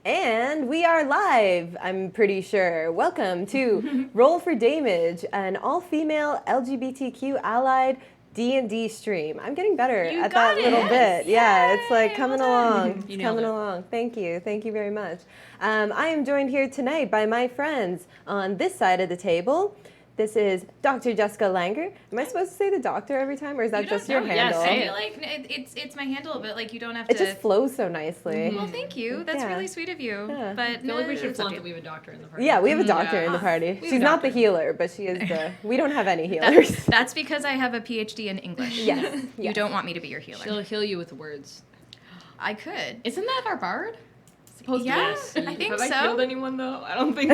And we are live, I'm pretty sure. Welcome to Roll for Dameage, an all-female LGBTQ allied D&D stream. I'm getting better at that little bit. Yeah, it's like coming along. It's coming along. Thank you. Thank you very much. I am joined here tonight by my friends on this side of the table. This is Dr. Jessica Langer. Am I supposed to say the doctor every time, or is that just your handle? Yes, I feel like it's my handle, but like you don't have to. It just flows so nicely. Well, thank you. That's really sweet of you. Yeah. But I feel like we should flaunt that we have a doctor in the party. Yeah, we have a doctor in the party. She's not the healer, but she is the. We don't have any healers. That's because I have a PhD in English. Yes. You don't want me to be your healer. She'll heal you with words. I could. Isn't that our bard? Yes, I think have so. I healed anyone though? I don't think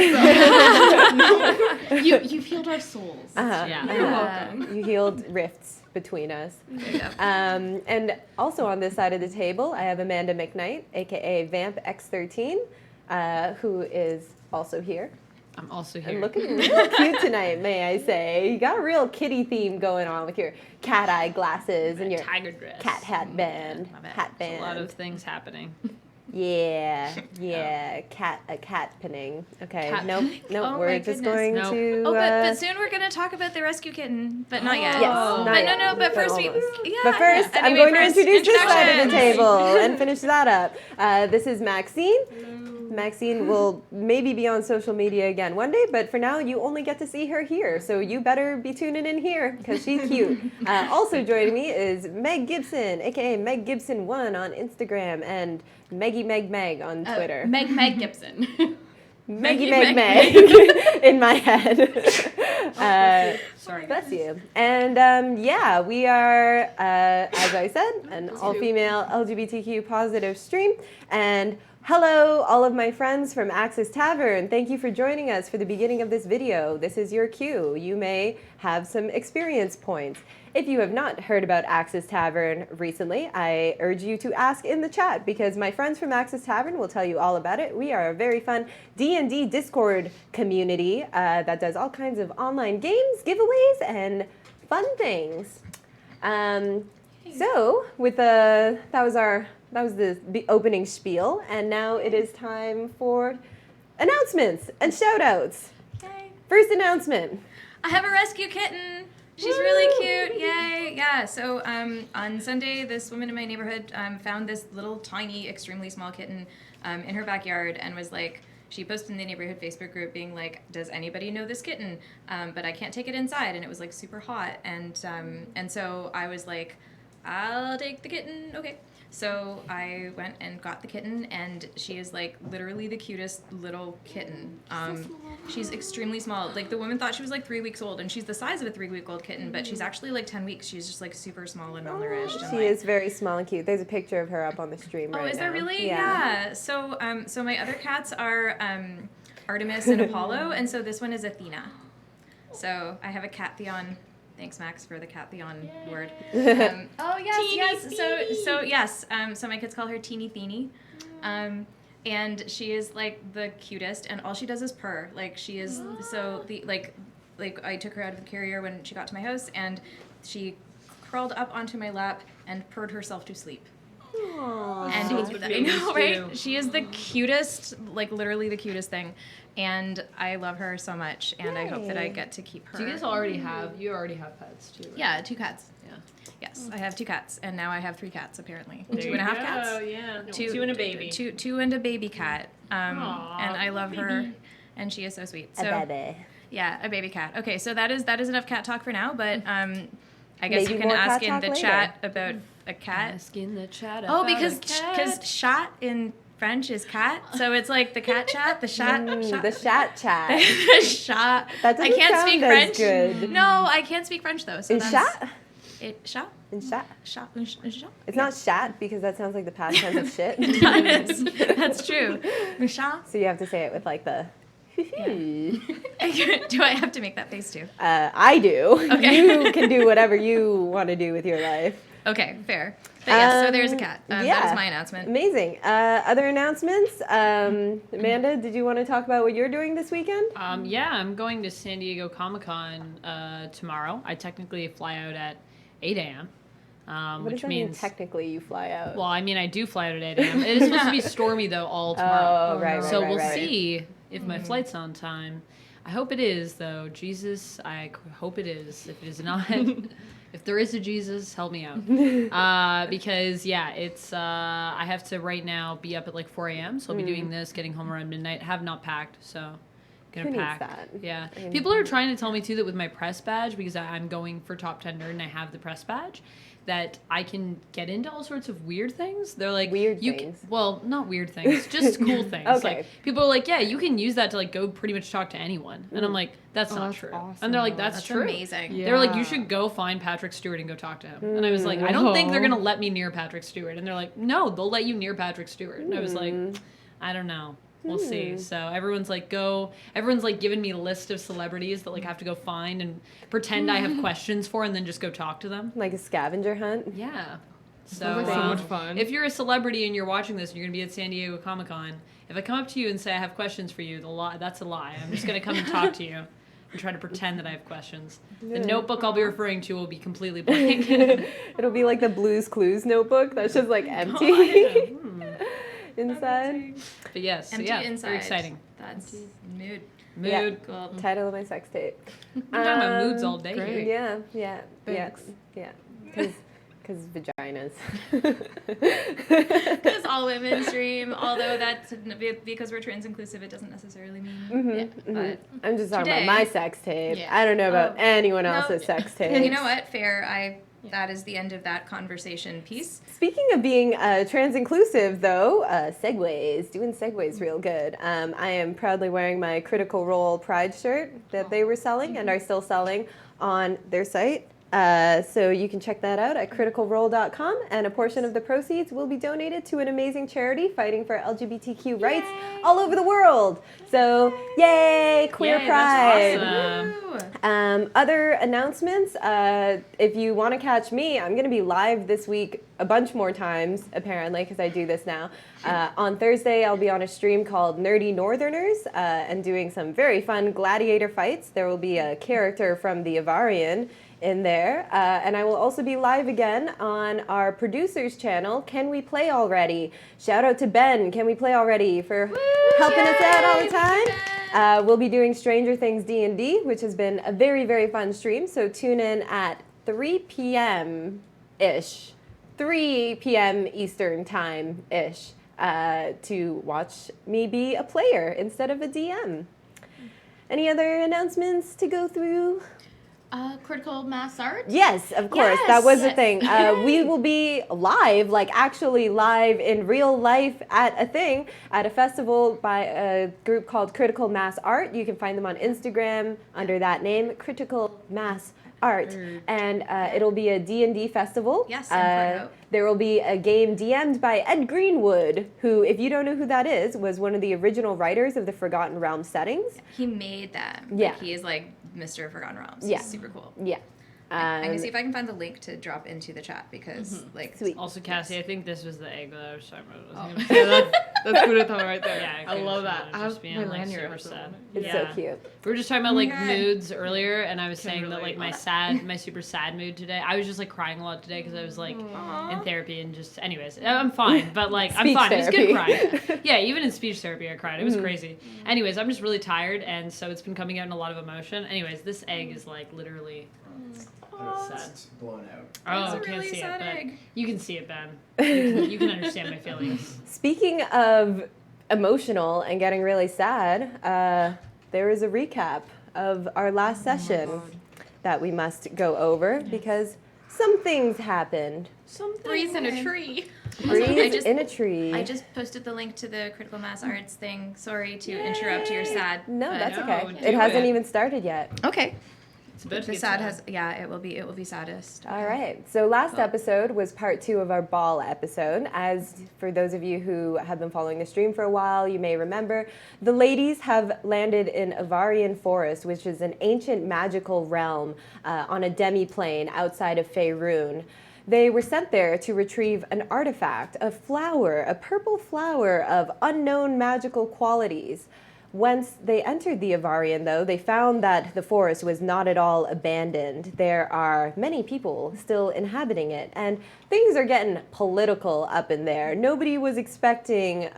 so. You've healed our souls. Yeah. You're welcome. You healed rifts between us. And also on this side of the table, I have Amanda McKnight, aka Vamp X13, who is also here. I'm also here. And looking real cute tonight, may I say. You got a real kitty theme going on with your cat eye glasses and your tiger dress, cat hat band. Hat band. A lot of things happening. Yeah, cat pinning. Okay, nope, Oh, we're just going to. Oh, but soon we're gonna talk about the rescue kitten, but not yet. Yes, not but yet. but first But first, I'm going to introduce this side of the table and finish that up. This is Maxine. Maxine will maybe be on social media again one day, but for now, you only get to see her here. So you better be tuning in here because she's cute. Also joining me is Meg Gibson, aka Meg Gibson1 on Instagram, and Meggy Meg on Twitter. Meg Gibson. Meggy Meg in my head. Sorry. Bless you. And we are, as I said, an all-female LGBTQ positive stream. And hello, all of my friends from Axis Tavern. Thank you for joining us for the beginning of this video. This is your cue. You may have some experience points. If you have not heard about Axis Tavern recently, I urge you to ask in the chat because my friends from Axis Tavern will tell you all about it. We are a very fun D&D Discord community that does all kinds of online games, giveaways, and fun things. So with that was the opening spiel, and now it is time for announcements and shout-outs. Yay. First announcement. I have a rescue kitten. She's really cute. Yay. Yeah. So on Sunday, this woman in my neighborhood found this little tiny, extremely small kitten in her backyard and was like, she posted in the neighborhood Facebook group being like, does anybody know this kitten? But I can't take it inside. And it was like super hot. And so I was like, I'll take the kitten. Okay. So I went and got the kitten, and she is like literally the cutest little kitten. She's extremely small. Like the woman thought she was like 3 weeks old, and she's the size of a 3-week-old kitten, but she's actually like 10 weeks. She's just like super small and malnourished. She is very small and cute. There's a picture of her up on the stream right now. Oh, is there really? Yeah. So my other cats are Artemis and Apollo, and so this one is Athena. So I have a cat Theon. Thanks, Max, for the cat Theon word. Oh yes. So my kids call her Teeny Theeny, and she is like the cutest, and all she does is purr. Like she is like I took her out of the carrier when she got to my house, and she crawled up onto my lap and purred herself to sleep. Aww. And I know, right? She is the cutest, like literally the cutest thing. And I love her so much, and I hope that I get to keep her. Do you guys already have pets too? Right? Yeah, 2 cats. Yeah. Yes, I have 2 cats, and now I have 3 cats apparently. There 2.5 cats. Oh yeah. 2 and a baby. 2 and a baby cat. And I love her, and she is so sweet. So, a baby. Yeah, a baby cat. Okay, so that is enough cat talk for now. But I guess Maybe you can more ask cat in talk the later. chat about a cat. Ask in the chat. Oh, about because a cat. chat in French is cat, so it's like the cat chat, the chat, The chat chat. chat. That doesn't I can't sound speak as French. good. No, I can't speak French though. So In chat? Chat. In chat? Chat. It's not shat because that sounds like the past tense of shit. That's true. Chat. So you have to say it with like the. Do I have to make that face too? I do. Okay. You can do whatever you want to do with your life. Okay, fair. But yes, so there's a cat. That is my announcement. Amazing. Other announcements? Amanda, did you want to talk about what you're doing this weekend? Yeah, I'm going to San Diego Comic-Con tomorrow. I technically fly out at 8 a.m. What which does that means mean technically you fly out? well, I mean, I do fly out at 8 a.m. It is supposed to be stormy though all tomorrow. Oh, right, So right, we'll right. see if my flight's on time. I hope it is though. Jesus, I hope it is. If it is not, if there is a Jesus, help me out. Because yeah, it's I have to right now be up at like 4 a.m. So I'll be doing this, getting home around midnight. Have not packed, so gonna Who needs pack. that? Yeah, I mean- people are trying to tell me too that with my press badge, because I'm going for Top 10 Nerd and I have the press badge, that I can get into all sorts of weird things. They're like Weird you things. well, not weird things, just cool things. Okay. Like people are like, yeah, you can use that to like go pretty much talk to anyone, and I'm like, that's not that's true. awesome, And they're like, though. that's true. amazing. Yeah. They were like, you should go find Patrick Stewart and go talk to him. And I was like, I don't think they're Whoa. gonna let me near Patrick Stewart. And they're like, no, they'll let you near Patrick Stewart. And I was like, I don't know. We'll see. So everyone's like, giving me a list of celebrities that like have to go find and pretend I have questions for, and then just go talk to them. Like a scavenger hunt? Yeah. Sounds like so much fun. If you're a celebrity and you're watching this and you're gonna be at San Diego Comic-Con, if I come up to you and say I have questions for you, that's a lie. I'm just gonna come and talk to you and try to pretend that I have questions. The notebook I'll be referring to will be completely blank. It'll be like the Blue's Clues notebook that's just like empty inside. But yes, so Empty yeah, inside. very exciting. That's mood. Mood. Yeah. Cool. Title of my sex tape. We're talking about moods all day great. here. Yeah. Thanks. Because vaginas. Because all women stream, although that's because we're trans inclusive, it doesn't necessarily mean. But I'm just talking Today- about my sex tape. Yeah. I don't know about anyone No. else's sex tape. you know what? Fair. That is the end of that conversation piece. Speaking of being trans inclusive, though, segues, doing segues real good. I am proudly wearing my Critical Role Pride shirt that they were selling and are still selling on their site. So you can check that out at criticalrole.com, and a portion of the proceeds will be donated to an amazing charity fighting for LGBTQ rights all over the world. So, yay, queer Yay, pride. that's awesome. Other announcements, if you want to catch me, I'm going to be live this week a bunch more times, apparently, because I do this now. On Thursday, I'll be on a stream called Nerdy Northerners and doing some very fun gladiator fights. There will be a character from the Avarian in there. And I will also be live again on our producers channel, Can We Play Already? Shout out to Ben, Can We Play Already, for helping us out all the time. We'll be doing Stranger Things D&D, which has been a very, very fun stream. So tune in at 3 p.m.-ish, 3 p.m. Eastern Time-ish, to watch me be a player instead of a DM. Any other announcements to go through? Critical Mass Art? Yes, of course. That was the Yes. thing. We will be live, like actually live in real life at a thing, at a festival by a group called Critical Mass Art. You can find them on Instagram under that name, Critical Mass Art. And it'll be a D&D festival. Yes, in Port Hope. There will be a game DM'd by Ed Greenwood, who, if you don't know who that is, was one of the original writers of the Forgotten Realms settings. He made them. Yeah. Like, he is like Mr. Forgotten Realms. Yeah. He's super cool. Yeah. I'm gonna see if I can find the link to drop into the chat because like Sweet. Also, Cassie, I think this was the egg that I was talking about. Yeah, that's Kudetama right there. Yeah, I love that. I I was have just being my like lanyard super has that sad. on It's Yeah. so cute. We were just talking about like God. moods earlier, and I was saying that relate. like my super sad mood today. I was just like crying a lot today because I was like in therapy and just anyways. I'm fine, but like I'm Speech fine. It was therapy. good crying. Yeah, even in speech therapy I cried. It was crazy. Anyways, I'm just really tired, and so it's been coming out in a lot of emotion. Anyways, this egg is like literally sad. It's blown out. Oh, a can't really see sad it, egg. but you can see it, Ben. You can understand my feelings. Speaking of emotional and getting really sad, there is a recap of our last session that we must go over because some things happened. Breeze in a tree. Breeze in a tree. I just posted the link to the Critical Mass Arts thing. Sorry to interrupt your sad. No, but- that's No, okay. do It hasn't it. even started yet. Okay. It's about to The get sad sad. has it will be saddest. All right. So last Cool. episode was part 2 of our ball episode. As for those of you who have been following the stream for a while, you may remember the ladies have landed in Avarian Forest, which is an ancient magical realm on a demi-plane outside of Faerun. They were sent there to retrieve an artifact, a flower, a purple flower of unknown magical qualities. Once they entered the Avarian, though, they found that the forest was not at all abandoned. There are many people still inhabiting it, and things are getting political up in there. Nobody was expecting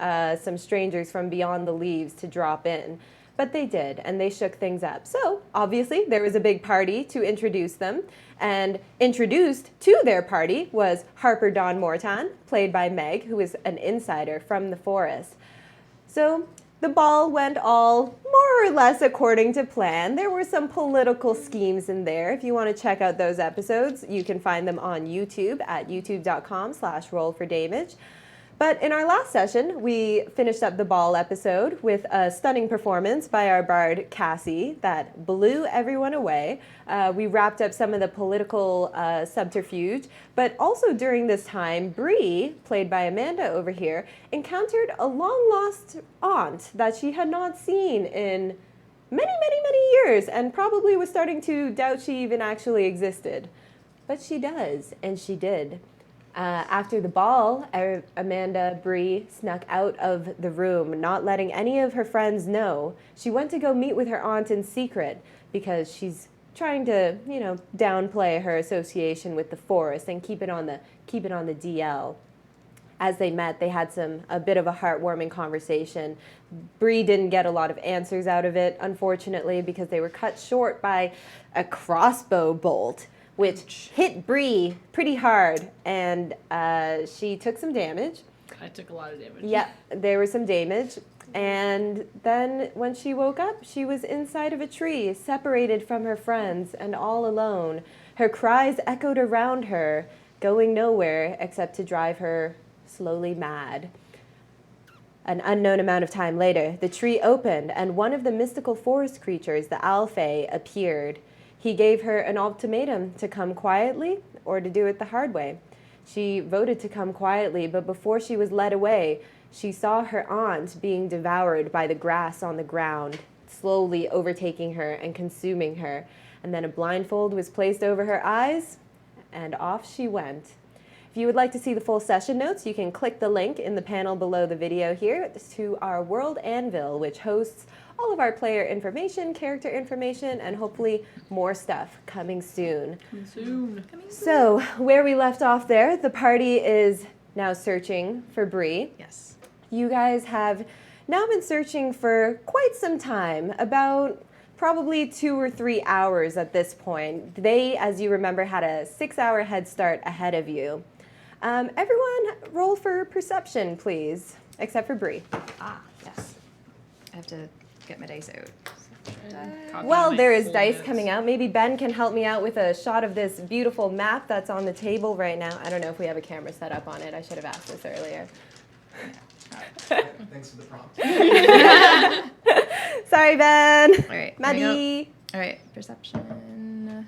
some strangers from beyond the leaves to drop in, but they did, and they shook things up. So, obviously, there was a big party to introduce them, and introduced to their party was Harper Dawn Mortan, played by Meg, who is an insider from the forest. So, the ball went all more or less according to plan. There were some political schemes in there. If you want to check out those episodes, you can find them on YouTube at youtube.com/rollfordamage. But in our last session, we finished up the ball episode with a stunning performance by our bard, Cassie, that blew everyone away. We wrapped up some of the political subterfuge, but also during this time, Bree, played by Amanda over here, encountered a long-lost aunt that she had not seen in many, many, many years, and probably was starting to doubt she even actually existed. But she does, and she did. After the ball, Amanda Bree snuck out of the room, not letting any of her friends know. She went to go meet with her aunt in secret because she's trying to, downplay her association with the forest and keep it on the DL. As they met, they had a bit of a heartwarming conversation. Bree didn't get a lot of answers out of it, unfortunately, because they were cut short by a crossbow bolt, which hit Bree pretty hard, and she took some damage. I took a lot of damage. Yep, there was some damage. And then when she woke up, she was inside of a tree, separated from her friends and all alone. Her cries echoed around her, going nowhere except to drive her slowly mad. An unknown amount of time later, the tree opened, and one of the mystical forest creatures, the Alfei, appeared. He gave her an ultimatum to come quietly or to do it the hard way. She voted to come quietly, but before she was led away, she saw her aunt being devoured by the grass on the ground, slowly overtaking her and consuming her. And then a blindfold was placed over her eyes, and off she went. If you would like to see the full session notes, you can click the link in the panel below the video here to our World Anvil, which hosts all of our player information, character information, and hopefully more stuff coming soon. So, where we left off there, the party is now searching for Bree. Yes. You guys have now been searching for quite some time, about probably 2 or 3 hours at this point. They, as you remember, had a 6-hour head start ahead of you. Everyone roll for perception, please, except for Bree. Yes. I have to get my dice out. Well, there is dice coming out. Maybe Ben can help me out with a shot of this beautiful map that's on the table right now. I don't know if we have a camera set up on it. I should have asked this earlier. Thanks for the prompt. Sorry, Ben. All right. Maddie. All right. Perception.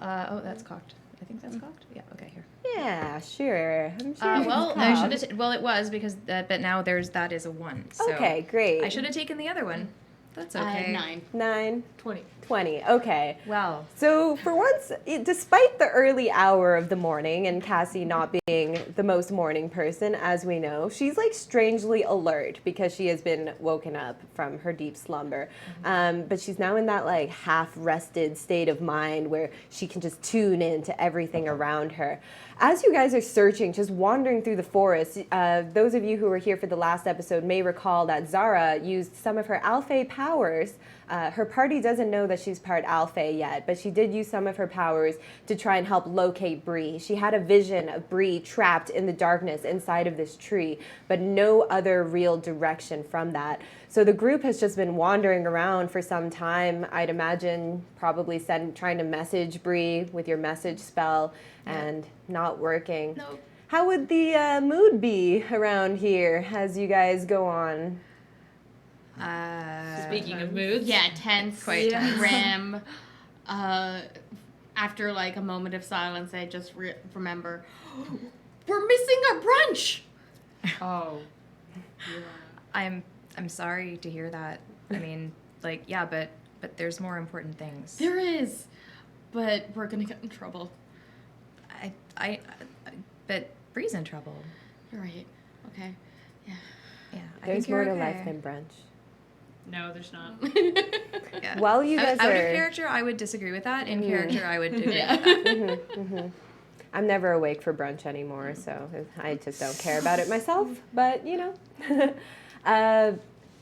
Oh, that's cocked. I think that's cocked. Yeah. Okay. Here. Yeah, sure. I'm sure. Well, I should have. Well, it was because but now that is a 1. So Okay, great. I should have taken the other one. That's okay. 9. 9, 20. 20. Okay. Well, So for once, despite the early hour of the morning and Cassie not being the most morning person, as we know, she's like strangely alert because she has been woken up from her deep slumber. But she's now in that like half-rested state of mind where she can just tune in to everything around her. As you guys are searching, just wandering through the forest, those of you who were here for the last episode may recall that Zara used some of her Alfei powers. Her party doesn't know that she's part Alfei yet, but she did use some of her powers to try and help locate Bree. She had a vision of Bree trapped in the darkness inside of this tree, but no other real direction from that. So the group has just been wandering around for some time. I'd imagine probably trying to message Bree with your message spell and not working. no. How would the mood be around here as you guys go on? Speaking of moods. Yeah, tense, Quite tense. grim. After like a moment of silence, I just remember we're missing our brunch. Oh. I'm sorry to hear that. I mean, like, yeah, but there's more important things. There is, but we're gonna get in trouble. But Bree's in trouble. You're right. Okay. Yeah. Yeah, I There's think you're more to okay. life than brunch. No, there's not. Yeah. While you guys out of are... character, I would disagree with that. In character, I would agree with that. I'm never awake for brunch anymore, so I just don't care about it myself, but you know.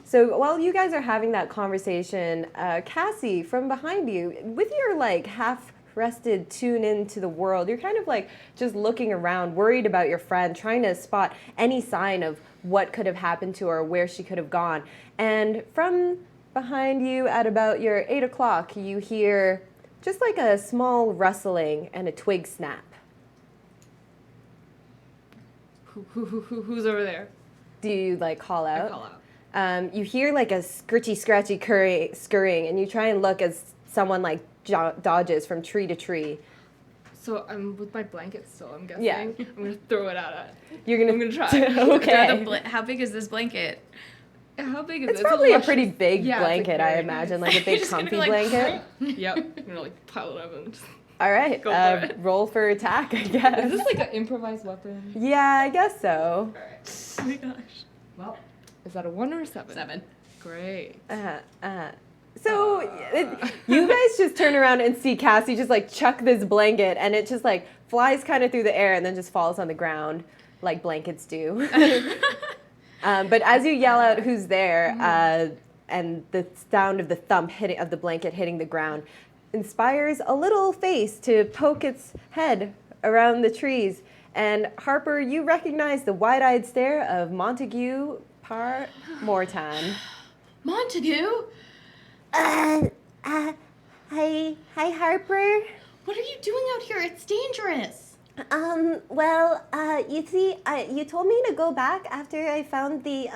So while you guys are having that conversation, Cassie, from behind you, with your like half-rested tune into the world, you're kind of like just looking around, worried about your friend, trying to spot any sign of what could have happened to her, where she could have gone. And from behind you at about your 8 o'clock, you hear just like a small rustling and a twig snap. Who's over there? Do you like call out? I call out. You hear like a scritchy, scratchy scurrying, and you try and look as someone like dodges from tree to tree. So I'm with my blanket still, I'm guessing. Yeah. I'm gonna throw it out at. I'm gonna try. Okay. How big is this blanket? How big is It's it? probably a luscious- pretty big Yeah, it's, like, blanket, I very imagine, nice. like a big just gonna comfy be like, blanket. Yep. I'm gonna like pile it up and just... All right, Go for it. roll for attack, I Is guess. this like an improvised weapon? Yeah, I guess so. Oh my gosh. Well, is that a 1 or a 7? 7. Great. So you guys just turn around and see Cassie just like chuck this blanket, and it just like flies kind of through the air and then just falls on the ground like blankets do. But as you yell out who's there, and the sound of the thump of the blanket hitting the ground inspires a little face to poke its head around the trees. And Harper, you recognize the wide-eyed stare of Montague Mortan. Montague? Hi Harper. What are you doing out here? It's dangerous. Well, you see, you told me to go back after I found the,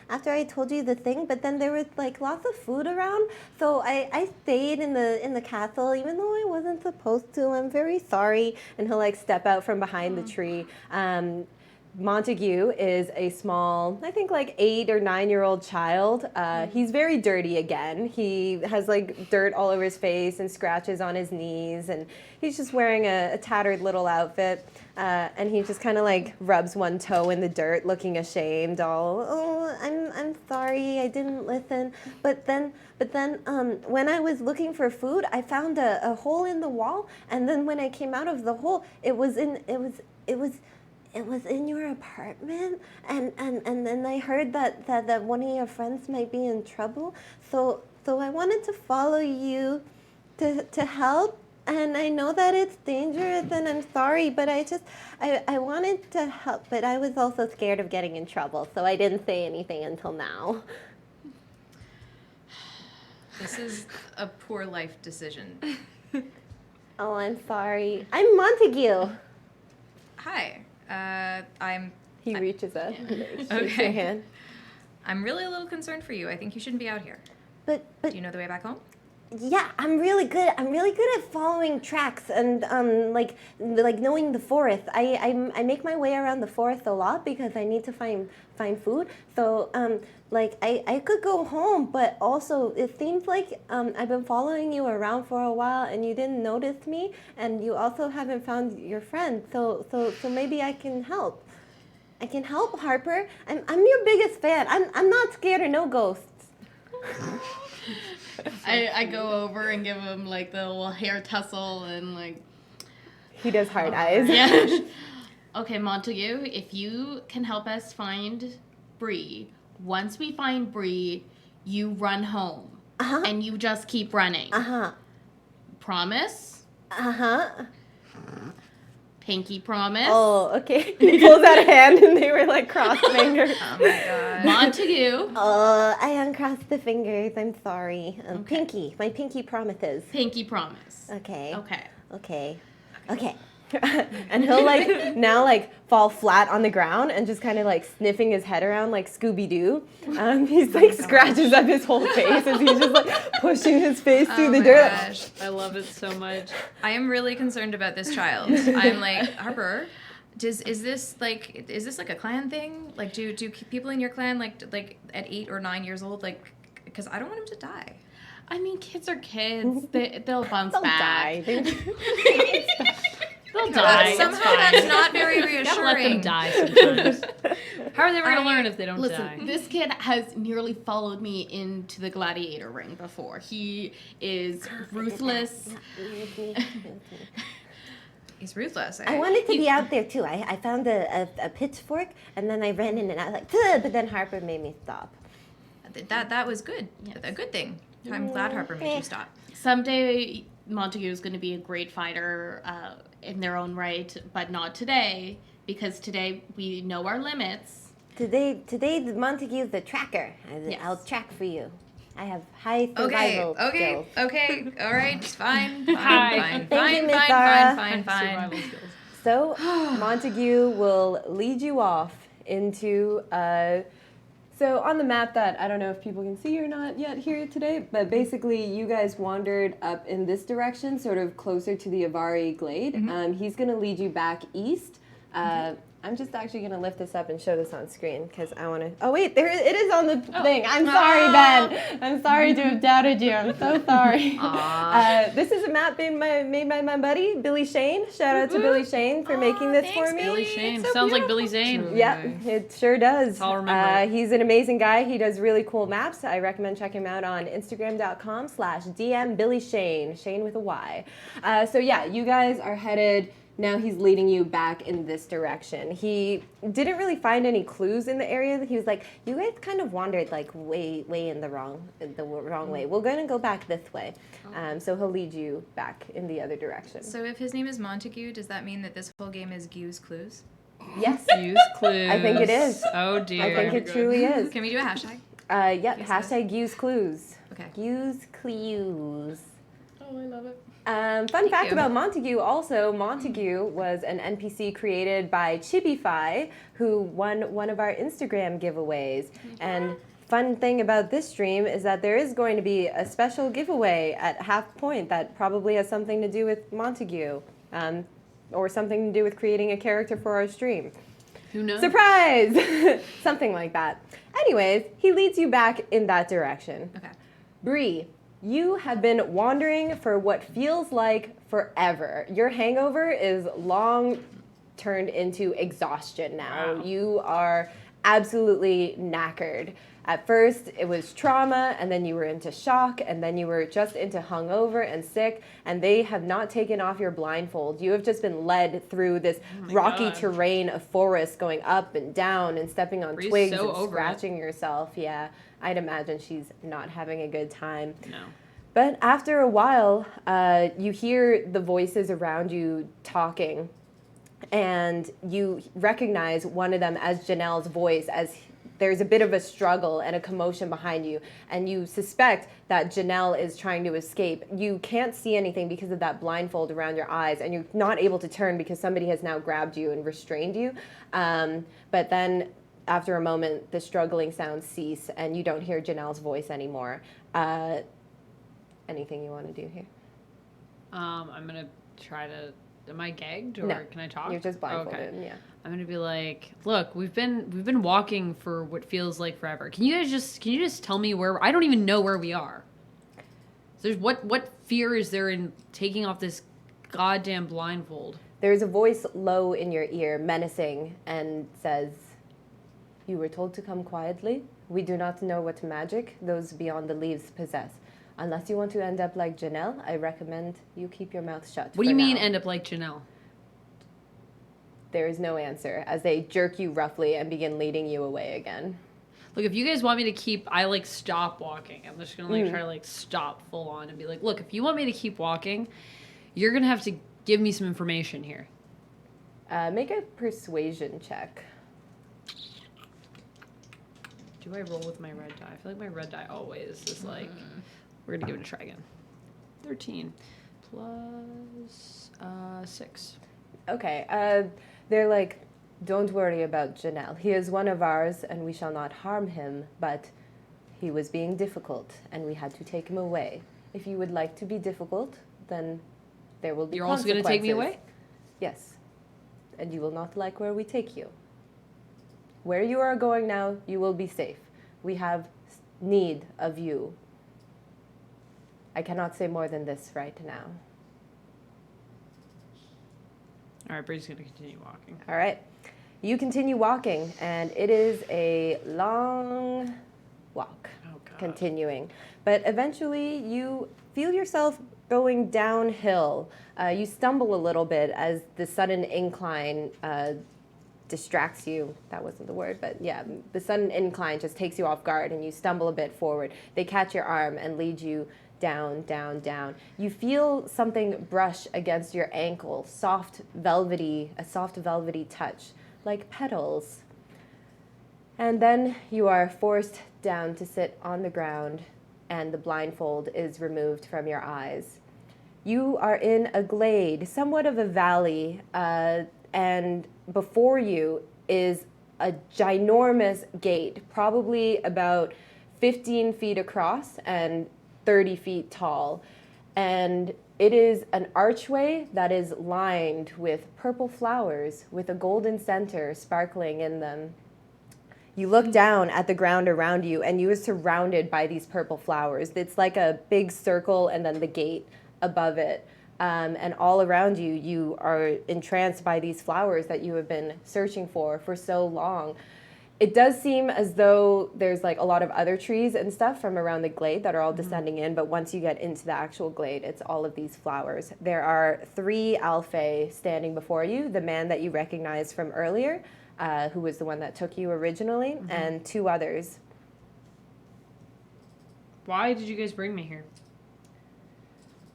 after I told you the thing, but then there was like lots of food around, so I stayed in the castle, even though I wasn't supposed to. I'm very sorry. And he'll like step out from behind the tree. Montague is a small, I think like 8 or 9-year-old child. He's very dirty again. He has like dirt all over his face and scratches on his knees, and he's just wearing a tattered little outfit. And he just kind of like rubs one toe in the dirt, looking ashamed. I'm sorry, I didn't listen. But then, when I was looking for food, I found a hole in the wall, and then when I came out of the hole, it was in your apartment, and then I heard that one of your friends might be in trouble, so I wanted to follow you to help, and I know that it's dangerous, and I'm sorry, but I wanted to help, but I was also scared of getting in trouble, so I didn't say anything until now. This is a poor life decision. Oh, I'm sorry. I'm Montague. Hi. He reaches up, shakes Okay. your hand. I'm really a little concerned for you. I think you shouldn't be out here. But Do you know the way back home? yeah, I'm really good. I'm really good at following tracks and like knowing the forest. I make my way around the forest a lot because I need to find food. So like I could go home, but also it seems like I've been following you around for a while and you didn't notice me, and you also haven't found your friend. So maybe I can help. I can help, Harper. I'm your biggest fan. I'm not scared of no ghosts. I go over and give him like the little hair tussle and like. He does hard eyes. Yeah. Okay, Montague, if you can help us find Bree, once we find Bree, you run home. Uh-huh. And you just keep running. Uh-huh. Promise? Uh-huh. Pinky promise? Oh, okay. He pulls out a hand, and they were like crossed fingers. Oh my god. Montague, I uncrossed the fingers. I'm sorry. Okay. Pinky. My pinky promises. pinky promise. Okay. Okay. Okay. Okay. And he'll like now like fall flat on the ground and just kind of like sniffing his head around like Scooby-Doo. He's like scratches up his whole face as he's just like pushing his face through the my dirt. gosh. I love it so much. I am really concerned about this child. I'm like, Harper, is this like a clan thing? Like, do people in your clan like at 8 or 9 years old, like, because I don't want him to die. I mean, kids are kids. They'll bounce They'll back. die. They'll die. Somehow it's fine. that's not very You gotta let them reassuring. die sometimes. How are they ever gonna learn if they don't Listen, die? this kid has nearly followed me into the gladiator ring before. He is ruthless. He's ruthless. I wanted to be out there too. I found a pitchfork and then I ran in and I was like, "Ugh," but then Harper made me stop. That was good. Yes. A good thing. I'm glad Harper made you stop. Someday, Montague is going to be a great fighter in their own right, but not today, because today we know our limits. Today, Montague's the tracker. Yes. I'll track for you. I have high survival skills. Okay, all right, fine, Hi. Thank you, Miss Zara. fine. Survival skills. So Montague will lead you off into so on the map that I don't know if people can see or not yet here today, but basically you guys wandered up in this direction, sort of closer to the Avari Glade. He's going to lead you back east. I'm just actually going to lift this up and show this on screen because I want to. Oh wait, there it is on the thing. I'm sorry, Ben. I'm sorry to have doubted you. I'm so sorry. This is a map made by my buddy Billy Shane. Shout out to Billy Shane for making this thanks, for me. Billy Shane. Sounds like Billy Zane. Yeah, it sure does. I'll remember. He's an amazing guy. He does really cool maps. I recommend checking him out on Instagram.com/DM Shane with a Y. So yeah, you guys are headed. Now he's leading you back in this direction. He didn't really find any clues in the area. He was like, "You guys kind of wandered like way in the wrong way. We're going to go back this way." So he'll lead you back in the other direction. So if his name is Montague, does that mean that this whole game is Gu's Clues? Yes, Use clues. I think it is. Oh dear. I think it truly is. Can we do a hashtag? Yep. Use Hashtag use clues. Okay. Use clues. Oh, I love it. Fun fact you. about Montague also, Montague was an NPC created by Chibify, who won one of our Instagram giveaways. And fun thing about this stream is that there is going to be a special giveaway at half point that probably has something to do with Montague, or something to do with creating a character for our stream. Who knows? Surprise! Something like that. Anyways, he leads you back in that direction. Okay. Bree, you have been wandering for what feels like forever. Your hangover is long turned into exhaustion now. Wow. You are absolutely knackered. At first, it was trauma, and then you were into shock, and then you were just into hungover and sick, and they have not taken off your blindfold. You have just been led through this rocky God. terrain of forest, going up and down and stepping on Bree's twigs so and over it. scratching yourself. Yeah, I'd imagine she's not having a good time. No. But after a while, you hear the voices around you talking, and you recognize one of them as Janelle's voice, as there's a bit of a struggle and a commotion behind you, and you suspect that Janelle is trying to escape. You can't see anything because of that blindfold around your eyes, and you're not able to turn because somebody has now grabbed you and restrained you. But then after a moment, the struggling sounds cease, and you don't hear Janelle's voice anymore. Anything you want to do here? I'm gonna try to. Am I gagged or No, can I talk? You're just blindfolded. Okay. Yeah. I'm gonna be like, look, we've been walking for what feels like forever. Can you just tell me where? I don't even know where we are. There's what fear is there in taking off this goddamn blindfold? There's a voice low in your ear, menacing, and says, "You were told to come quietly. We do not know what magic those beyond the leaves possess. Unless you want to end up like Janelle, I recommend you keep your mouth shut." What do you mean now. end up like Janelle? There is no answer as they jerk you roughly and begin leading you away again. Look, if you guys want me to keep, I like stop walking. I'm just gonna like try to like stop full on and be like, look, if you want me to keep walking, you're gonna have to give me some information here. Make a persuasion check. Do I roll with my red die? I feel like my red die always is like, we're gonna give it a try again. 13 plus 6. Okay, they're like, "Don't worry about Janelle. He is one of ours, and we shall not harm him, but he was being difficult, and we had to take him away. If you would like to be difficult, then there will be You're also gonna take me away? Yes, and you will not like where we take you. Where you are going now, you will be safe. We have need of you. I cannot say more than this right now." All right, Bree's gonna continue walking. All right. you continue walking, and it is a long walk. Continuing. But eventually you feel yourself going downhill. You stumble a little bit as the sudden incline distracts you. That wasn't the word, but yeah, the sudden incline just takes you off guard and you stumble a bit forward. They catch your arm and lead you down, down, down. You feel something brush against your ankle, a soft velvety touch, like petals. And then you are forced down to sit on the ground, and the blindfold is removed from your eyes. You are in a glade, somewhat of a valley, and before you is a ginormous gate, probably about 15 feet across and 30 feet tall. And it is an archway that is lined with purple flowers with a golden center sparkling in them. You look down at the ground around you, and you are surrounded by these purple flowers. It's like a big circle and then the gate above it. And all around you, you are entranced by these flowers that you have been searching for so long. It does seem as though there's like a lot of other trees and stuff from around the glade that are all descending in, but once you get into the actual glade, it's all of these flowers. There are 3 Alfei standing before you, the man that you recognize from earlier, who was the one that took you originally, and 2 others. Why did you guys bring me here?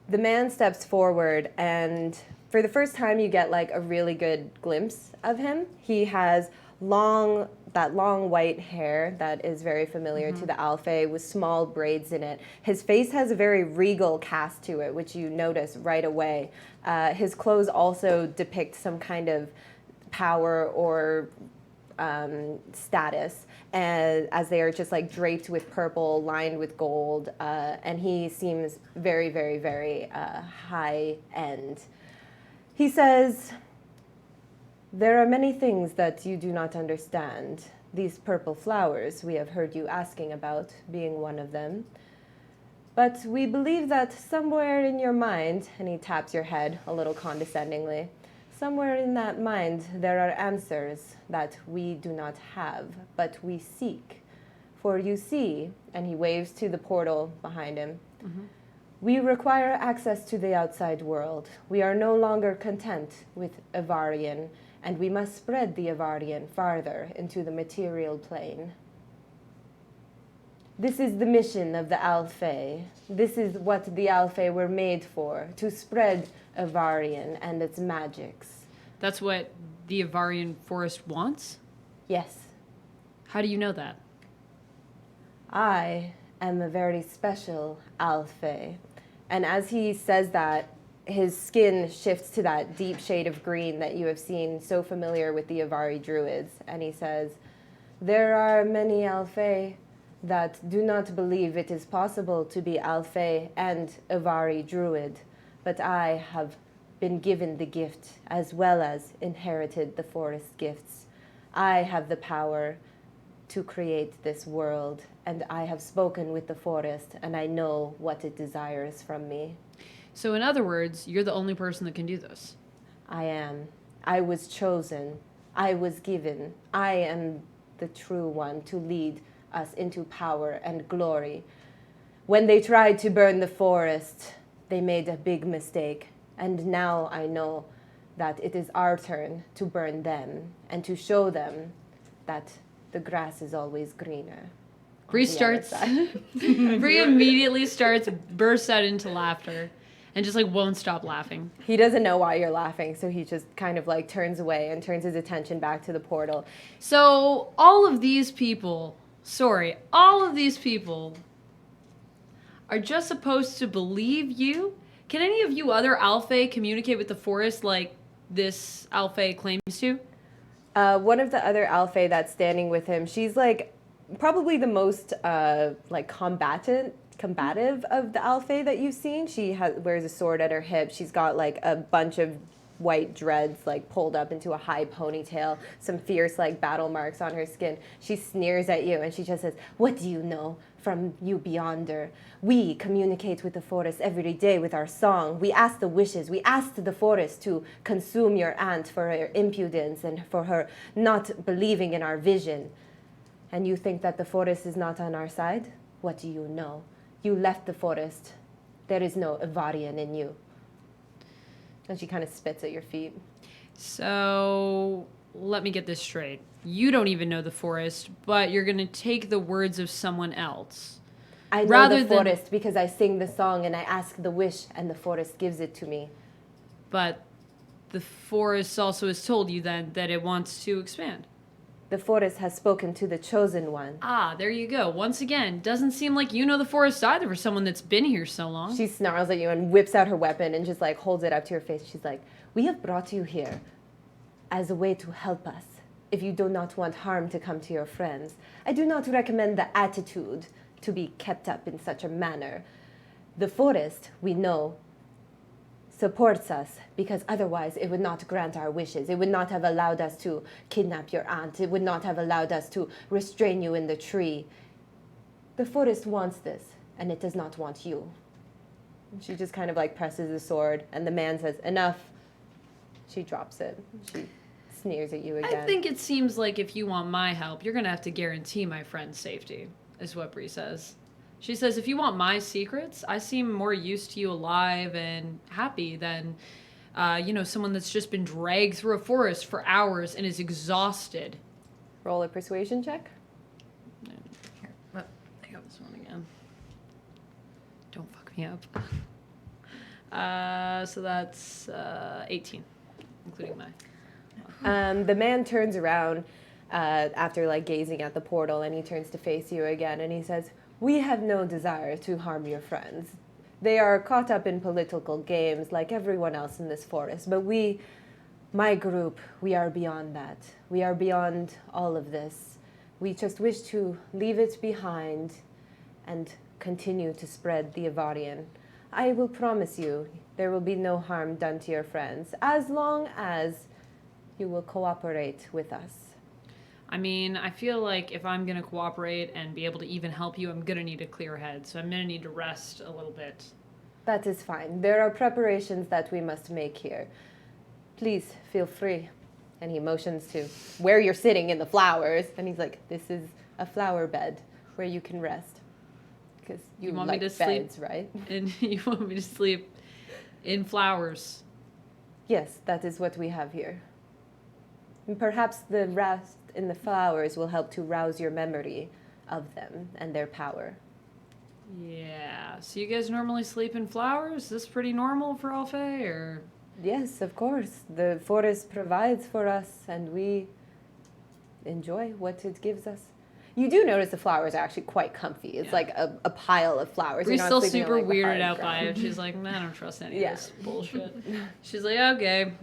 The man steps forward, and for the first time you get like a really good glimpse of him. He has that long white hair that is very familiar to the Alfei with small braids in it. His face has a very regal cast to it, which you notice right away. His clothes also depict some kind of power or status, as they are just like draped with purple, lined with gold, and he seems very, very, very high end. He says, "There are many things that you do not understand. These purple flowers we have heard you asking about being one of them. But we believe that somewhere in your mind," and he taps your head a little condescendingly, "somewhere in that mind there are answers that we do not have, but we seek. For you see," and he waves to the portal behind him, "we require access to the outside world. We are no longer content with Avarian, and we must spread the Avarian farther into the material plane. This is the mission of the Alfei. This is what the Alfei were made for, to spread Avarian and its magics." That's what the Avarian forest wants? Yes, How do you know that? I am a very special Alfei. And as he says that, his skin shifts to that deep shade of green that you have seen so familiar with the Avari druids. And he says, "There are many Alfei that do not believe it is possible to be Alfei and Avari druid, but I have been given the gift as well as inherited the forest gifts. I have the power to create this world, and I have spoken with the forest, and I know what it desires from me." So in other words, you're the only person that can do this. I am. I was chosen. I was given. I am the true one to lead us into power and glory. When they tried to burn the forest, they made a big mistake, and now I know that it is our turn to burn them and to show them that the grass is always greener. Bree starts. Bree immediately bursts out into laughter, and just like won't stop laughing. He doesn't know why you're laughing, so he just kind of like turns away and turns his attention back to the portal. So all of these people are just supposed to believe you? Can any of you other Alfei communicate with the forest like this Alfei claims to? One of the other Alfei that's standing with him, she's like probably the most like combative of the Alfei that you've seen. She wears a sword at her hip. She's got like a bunch of white dreads like pulled up into a high ponytail, some fierce like battle marks on her skin. She sneers at you and she just says, "What do you know from you beyonder? We communicate with the forest every day with our song. We ask the wishes. We ask the forest to consume your aunt for her impudence and for her not believing in our vision. And you think that the forest is not on our side? What do you know? You left the forest. There is no Ivarian in you." And she kind of spits at your feet. So let me get this straight. You don't even know the forest, but you're going to take the words of someone else. I know Rather the than- forest because I sing the song and I ask the wish and the forest gives it to me. But the forest also has told you then that it wants to expand. The forest has spoken to the chosen one. Ah, there you go. Once again, doesn't seem like you know the forest either for someone that's been here so long. She snarls at you and whips out her weapon and just like holds it up to your face. She's like, "We have brought you here as a way to help us. If you do not want harm to come to your friends, I do not recommend the attitude to be kept up in such a manner. The forest, we know, supports us because otherwise it would not grant our wishes. It would not have allowed us to kidnap your aunt. It would not have allowed us to restrain you in the tree. The forest wants this, and it does not want you." And she just kind of like presses the sword, and the man says, "Enough." She drops it. She sneers at you again. I think it seems like if you want my help, you're going to have to guarantee my friend's safety, is what Bree says. She says, if you want my secrets, I seem more used to you alive and happy than, someone that's just been dragged through a forest for hours and is exhausted. Roll a persuasion check. Here, I got this one again. Don't fuck me up. So that's 18, including mine. The man turns around after like gazing at the portal, and he turns to face you again, and he says, "We have no desire to harm your friends. They are caught up in political games like everyone else in this forest, but we, my group, we are beyond that. We are beyond all of this. We just wish to leave it behind and continue to spread the Ivarian. I will promise you there will be no harm done to your friends as long as you will cooperate with us." I mean, I feel like if I'm going to cooperate and be able to even help you, I'm going to need a clear head. So I'm going to need to rest a little bit. That is fine. There are preparations that we must make here. Please feel free. And he motions to where you're sitting in the flowers. And he's like, "This is a flower bed where you can rest." Because you want like me to beds, sleep? right? And you want me to sleep in flowers? Yes, that is what we have here. And perhaps the rest in the flowers will help to rouse your memory of them and their power. Yeah. So you guys normally sleep in flowers? Is this pretty normal for Alfei, or? Yes, of course. The forest provides for us, and we enjoy what it gives us. You do notice the flowers are actually quite comfy. It's like a pile of flowers. Bree's You're not still sleeping on, super like, the weirded hard out by ground. it. She's like, "Man, I don't trust any Yeah. of this bullshit." She's like, "Okay.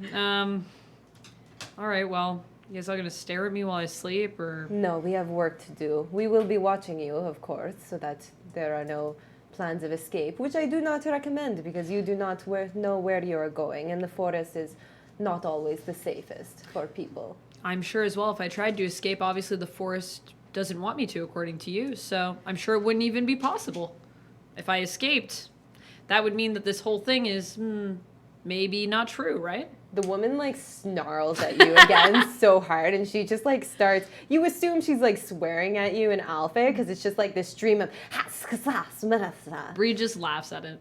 All right, well, you guys all gonna stare at me while I sleep, or?" No, we have work to do. We will be watching you, of course, so that there are no plans of escape, which I do not recommend because you do not know where you are going, and the forest is not always the safest for people. I'm sure as well, if I tried to escape, obviously the forest doesn't want me to, according to you, so I'm sure it wouldn't even be possible. If I escaped, that would mean that this whole thing is maybe not true, right? The woman like snarls at you again so hard, and she just like starts. You assume she's like swearing at you in Alpha because it's just like this stream of. Bree just laughs at it.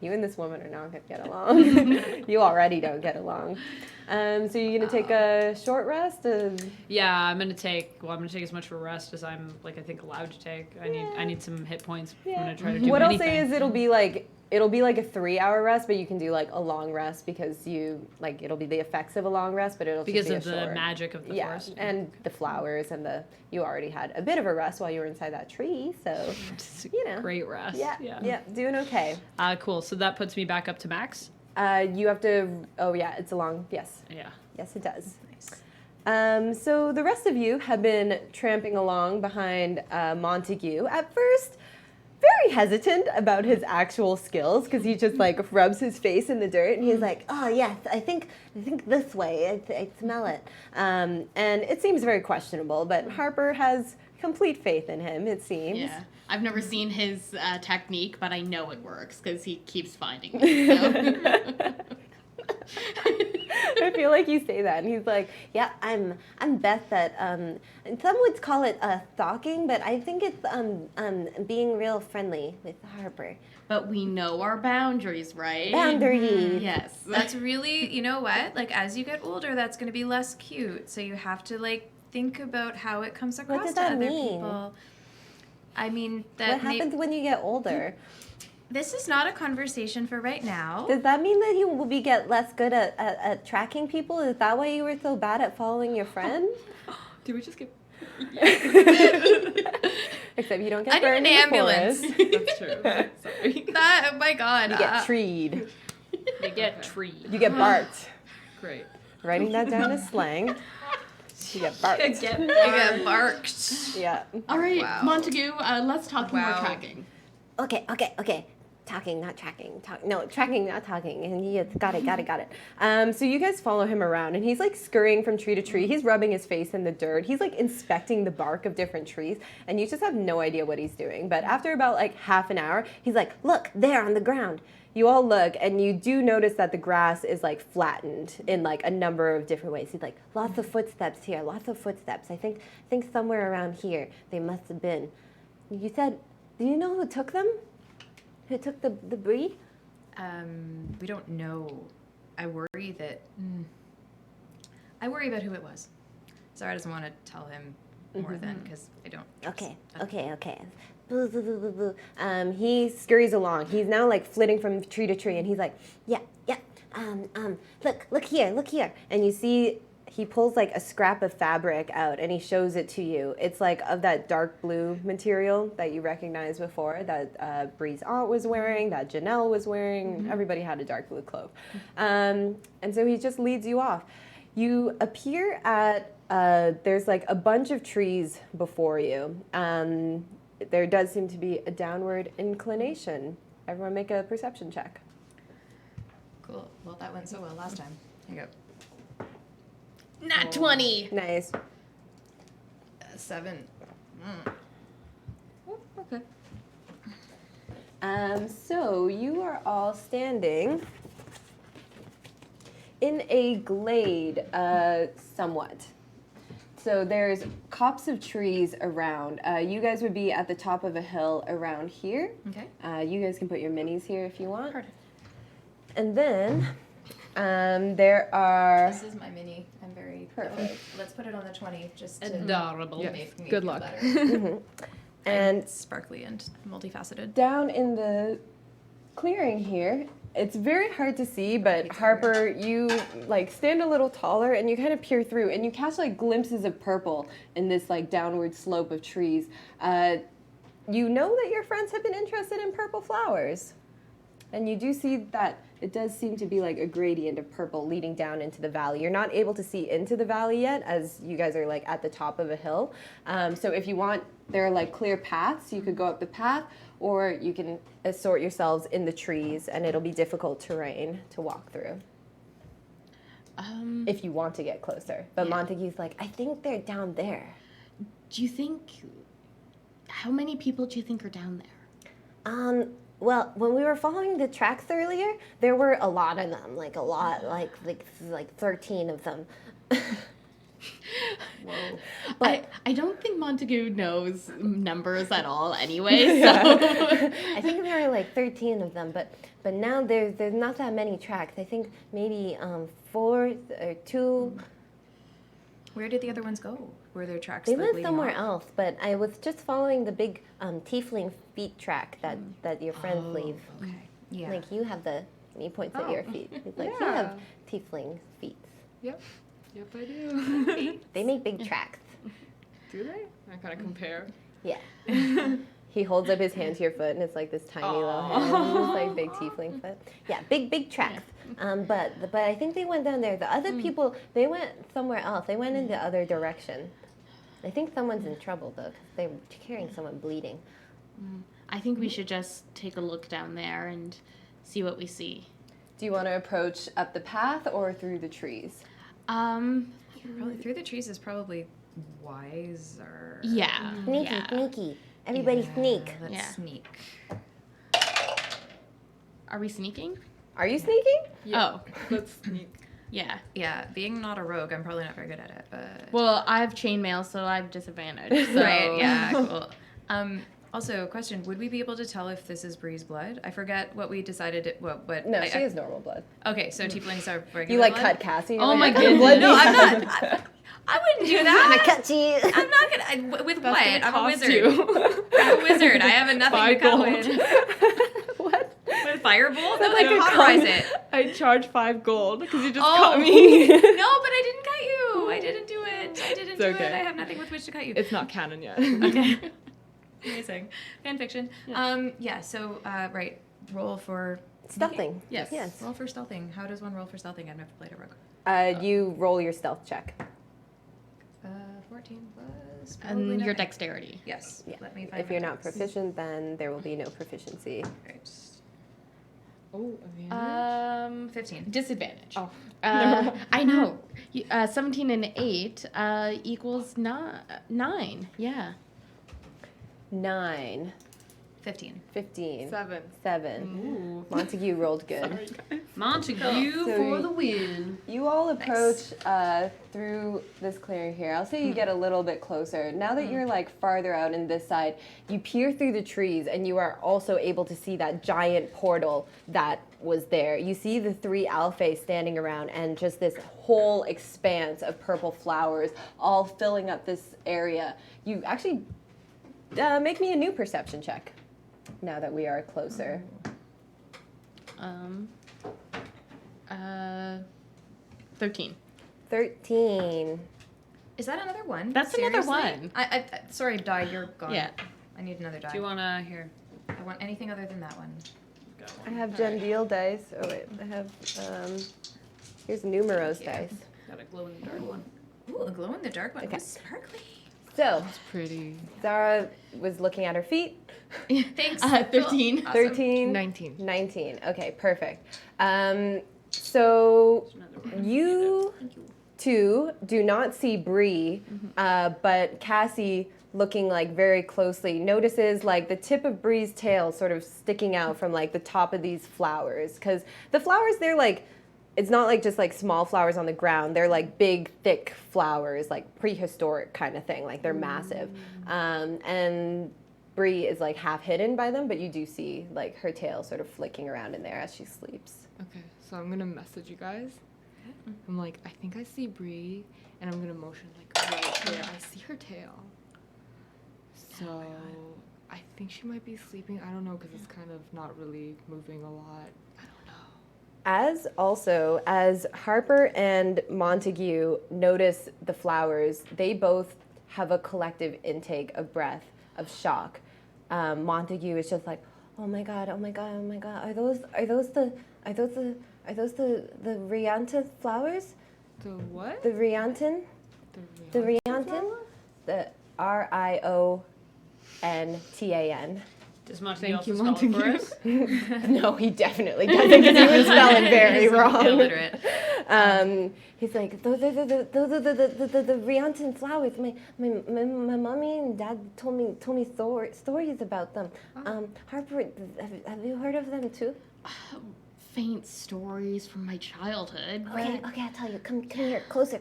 You and this woman are not gonna get along. You already don't get along. So you're gonna take a short rest? Yeah, I'm gonna take as much of a rest as I'm I think allowed to take. I need some hit points. Yeah. I'm gonna try to do What anything. I'll say is it'll be like a 3-hour rest, but you can do like a long rest because it'll be the effects of a long rest, but it'll because just be of the short. magic of the forest. And the flowers and you already had a bit of a rest while you were inside that tree, so you know. Great rest. Yeah, doing okay. Cool. So that puts me back up to max. You have to. Oh yeah, it's a long. Yes. Yeah. Yes, it does. So the rest of you have been tramping along behind Montague. At first, very hesitant about his actual skills because he just like rubs his face in the dirt and he's like, oh yes, I think this way. I smell it. And it seems very questionable, but Harper has complete faith in him, it seems. Yeah. I've never seen his technique, but I know it works because he keeps finding me. So. I feel like you say that, and he's like, "Yeah, I'm Beth at and some would call it stalking, but I think it's being real friendly with Harper. But we know our boundaries, right? Boundaries. Yes. That's really, you know what? Like, as you get older, that's going to be less cute. So you have to, like, think about how it comes across does to that other mean? people. I mean, that What happens when you get older? this is not a conversation for right now. Does that mean that you will get less good at tracking people? Is that why you were so bad at following your friend? Did we just get? Except you don't I get need burned an in the ambulance. forest. That's true. Sorry. That, oh my god. You get treed. You get treed. You get barked. Great. Writing that down as slang. You get barked. you get barked. Yeah. All right, Wow. Montague, let's talk more Wow. tracking. Okay. Talking, not tracking. No, tracking, not talking. And yes, got it. So you guys follow him around, and he's like scurrying from tree to tree. He's rubbing his face in the dirt. He's like inspecting the bark of different trees, and you just have no idea what he's doing. But after about like half an hour, he's like, "Look, there on the ground." You all look, and you do notice that the grass is like flattened in like a number of different ways. He's like, "Lots of footsteps here. Lots of footsteps. I think somewhere around here they must have been." You said, "Do you know who took them? Who took the brie?" We don't know. I worry that. I worry about who it was. Zara doesn't want to tell him more than because I don't. Okay. Boo, boo, boo, boo, boo. He scurries along. He's now like flitting from tree to tree, and he's like, Yeah. Look here. and you see he pulls like a scrap of fabric out, and he shows it to you. It's like of that dark blue material that you recognized before, that Bree's aunt was wearing, that Janelle was wearing. Everybody had a dark blue cloak. And so he just leads you off. You appear at, there's like a bunch of trees before you. There does seem to be a downward inclination. Everyone make a perception check. Cool. Well, that went so well last time. Here you go. Nat 20. Nice. 7. Okay. So you are all standing in a glade, somewhat. So there's copse of trees around. You guys would be at the top of a hill around here. Okay. You guys can put your minis here if you want. And then there are... This is my mini. I'm very Perfect. Let's put it on the 20 just to Adorable. Yes. make me Good feel luck. better. And Sparkly and multifaceted. down in the clearing here, it's very hard to see, but Harper, you like stand a little taller and you kind of peer through and you catch like glimpses of purple in this like downward slope of trees. You know that your friends have been interested in purple flowers. And you do see that it does seem to be like a gradient of purple leading down into the valley. You're not able to see into the valley yet as you guys are like at the top of a hill. So if you want, there are like clear paths. You could go up the path or you can assort yourselves in the trees and it'll be difficult terrain to walk through. If you want to get closer. But Yeah. Montague's like, I think they're down there. Do you think, how many people do you think are down there? Well, when we were following the tracks earlier, there were a lot of them, like 13 of them. Whoa. But I don't think Montague knows numbers at all anyway, so. I think there were like 13 of them, but now there's not that many tracks. I think maybe 4 or 2. Where did the other ones go? Were there tracks? They like, went leading somewhere off? else, but I was just following the big tiefling feet track that your friends leave. Okay. Yeah. Like you have he points at your feet. He's like, you Yeah. have tiefling feet. Yep, I do. They make big tracks. Do they? I gotta compare. Yeah. He holds up his hand to your foot and it's like this tiny little hand. It's like big tiefling foot. Yeah, big tracks. But I think they went down there. The other people, they went somewhere else. They went in the other direction. I think someone's in trouble though, because they're carrying someone bleeding. I think we should just take a look down there and see what we see. Do you want to approach up the path or through the trees? Probably through the trees is probably wiser. Yeah. Sneaky, yeah. sneaky. Everybody sneak. Let's Yeah. sneak. Are we sneaking? Are you sneaking? Oh, Let's sneak. yeah. Yeah, being not a rogue, I'm probably not very good at it, but Well, I have chainmail, so I have disadvantage. So. right, yeah, cool. Also, question: would we be able to tell if this is Bree's blood? I forget what we decided. What? No, she has normal blood. Okay, so tieflings are regular. You like blood? cut Cassie? Oh You're my like, goodness. blood No, do you I'm have? not. I wouldn't do that. Cut you. I'm not gonna. With what? That's I'm a gonna wizard. cost you. I'm a wizard. I have nothing 5 to cut gold. with. What? With firebolt? No, like like a cauterize it. I charge 5 gold because you just Oh. caught me. No, but I didn't cut you. I didn't do it. I didn't It's do okay. it. I have nothing with which to cut you. It's not canon yet. Okay. Amazing. Fan fiction. Yeah. So, right. Roll for Stealthing. Yes. Yes. Roll for stealthing. How does one roll for stealthing? I've never played a rogue. You roll your stealth check. 14 plus. probably And your nothing. dexterity. Yes. Yeah. Let me find If you're my not dex. proficient, then there will be no proficiency. Right. Oh, advantage. 15. Disadvantage. Oh. I know. 17 and 8 equals 9. Yeah. 9, 15. 15, 7. 7. Montague rolled good. Sorry, guys. Montague So for you- the win. You all approach through this clearing here. I'll say you get a little bit closer. Now that you're like farther out in this side, you peer through the trees and you are also able to see that giant portal that was there. You see the 3 alphae standing around and just this whole expanse of purple flowers all filling up this area. You actually make me a new perception check now that we are closer. 13. 13. Is that another one? That's another Seriously? one. Sorry, die. You're gone. Yeah. I need another die. Do you wanna here? I want anything other than that one. I have Jen Deal dice. Oh wait, I have here's Numeros dice. Got a glow in the dark one. Ooh, a glow in the dark one. Okay. Ooh, sparkly. So It's pretty. Zara was looking at her feet. Thanks. 13. Cool. Awesome. 13, 19. 19. Okay, perfect. So you two do not see Bree, but Cassie, looking like very closely, notices like the tip of Bree's tail sort of sticking out from like the top of these flowers. Because the flowers, they're like, it's not like just like small flowers on the ground. They're like big, thick flowers, like prehistoric kind of thing. Like they're massive. And Bree is like half hidden by them, but you do see like her tail sort of flicking around in there as she sleeps. Okay, so I'm gonna message you guys. I'm like, I think I see Bree, and I'm gonna motion like right here. I see her tail. So I think she might be sleeping. I don't know because it's kind of not really moving a lot. I don't know. As Harper and Montague notice the flowers, they both have a collective intake of breath, of shock. Montague is just like, oh my god, oh my god, oh my god. Are those the Rianta flowers? The what? The Riantan? The Riantan? The RIONTAN. Does Montague Thank you, also spell it for Montague. us? No, he definitely doesn't because he was spelling very He's wrong. illiterate. He's like, those are the Riantan flowers. My mommy and dad told me stories about them. Harper, have you heard of them too? Faint stories from my childhood. Okay, I'll tell you. Come here, closer.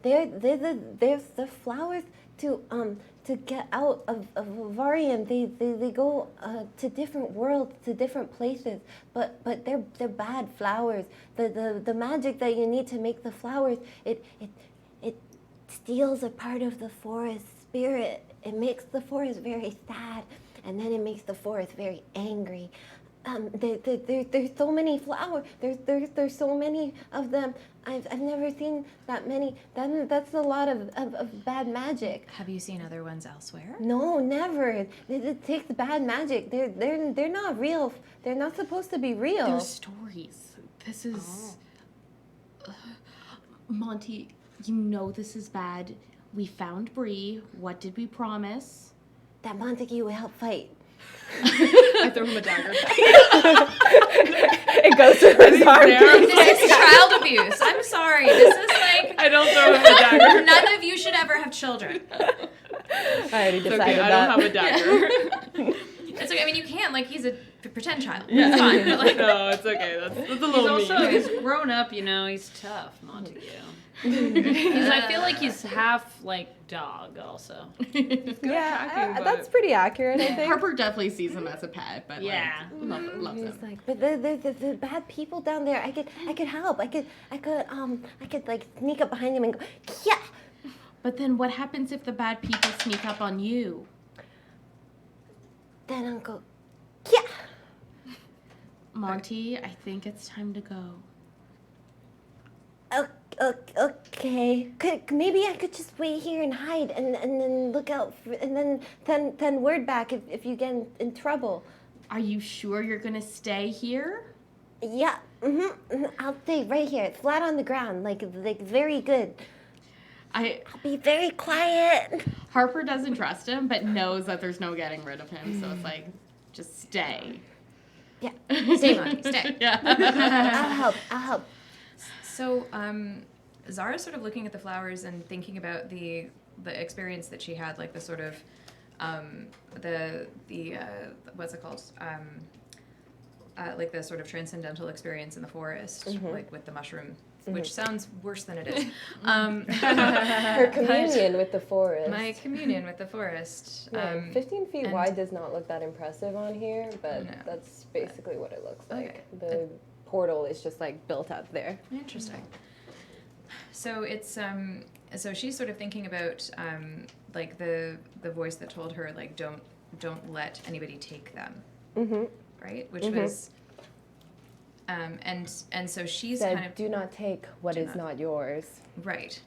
They're the flowers to get out of Varian. They go to different worlds, to different places. But they're bad flowers. The magic that you need to make the flowers, it steals a part of the forest spirit. It makes the forest very sad, and then it makes the forest very angry. There's so many flowers. There's so many of them. I've never seen that many. That's a lot of bad magic. Have you seen other ones elsewhere? No, never. It takes bad magic. They're not real. They're not supposed to be real. They're stories. This is... Monty, you know this is bad. We found Bree. What did we promise? that Montague will help fight. I throw him a dagger. It goes through his arm. This is child abuse. I'm sorry. This is like I don't throw him a dagger. none of you should ever have children. I already It's decided okay, I that. don't have a dagger. It's okay. I mean, you can. Like, he's a pretend child. It's fine. But like, No, it's okay. That's a He's little also mean. he's grown up, you know. He's tough, Montague. I feel like he's half like dog, also. Yeah, that's pretty accurate, I think. Harper definitely sees him as a pet, but Yeah. like, loves He's him. like, but the bad people down there, I could help. I could like sneak up behind him and go, yeah. But then what happens if the bad people sneak up on you? Then I'll go, yeah. Monty, I think it's time to go. Okay. Maybe I could just wait here and hide and then look out for, and then word back if you get in trouble. Are you sure you're gonna stay here? Yeah. I'll stay right here, flat on the ground, like very good. I'll be very quiet. Harper doesn't trust him, but knows that there's no getting rid of him, so it's like, just stay. Yeah. stay, Monty. Stay. Yeah. I'll help. So, Zara's sort of looking at the flowers and thinking about the experience that she had, like the sort of the what's it called? Like the sort of transcendental experience in the forest, like with the mushroom, which sounds worse than it is. Her communion with the forest. My communion with the forest. Yeah, 15 feet and- wide does not look that impressive on here, but No. that's basically what it looks like. Okay. The portal is just like built up there. Interesting. So it's so she's sort of thinking about like the voice that told her like don't let anybody take them, right? Which was and so she's Said, kind of do not take what Do is not. not yours. right.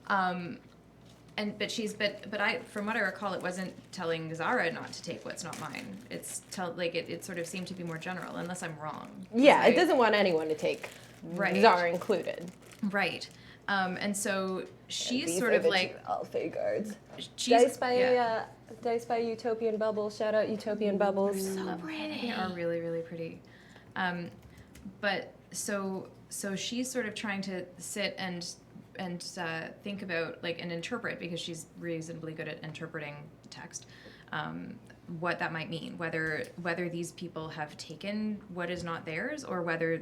But I from what I recall, it wasn't telling Zara not to take what's not mine. It's it sort of seemed to be more general, unless I'm wrong. Yeah, Right? it doesn't want anyone to take, Right. Zara included. Right. And so she's These sort are of the like two Alpha guards. she's Dice by Utopian Bubbles. Shout out Utopian Bubbles. They are really, really pretty. But so she's sort of trying to sit and think about like and interpret, because she's reasonably good at interpreting text, what that might mean, whether these people have taken what is not theirs, or whether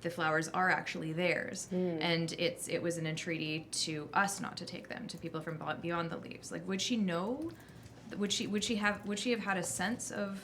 the flowers are actually theirs, and it was an entreaty to us not to take them, to people from beyond the leaves. Like, would she know? Would she have had a sense of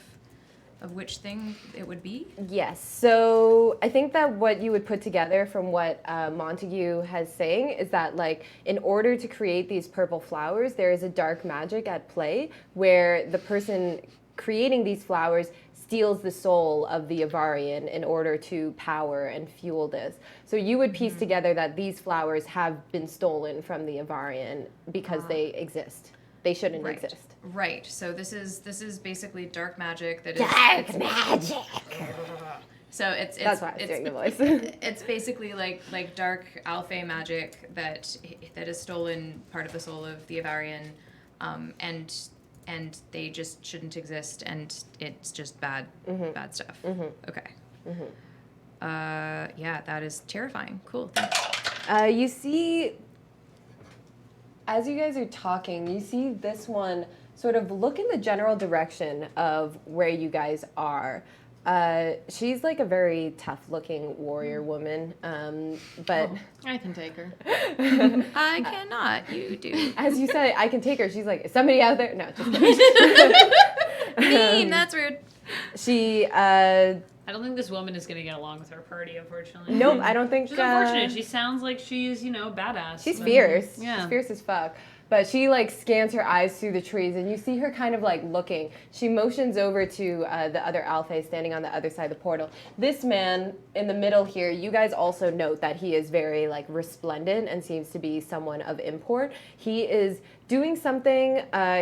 which thing it would be? Yes. So I think that what you would put together from what Montague has saying is that, like, in order to create these purple flowers, there is a dark magic at play where the person creating these flowers steals the soul of the Avarian in order to power and fuel this. So you would piece together that these flowers have been stolen from the Avarian because they exist. They shouldn't Right. exist. Right. So this is basically dark magic that is Dark magic. So it's That's why I was doing the voice. It's basically like dark alpha magic that has stolen part of the soul of the Avarian, and they just shouldn't exist, and it's just bad stuff. Okay. Yeah, that is terrifying. Cool. Thanks. You see, as you guys are talking, you see this one sort of look in the general direction of where you guys are. She's like a very tough-looking warrior woman, but I can take her. I cannot. You do. as you said, I can take her. She's like, is somebody out there? No, just kidding. Mean. That's rude. She, I don't think this woman is going to get along with her party, unfortunately. nope, I don't think. Which is unfortunate. She sounds like she's, badass. She's but- fierce. Yeah. She's fierce as fuck. But she like scans her eyes through the trees, and you see her kind of like looking. She motions over to the other alpha standing on the other side of the portal. This man in the middle here, you guys also note that he is very like resplendent and seems to be someone of import. He is doing something.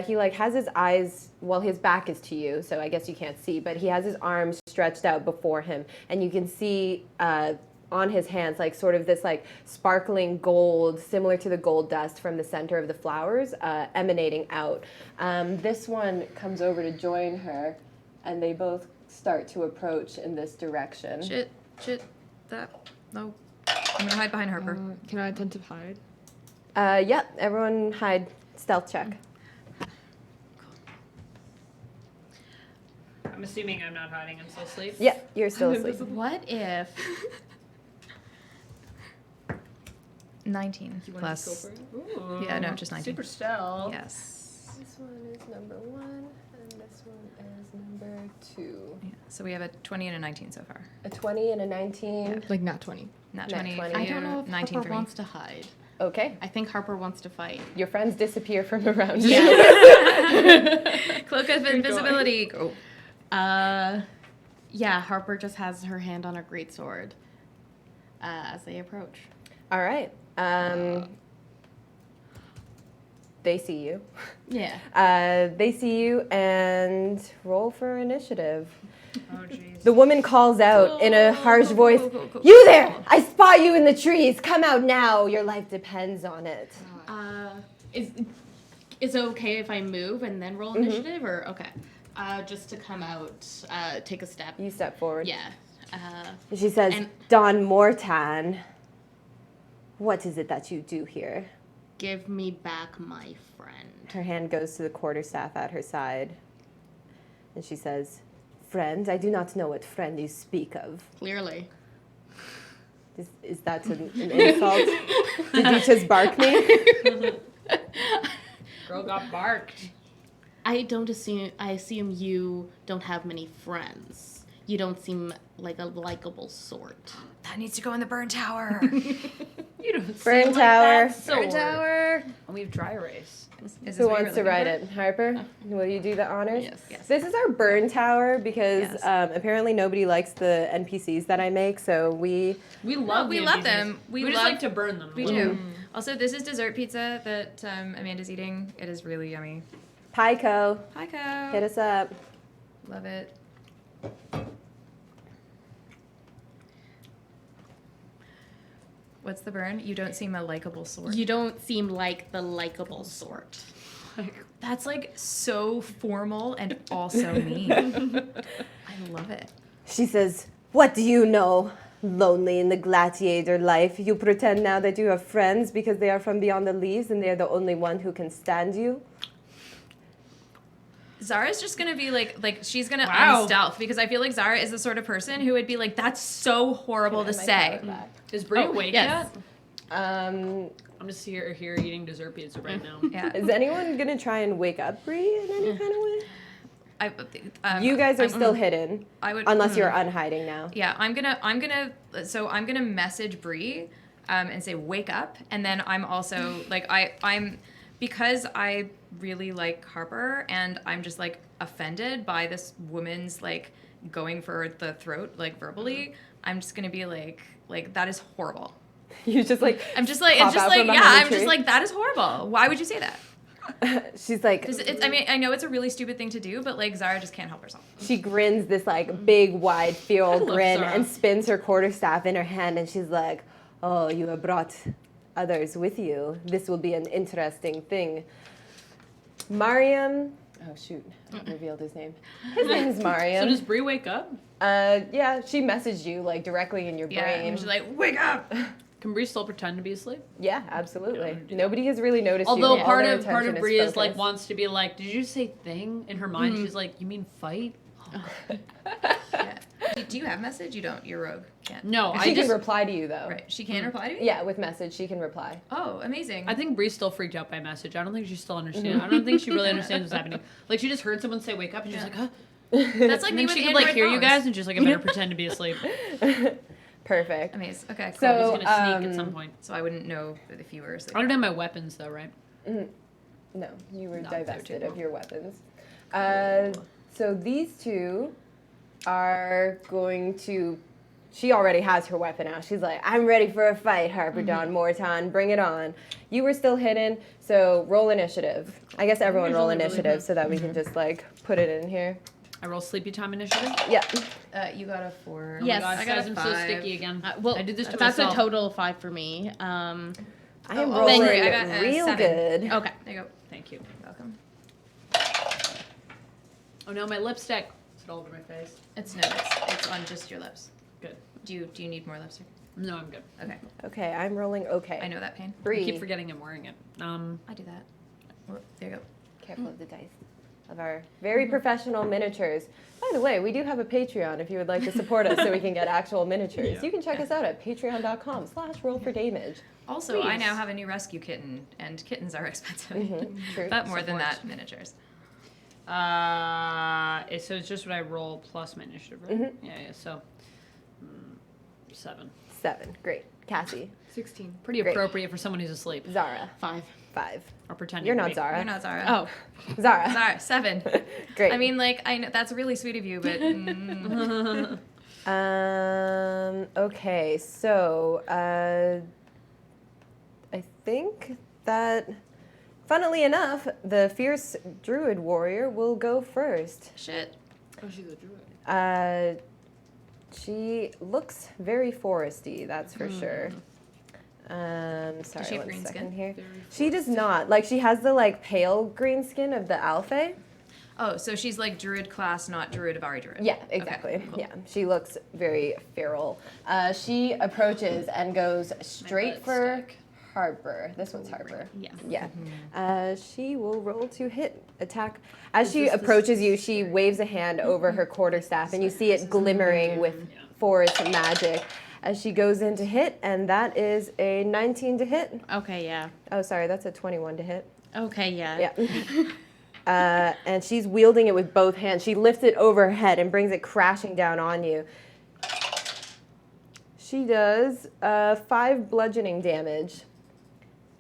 He like has his eyes. Well, his back is to you, so I guess you can't see. But he has his arms stretched out before him, and you can see on his hands, like sort of this like sparkling gold, similar to the gold dust from the center of the flowers, emanating out. This one comes over to join her, and they both start to approach in this direction. Shit, no. I'm gonna hide behind Harper. Can I attentive hide? Yep, everyone hide. Stealth check. I'm assuming I'm not hiding. I'm still asleep. Yep, you're still asleep. What if 19 plus. Ooh, Yeah, no, just 19. Super stealth. Yes. This one is number 1, and this one is number 2. Yeah. So we have a 20 and a 19 so far. A 20 and a 19. Like not 20. Not Not 20. 20. For I you, don't know if 19 Harper for me. wants to hide. Okay. I think Harper wants to fight. Your friends disappear from around you. Cloak of invisibility. Go. Yeah, Harper just has her hand on her greatsword as they approach. All right. They see you. Yeah. They see you and roll for initiative. Oh, jeez. The woman calls out in a harsh Go, voice, go, go, go, "You go. there! I spot you in the trees. Come out now. Your life depends on it." Is it okay if I move and then roll initiative, or okay? Just to come out, take a step. You step forward. Yeah. She says, And- "Don Mortan, what is it that you do here?" Give me back my friend. Her hand goes to the quarterstaff at her side. And she says, "Friend, I do not know what friend you speak of." Clearly. Is that an insult? Did you just bark me? Girl got barked. I assume you don't have many friends. You don't seem like a likable sort. That needs to go in the burn tower. You don't Burn seem tower. Like that sword. Burn tower. And we have dry erase. Is this Who what wants to you're ride looking it? Harper? Will you do the honors? Yes. Yes. This is our burn tower because Yes. apparently nobody likes the NPCs that I make, so we... We love. we the love NPCs. them. We We just love- like to burn them. We do. Also, this is dessert pizza that Amanda's eating. It is really yummy. Pico, Hi, Co. hit us up. Love it. What's the burn? You don't seem a likable sort. You don't seem like the likable sort. That's like so formal and also mean. I love it. She says, "What do you know? Lonely in the gladiator life. You pretend now that you have friends because they are from beyond the leaves and they are the only one who can stand you." Zara's just gonna be like she's gonna Wow. unstealth because I feel like Zara is the sort of person who would be like, "That's so horrible to say." Is Brie awake yes. yet? Um, I'm just here eating dessert pizza right now. Yeah. is anyone gonna try and wake up Bree in any kind of way? I, You guys are still hidden, I would unless you're unhiding now. Yeah, I'm gonna message Bree, and say wake up, and then I'm also like I'm because I really like Harper, and I'm just like offended by this woman's like going for the throat like verbally. I'm just gonna be like that is horrible. You just like I'm just like pop it's just out like from yeah, behind the I'm just tree. like that is horrible. Why would you say that? She's like, I mean, I know it's a really stupid thing to do, but like Zara just can't help herself. she grins this like big, wide, feral love grin Zara. and spins her quarterstaff in her hand, and she's like, "Oh, you have brought others with you. This will be an interesting thing." Mariam, oh shoot, I revealed his name. His name is So Mariam. does Brie wake up? Yeah, she messaged you like directly in your Yeah, brain. and she's like, wake up. Can Brie still pretend to be asleep? Yeah, absolutely. Nobody has really noticed you. Although All part their of attention Brie is like focused. wants to be like, did you say thing? In her mind, she's like, you mean fight? Yeah. Do you have message? You don't. You're rogue. Can't. No, She I can just reply to you though. Right. She can reply to me. Yeah, with message she can reply. Oh, amazing. I think Bree's still freaked out by message. I don't think she still understands. I don't think she really understands what's happening. Like she just heard someone say wake up and she's like, huh? That's like And me then with she could Android like hear you phones. guys and just like I better pretend to be asleep. Perfect. Amazing. Okay. Cool. So- He's gonna sneak at Um, some point. So I wouldn't know if you were asleep. I don't have my weapons though, right? No, you were Not there, divested too. of your weapons. So these two are going to. She already has her weapon out. She's like, "I'm ready for a fight, Harper Dawn Morton. Bring it on." You were still hidden, so roll initiative. I guess everyone roll Usually really initiative so that we can just like put it in here. I roll sleepy time initiative. Yep. You got a 4. Yes. Oh my I gosh, got guys, a I'm 5. so sticky again. Well, I did this to that's myself. a total of 5 for me. I am oh, rolling sorry, I got, real 7. good. Okay. There you go. Thank you. You're welcome. Oh no, my lipstick. Is it all over my face? It's on just your lips. Good. Do you need more lipstick? No, I'm good. Okay. Okay, I'm rolling okay. I know that pain. I Bree. keep forgetting I'm wearing it. I do that. There you go. Careful of the dice. Of our very professional miniatures. By the way, we do have a Patreon if you would like to support us so we can get actual miniatures. You can check us out at patreon.com/rollfordamage. Also, I Please. now have a new rescue kitten, and kittens are expensive. True. But more than Support. that, miniatures. So it's just what I roll plus my initiative, right? Mhm. Yeah. So 7. 7. Great. Cassie. 16. Pretty Great. appropriate for someone who's asleep 5. 5. or pretending. You're to not be. Zara. You're not Zara. Oh. Zara. Zara, 7. Great. I mean, like, I know that's really sweet of you, but Okay, so I think that, funnily enough, the fierce druid warrior will go first. shit. Oh, she's a druid. She looks very foresty, that's for sure. Sorry, she have one green second skin? here. Very She does not. Like, she has the like pale green skin of the Alpha. Oh, so she's like druid class, not druid of Ari druid. Yeah, exactly. Yeah, she looks very feral. She approaches and goes straight for butt Harper. This one's Harper. Yes. Yeah. She will roll to hit attack. As she approaches you, she waves a hand over her quarterstaff, and you see it glimmering with forest magic as she goes in to hit, and that is a 19 to hit. Okay, yeah. Oh, sorry, that's a 21 to hit. Okay, yeah. Yeah. And she's wielding it with both hands. She lifts it over her head and brings it crashing down on you. She does 5 bludgeoning damage.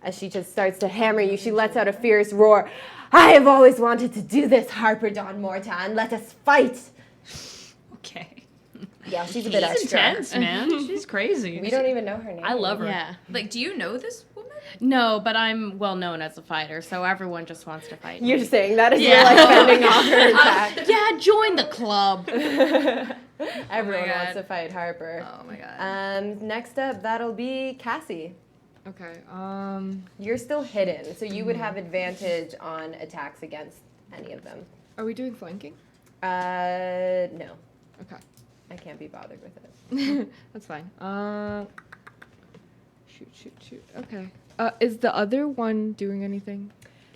As she just starts to hammer you, she lets out a fierce roar. I have always wanted to do this, Harper Dawn Mortan. Let us fight. Okay. Yeah, she's a bit She's extra. intense, man. She's crazy. We don't even know her name. I love her. Yeah. Like, do you know this woman? No, but I'm well known as a fighter, so everyone just wants to fight You're me. saying that as Yeah. you're like fending off her attack. Yeah, join the club. Everyone God. wants to fight Harper. Oh my god. Next up, that'll be Cassie. Okay. You're still hidden, so you would have advantage on attacks against any of them. Are we doing flanking? No. Okay. I can't be bothered with it. That's fine. Shoot. Okay. Is the other one doing anything?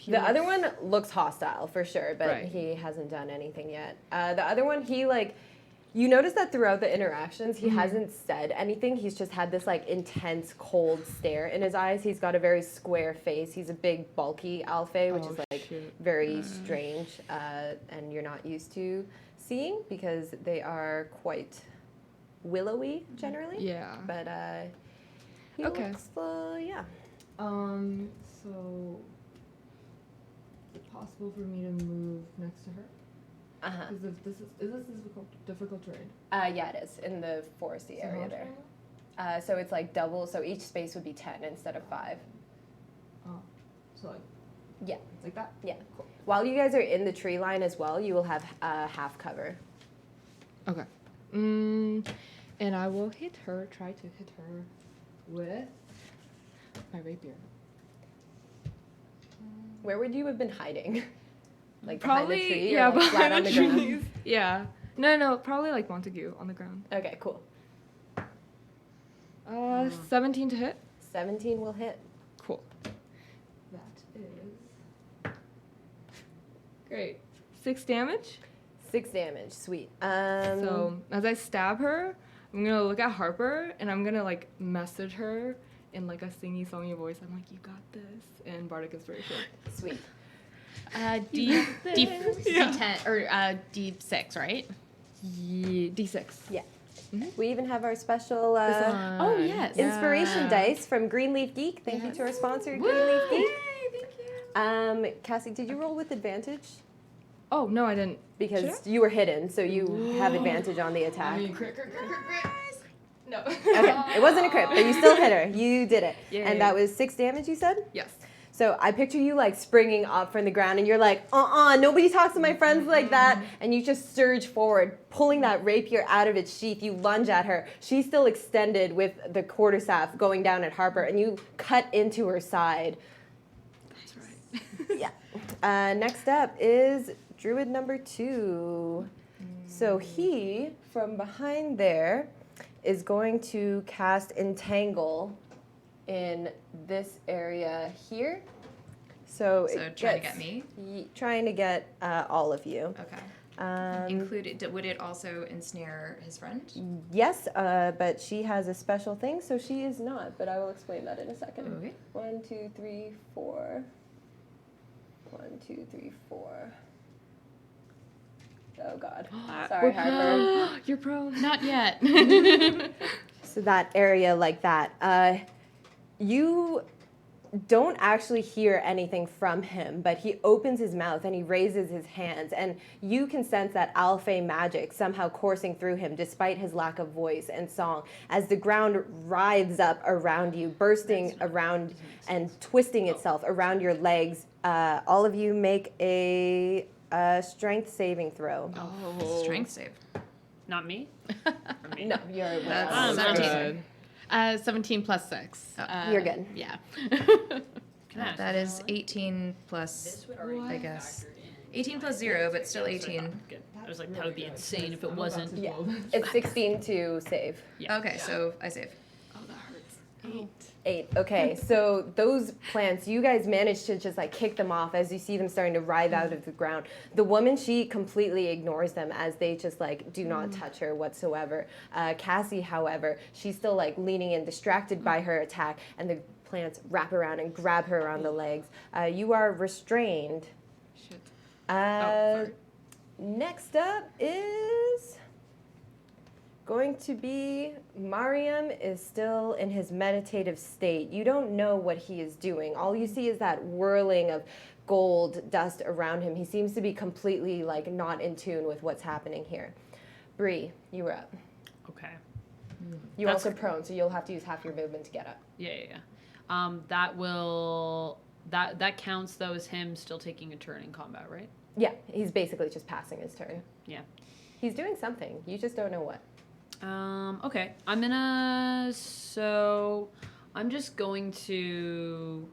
The other one looks hostile for sure, but Right. he hasn't done anything yet. The other one, he like, you notice that throughout the interactions, he hasn't said anything. He's just had this like intense, cold stare in his eyes. He's got a very square face. He's a big, bulky alpha, which Oh, is like shit. very strange, and you're not used to seeing because they are quite willowy generally. Yeah. But he Okay. looks, yeah. So is it possible for me to move next to her? Uh-huh. Because if this is this difficult terrain? Yeah, it is in the foresty So how area much there. area? So it's like double. So each space would be 10 instead of 5. Oh, so like Yeah, it's like that. yeah. Cool. While you guys are in the tree line as well, you will have half cover. Okay. And I will hit her. Try to hit her with my rapier. Where would you have been hiding? Like Probably behind the tree, yeah, or like flat on the ground? trees. Yeah. No, probably like Montague on the ground. Okay, cool. 17 to hit. 17 will hit. Cool. That is great. 6 damage. 6 damage. Sweet. So as I stab her, I'm gonna look at Harper and I'm gonna like message her in like a singy songy voice. I'm like, you got this, and Bardic Inspiration. Sweet. D10 or D6, right? Yeah, D6. Yeah. Mhm. We even have our special This one. Oh, yes. inspiration Yeah. dice from Greenleaf Geek. Thank you to our sponsor, Greenleaf Geek. Cassie, did you roll with advantage? Oh no, I didn't. Because you were hidden, so you have advantage on the attack. Crit. No. Okay, it wasn't a crit, but you still hit her. You did it. Yay. And that was 6 damage, you said? Yes. So I picture you like springing up from the ground and you're like, nobody talks to my friends like that. And you just surge forward, pulling that rapier out of its sheath. You lunge at her. She's still extended with the quarterstaff going down at Harper, and you cut into her side. That's right. Yeah. Next up is Druid number 2. So he, from behind there, is going to cast Entangle in this area here. So trying to get me? Trying to get all of you. Okay. Would it also ensnare his friend? Yes, but she has a special thing, so she is not. But I will explain that in a second. Okay. 1, 2, 3, 4. 1, 2, 3, 4. Oh God. Sorry, Harper. You're prone. Not yet. So that area like that. You don't actually hear anything from him, but he opens his mouth and he raises his hands, and you can sense that Alfei magic somehow coursing through him despite his lack of voice and song as the ground writhes up around you, bursting around and twisting itself around your legs. All of you make a strength saving throw. Oh. Strength save. Not me? Or me? No, you're That's 17. 17 plus 6. You're good. Yeah. That is 18 plus, I guess. 18 plus 0, but still 18. Good. I was like, that would be insane if it wasn't. Yeah, it's 16 to save. Yeah. Okay, so I save. Oh, that hurts. 8. Okay, so those plants, you guys managed to just like kick them off as you see them starting to writhe out of the ground. The woman, she completely ignores them as they just like do not touch her whatsoever. Cassie, however, she's still like leaning in, distracted by her attack, and the plants wrap around and grab her around the legs. You are restrained. Shit. Sorry. Next up is going to be Mariam is still in his meditative state. You don't know what he is doing. All you see is that whirling of gold dust around him. He seems to be completely like not in tune with what's happening here. Bree, you were up. Okay. You're That's also prone, so you'll have to use half your movement to get up. Yeah. That counts though as him still taking a turn in combat, right? Yeah, he's basically just passing his turn. Yeah. He's doing something. You just don't know what. Okay. I'm just going to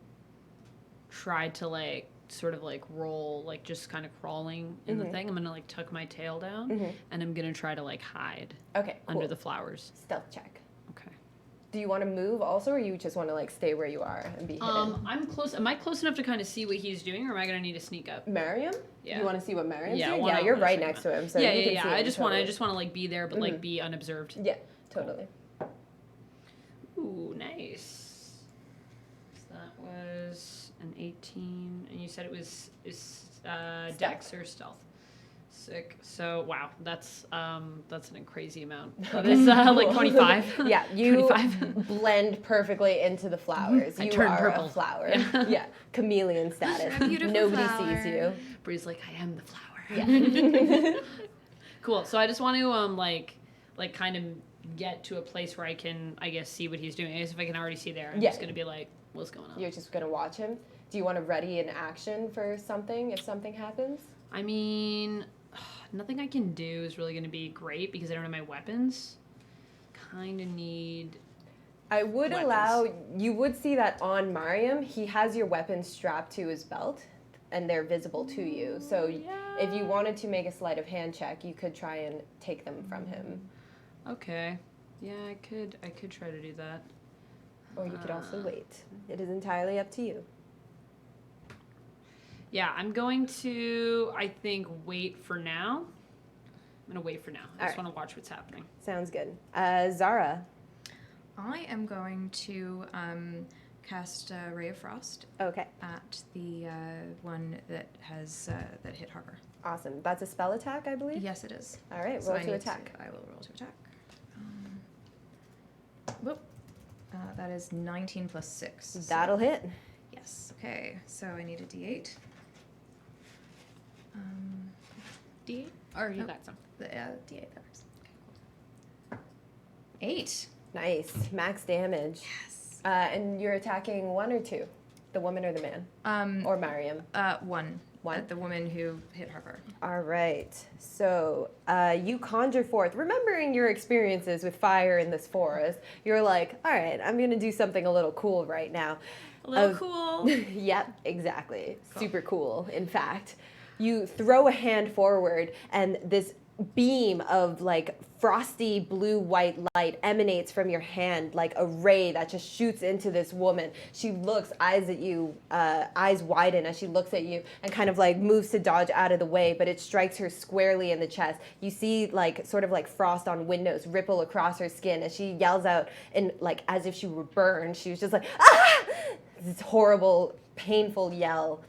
try to like sort of like roll, like just kind of crawling in the thing. I'm gonna like tuck my tail down and I'm gonna try to like hide Okay, cool. under the flowers. Stealth check. Okay. Do you want to move also, or you just want to like stay where you are and be hidden? I'm close. Am I close enough to kind of see what he's doing, or am I gonna need to sneak up? Mariam? Yeah. You want to see what Mariam's Yeah, doing? why Yeah, not? you're Wanna right check next him to him, so yeah, you can yeah. see him I just want totally. to like be there, but like be unobserved. Yeah, totally. Ooh, nice. So that was an 18, and you said it was Dex or stealth. Sick. So wow, that's an crazy amount. That is like 25. Yeah, you 25. blend perfectly into the flowers. I You turn are purple. a flower. Yeah. Yeah, chameleon status. A beautiful Nobody flower. sees you. Bree's like, I am the flower. Yeah. Cool. So I just want to like kind of get to a place where I can, I guess, see what he's doing. I guess if I can already see there, I'm Yeah. just gonna be like, what's going on? You're just gonna watch him. Do you want to ready an action for something if something happens? I mean, nothing I can do is really gonna be great because I don't have my weapons. Kind of need. I would Weapons. allow, you would see that on Mariam, he has your weapons strapped to his belt and they're visible to you. So if you wanted to make a sleight of hand check, you could try and take them from him. Okay. Yeah, I could try to do that. Or you could also wait. It is entirely up to you. Yeah, I'm going to, I think, wait for now. I'm gonna wait for now. I just Alright. want to watch what's happening. Sounds good. Zara. I am going to cast Ray of Frost Okay, at the one that has that hit Harper. awesome. That's a spell attack, I believe? Yes, it is. All right, So roll I to need attack. I will roll to attack. Whoop. That is 19 plus 6. so- That'll hit. Yes. Okay. So I need a D8. D8? Or you Nope. got some. The D8 that works. Okay, cool. 8. Nice. Max damage. Yes. And you're attacking 1 or 2? The woman or the man? Or Mariam? One. One? The woman who hit Harper. All right. So you conjure forth, remembering your experiences with fire in this forest, you're like, all right, I'm going to do something a little cool right now. A little cool. Yep, exactly. Super cool, in fact. You throw a hand forward, and this beam of like frosty blue-white light emanates from your hand like a ray that just shoots into this woman. She looks, eyes at you, eyes widen as she looks at you and kind of like moves to dodge out of the way, but it strikes her squarely in the chest. You see like sort of like frost on windows ripple across her skin as she yells out in like as if she were burned. She was just like, ah! This horrible, painful yell.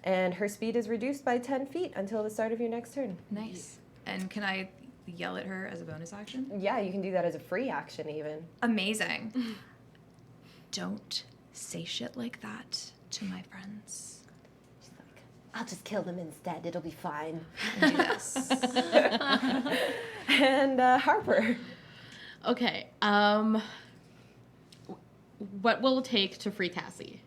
And her speed is reduced by 10 feet until the start of your next turn. Nice. And can I yell at her as a bonus action? Yeah, you can do that as a free action even. Amazing. Don't say shit like that to my friends. She's like, I'll just kill them instead. It'll be fine. And do this. And Harper. Okay. What will it take to free Cassie?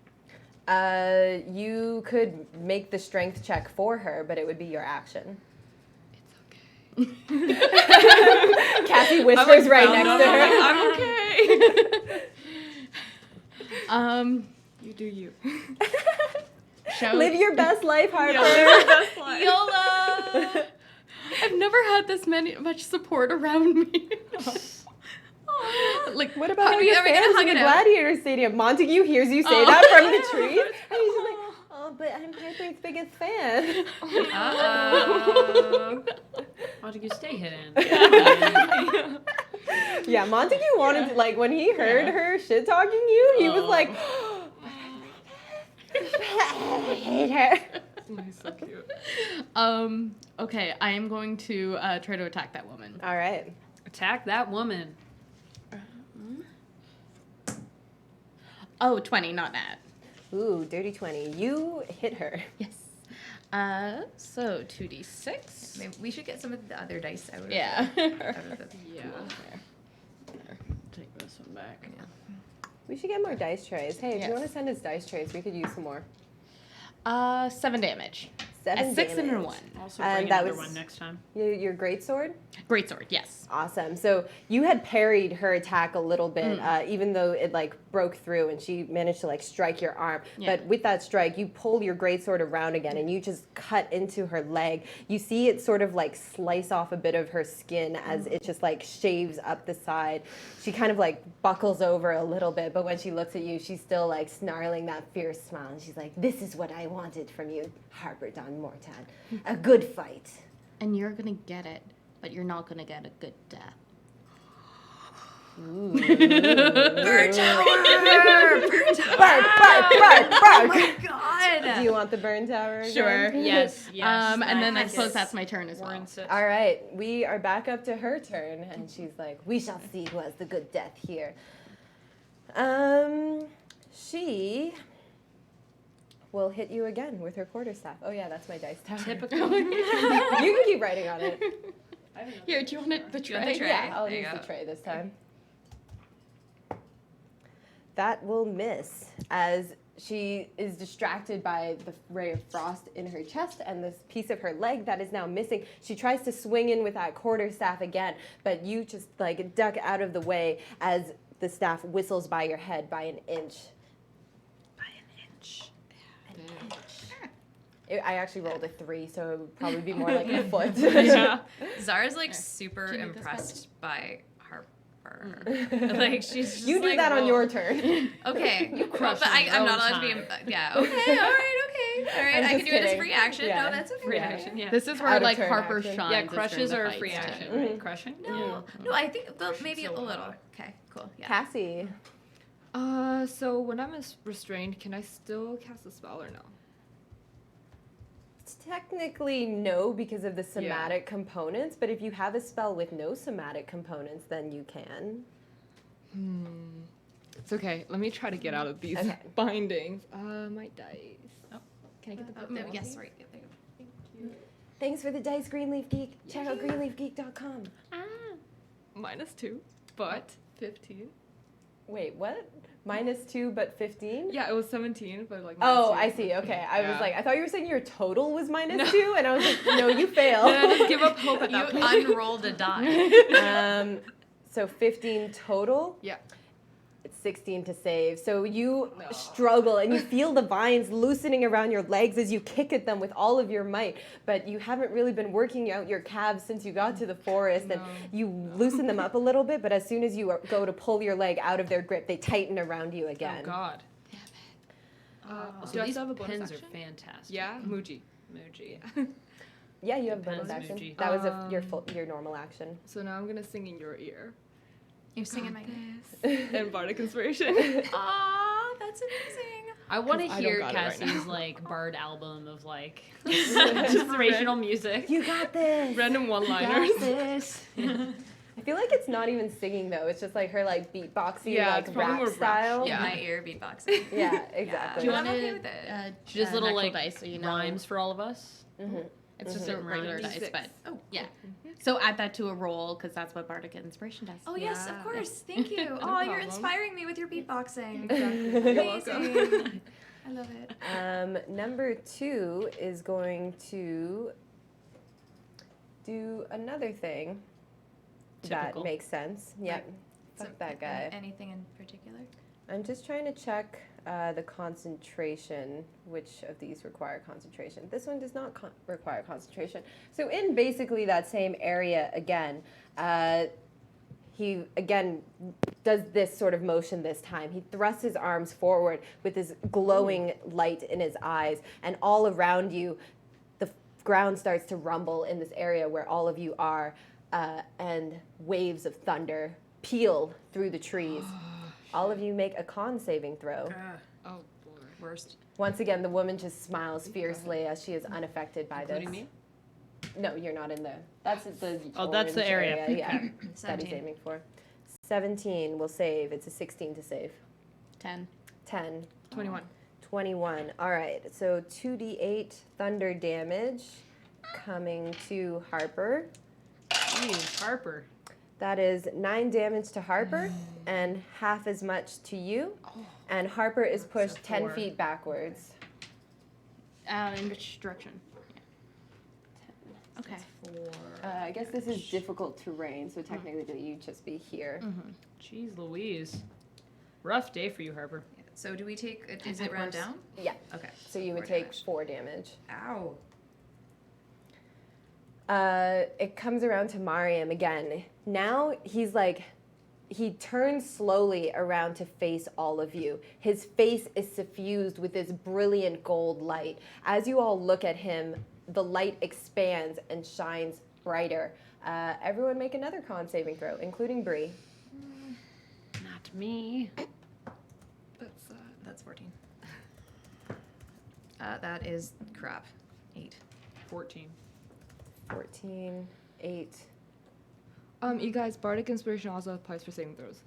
You could make the strength check for her, but it would be your action. It's okay. Cassie whispers right next to her. I'm okay. You do you. Shall Live your best life, Harper. YOLO! I've never had this much support around me. Like, what about all Are we your gonna fans hug in the it out? Gladiator Stadium? Montague hears you say that from the trees, and he's just like, oh, but I'm Harper's biggest fan. Uh-oh. Montague, stay hidden. Yeah, Montague wanted to, like, when he heard her shit-talking you, he was like, I hate her. He's so cute. Okay, I am going to try to attack that woman. All right. Attack that woman. Oh, 20, not nat. Ooh, dirty 20. You hit her. Yes. So 2d6. Maybe we should get some of the other dice out of Yeah. out of the Yeah. Take this one back. We should get more dice trays. Hey, if Yes. you want to send us dice trays, we could use some more. 7 damage. 7 A 6 and a damage. 1. Also And bring that another was- one next time. Your greatsword? Greatsword, yes. Awesome. So you had parried her attack a little bit, even though it like broke through and she managed to like strike your arm. Yeah. But with that strike, you pull your greatsword around again and you just cut into her leg. You see it sort of like slice off a bit of her skin as it just like shaves up the side. She kind of like buckles over a little bit, but when she looks at you, she's still like snarling that fierce smile. And she's like, "This is what I wanted from you, Harper Don Mortan. A good fight." And you're gonna get it, but you're not gonna get a good death. Burn tower! Burn tower! Bark, bark, bark, Oh bark. my god! Do you want the burn tower again? Sure. Yes, yes. And then I think suppose it's that's my turn as well. warrants it. All right, we are back up to her turn, and she's like, "We shall see who has the good death here." She will hit you again with her quarterstaff. Oh yeah, that's my dice tower. Typical. You can keep writing on it. Here, do you want it, the you want the tray? tray? Yeah, I'll There you use the go. tray this time. That will miss as she is distracted by the ray of frost in her chest and this piece of her leg that is now missing. She tries to swing in with that quarterstaff again, but you just like duck out of the way as the staff whistles by your head by an inch. By an inch. I actually rolled a 3, so it would probably be more like a foot. Yeah. Zara's like Do super you need this impressed by Harper. Like she's just You do like, that on whoa. your turn. Okay. You crush but in your I'm not own allowed to be. time. Yeah. Okay. All right. Okay. All right. I'm I can just do it as kidding. free action. Yeah. No, that's okay. Free Yeah. action, yeah. This is Out where of like turn Harper action. shines. Yeah, is crushes during are the a free fights, action, too. right? Crushing? No. No. I think though, maybe a so little. hot. Okay. Cool. Yeah. Cassie. So when I'm restrained, can I still cast a spell or no? Technically, no, because of the somatic components. But if you have a spell with no somatic components, then you can. It's okay. Let me try to get out of these Okay. bindings. My dice. Oh. Can I get the Oh, book? no, yes. Right. There you go. Thanks for the dice, Greenleaf Geek. Check out greenleafgeek.com. -2, but 15. Wait, what? -2, but 15? Yeah, it was 17, but like. Oh, -2. I see. Okay. I was Yeah. like, I thought you were saying your total was -2, and I was like, no, you fail. Then I just give up hope at You that point. unrolled a die. So 15 total. Yeah. It's 16 to save. So you No. struggle and you feel the vines loosening around your legs as you kick at them with all of your might. But you haven't really been working out your calves since you got to the forest, and you loosen them up a little bit. But as soon as you go to pull your leg out of their grip, they tighten around you again. Oh God. Do So I these still have a bonus pens are action? fantastic. Yeah, Muji. Muji. Yeah, you have a Depends, bonus action. Muji. That was your normal action. So now I'm gonna sing in your ear. You're singing my ear. And Bardic Inspiration. Aw, that's amazing. I want to 'Cause I hear don't got it right Cassie's like Bard album of like inspirational music. You got this. Random one-liners. this. I feel like it's not even singing though. It's just like her like beatboxy Yeah, like it's probably rap more rap. style. Yeah, my ear beatboxing. Yeah, exactly. Do you I'm want okay to with it. She does little natural like dice so you know rhymes for all of us. It's just a regular dice, D6. but yeah. So add that to a roll because that's what Bardic Inspiration does. Oh yes, Yeah. of course. Thank you. Oh, problem. you're inspiring me with your beatboxing. Exactly. You're welcome. Amazing. I love it. Number 2 is going to do another thing Typical. that makes sense. Yep. So, Fuck that guy. Anything in particular? I'm just trying to check the concentration, which of these require concentration. This one does not require concentration. So in basically that same area again, he again does this sort of motion this time. He thrusts his arms forward with this glowing light in his eyes, and all around you, the ground starts to rumble in this area where all of you are, and waves of thunder peal through the trees. All of you make a con saving throw. Oh, boy. Worst. Once again, the woman just smiles fiercely as she is unaffected by this. Including me? No, you're not in there. That's the Oh, that's the orange area. Yeah, that he's 17. aiming for. 17 will save. It's a 16 to save. 10. 10. 21. 21. All right. So 2d8 thunder damage coming to Harper. Jeez, Harper. That is 9 damage to Harper and half as much to you. And Harper is pushed 10 4. feet backwards. In which direction? Okay. I guess this is difficult terrain, so technically you'd just be here. Jeez Louise. Rough day for you, Harper. So do we take? Is it round down? Yeah. Okay. So you would 4 take damage. 4 damage. Ow. It comes around to Mariam again. Now he's like, he turns slowly around to face all of you. His face is suffused with this brilliant gold light. As you all look at him, the light expands and shines brighter. Everyone make another con saving throw, including Bree. Not me. That's That's 14. That is crap. 8. 14. 14, 8, you guys, Bardic Inspiration also applies for saving throws.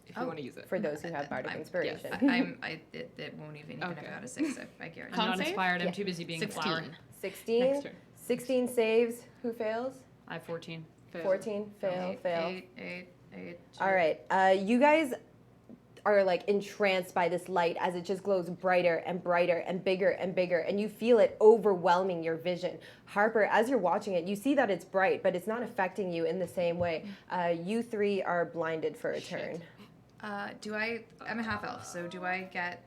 If you want to use it. for those who have Bardic I'm- Inspiration. It won't even if Okay. I got a 6. I guarantee. I'm not save? inspired. I'm Yeah. too busy being a 16. flower. 16. Next turn. 16 saves. Who fails? I have 14. Fail. 14. Fail. Fail. 8. All right. You guys are like entranced by this light as it just glows brighter and brighter and bigger and bigger, and you feel it overwhelming your vision. Harper, as you're watching it, you see that it's bright, but it's not affecting you in the same way. You 3 are blinded for a turn. I'm a half elf, so do I get?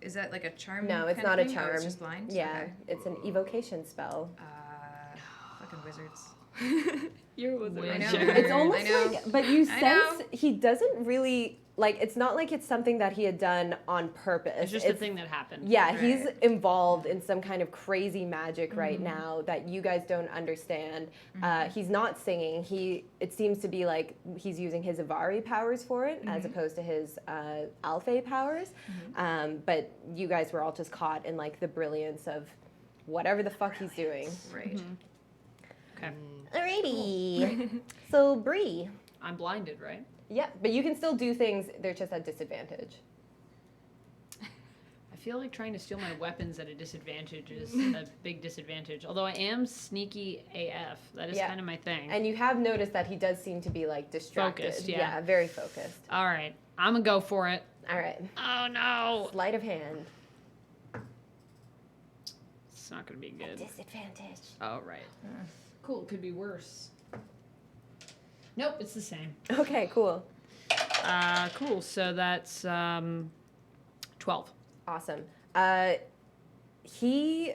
Is that like a charm? No, it's kind not of a thing? Oh, charm. it's just blind. Yeah, Okay. it's an evocation spell. Fucking wizards. You're a wizard. I know. It's almost I know. like, but you I sense know. he doesn't really like. It's not like it's something that he had done on purpose. It's just a thing that happened. Yeah, he's Right. involved in some kind of crazy magic right now that you guys don't understand. He's not singing. It seems to be like he's using his Avari powers for it as opposed to his Alpha powers. But you guys were all just caught in like the brilliance of whatever the fuck he's doing. Right. Okay. Alrighty. So Bree. I'm blinded, right? Yeah, but you can still do things. They're just at disadvantage. I feel like trying to steal my weapons at a disadvantage is a big disadvantage. Although I am sneaky AF. That is Yeah. kind of my thing. And you have noticed that he does seem to be like distracted. Focused, yeah. Very focused. All right. I'm gonna go for it. All right. Oh no. Sleight of hand. It's not gonna be good. Disadvantage. Oh right. Cool. It could be worse. Nope, it's the same. Okay, cool. Cool. So that's 12. Awesome. He,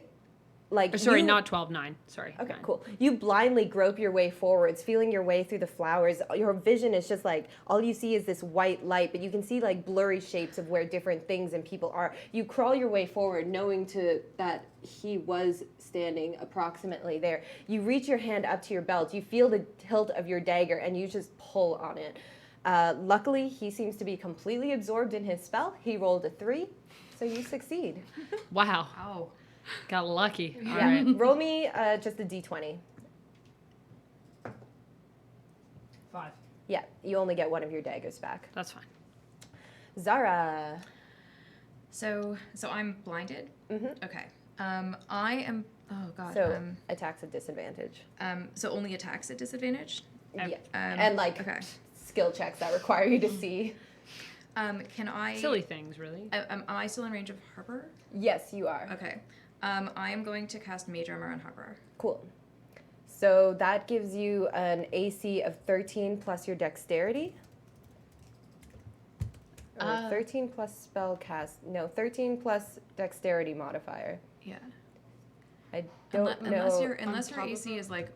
like, Or sorry, you- not 12. 9. Sorry. Okay, 9. cool. You blindly grope your way forwards, feeling your way through the flowers. Your vision is just like, all you see is this white light, but you can see like blurry shapes of where different things and people are. You crawl your way forward, knowing that he was standing approximately there. You reach your hand up to your belt. You feel the tilt of your dagger, and you just pull on it. Luckily, he seems to be completely absorbed in his spell. He rolled a 3, so you succeed. Wow. Wow. Got lucky. All Yeah. right. Roll me just a d20. 5. Yeah, you only get one of your daggers back. That's fine. Zara. So I'm blinded. Mhm. Okay. I am. Oh God. So attacks at disadvantage. So only attacks at disadvantage. Yeah. And like Okay. skill checks that require you to see. Can I? Silly things, really. Am I still in range of Harper? Yes, you are. Okay. I am going to cast Mage Armor on Harper. Cool. So that gives you an AC of 13 plus your dexterity. Or 13 plus spell cast. No, 13 plus dexterity modifier. Yeah. I don't know. Unless your AC is like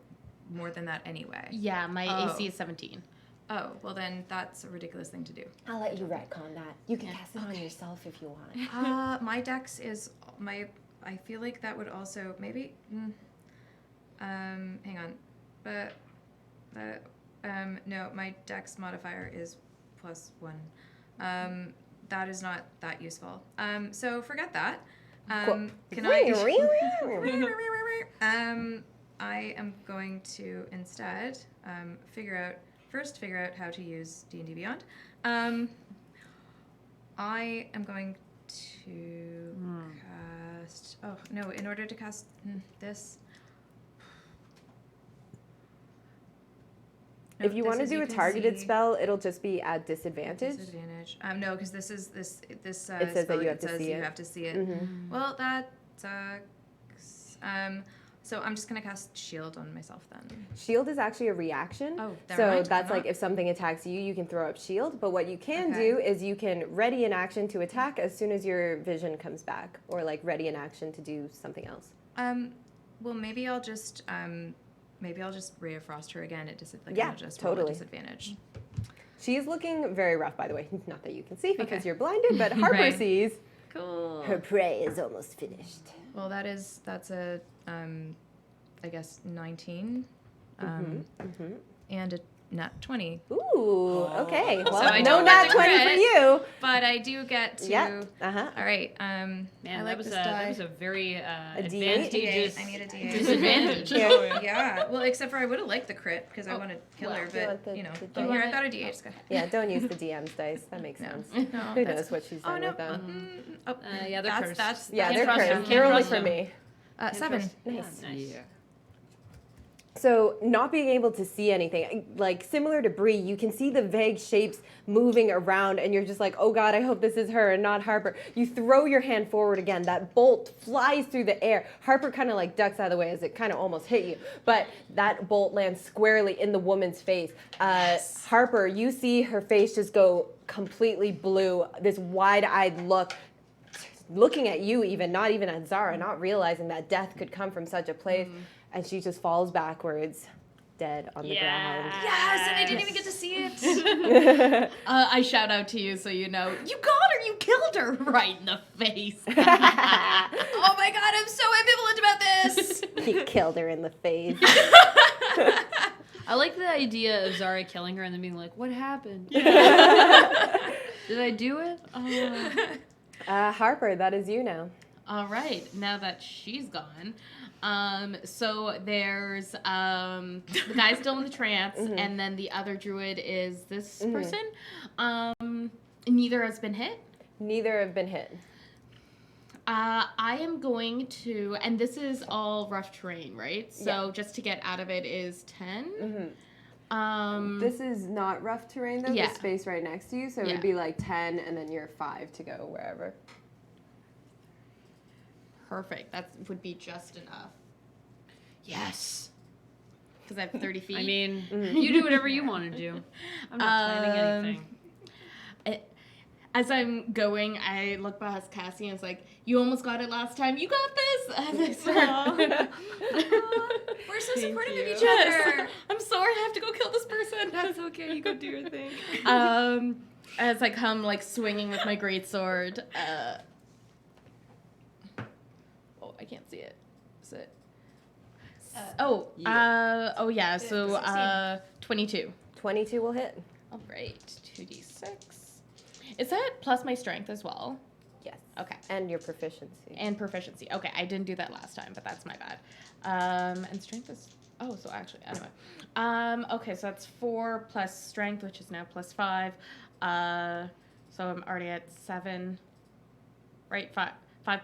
more than that anyway. Yeah, my Oh. AC is 17. Oh, well then that's a ridiculous thing to do. I'll let you retcon that. You can cast it on yourself if you want. My dex is my. I feel like that would also maybe. Hang on, but no, my dex modifier is +1. That is not that useful. So forget that. Cool. Can I am going to instead figure out how to use D&D Beyond. I am going to cast. Oh no! In order to cast this. No, If you this want to is- do a can targeted see- spell, it'll just be at disadvantage. Disadvantage. No, because this says spell, that you have to says see you it. have to see it. Mhm. Well, that sucks. So I'm just gonna cast shield on myself then. Shield is actually a reaction. Oh, never so mind, that's I'm like not. if something attacks you, you can throw up shield. But what you can Okay. do is you can ready an action to attack as soon as your vision comes back, or like ready an action to do something else. Well, maybe I'll just Ray of Frost her again at Yeah, I'll just roll totally. a disadvantage. She is looking very rough, by the way. Not that you can see because Okay. you're blinded, but Harper Right. sees. Cool. Her prey is almost finished. Well, that's a I guess 19, Mm-hmm. and a nat 20. Ooh, okay. Well, I no don't nat get the 20 for crit. you. But I do get to. Yeah. Uh-huh. All right. Man, I like that was this that die. was a very D8? advantageous I need a D8. disadvantage. Here. Oh, yeah. Yeah. Well, except for I would have liked the crit because I want to kill her, you but want the- the Oh, here die? I got a D8. Go ahead. Yeah, don't use the DM's dice. That makes No. sense. No. Who that's- knows what she's Oh done no. with them. Yeah, they're cursed. That's Yeah, Can't they're trust cursed. them. They're Can't only trust for them. me. 7. Nice. Nice. Yeah. So not being able to see anything, like similar to Bree, you can see the vague shapes moving around and you're just like, oh God, I hope this is her and not Harper. You throw your hand forward again. That bolt flies through the air. Harper kind of like ducks out of the way as it kind of almost hit you. But that bolt lands squarely in the woman's face. Harper, you see her face just go completely blue, this wide-eyed look, looking at you even, not even at Zara, not realizing that death could come from such a place. And she just falls backwards, dead on the ground. Yes, and I didn't even get to see it. I shout out to you so you know, you got her, you killed her right in the face. Oh my God, I'm so ambivalent about this. He killed her in the face. I like the idea of Zara killing her and then being like, "What happened? Did I do it?" Harper, that is you now. All right, now that she's gone, so there's the guy still in the trance, and then the other druid is this person. Neither has been hit. Neither have been hit. I am going to, and this is all rough terrain, right? So just to get out of it is 10. This is not rough terrain, though. Yeah. The space right next to you, so it Yeah. would be like 10, and then you're 5 to go wherever. Perfect. That would be just enough. Yes. Because I have 30 feet. I mean, you do whatever you want to do. I'm not planning anything. As I'm going, I look past Cassie and it's like, you almost got it last time. You got this. As I start. We're so supportive of each Yes. other. I'm sorry, I have to go kill this person. That's okay. You go do your thing. As I come like swinging with my greatsword. Oh, I can't see it. Is it? So 22. 22 will hit. All right, 2d6. Is that plus my strength as well? Yes. Okay. And your proficiency. And proficiency. Okay, I didn't do that last time, but that's my bad. And strength is anyway. Okay, so that's 4 plus strength, which is now plus 5. So I'm already at 7. Right, 5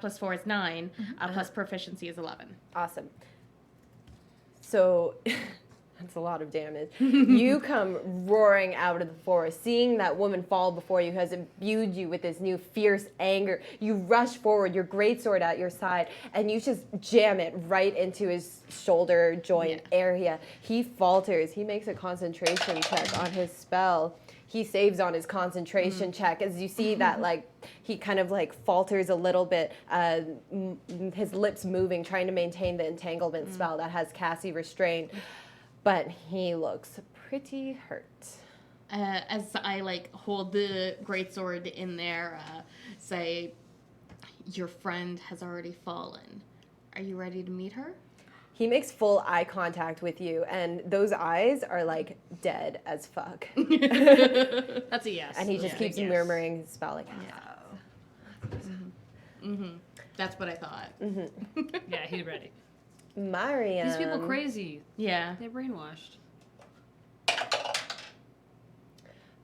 plus 4 is 9. Plus proficiency is 11. Awesome. So that's a lot of damage. You come roaring out of the forest, seeing that woman fall before you has imbued you with this new fierce anger. You rush forward, your greatsword at your side, and you just jam it right into his shoulder joint area. He falters. He makes a concentration check on his spell. He saves on his concentration check as you see that he kind of falters a little bit, his lips moving, trying to maintain the entanglement spell that has Cassie restrained. But he looks pretty hurt. As I hold the greatsword in there, say, your friend has already fallen. Are you ready to meet her? He makes full eye contact with you, and those eyes are dead as fuck. That's a yes. And he just keeps murmuring his spell That's what I thought. Yeah, he's ready. Mariam. These people crazy. Yeah. They're brainwashed.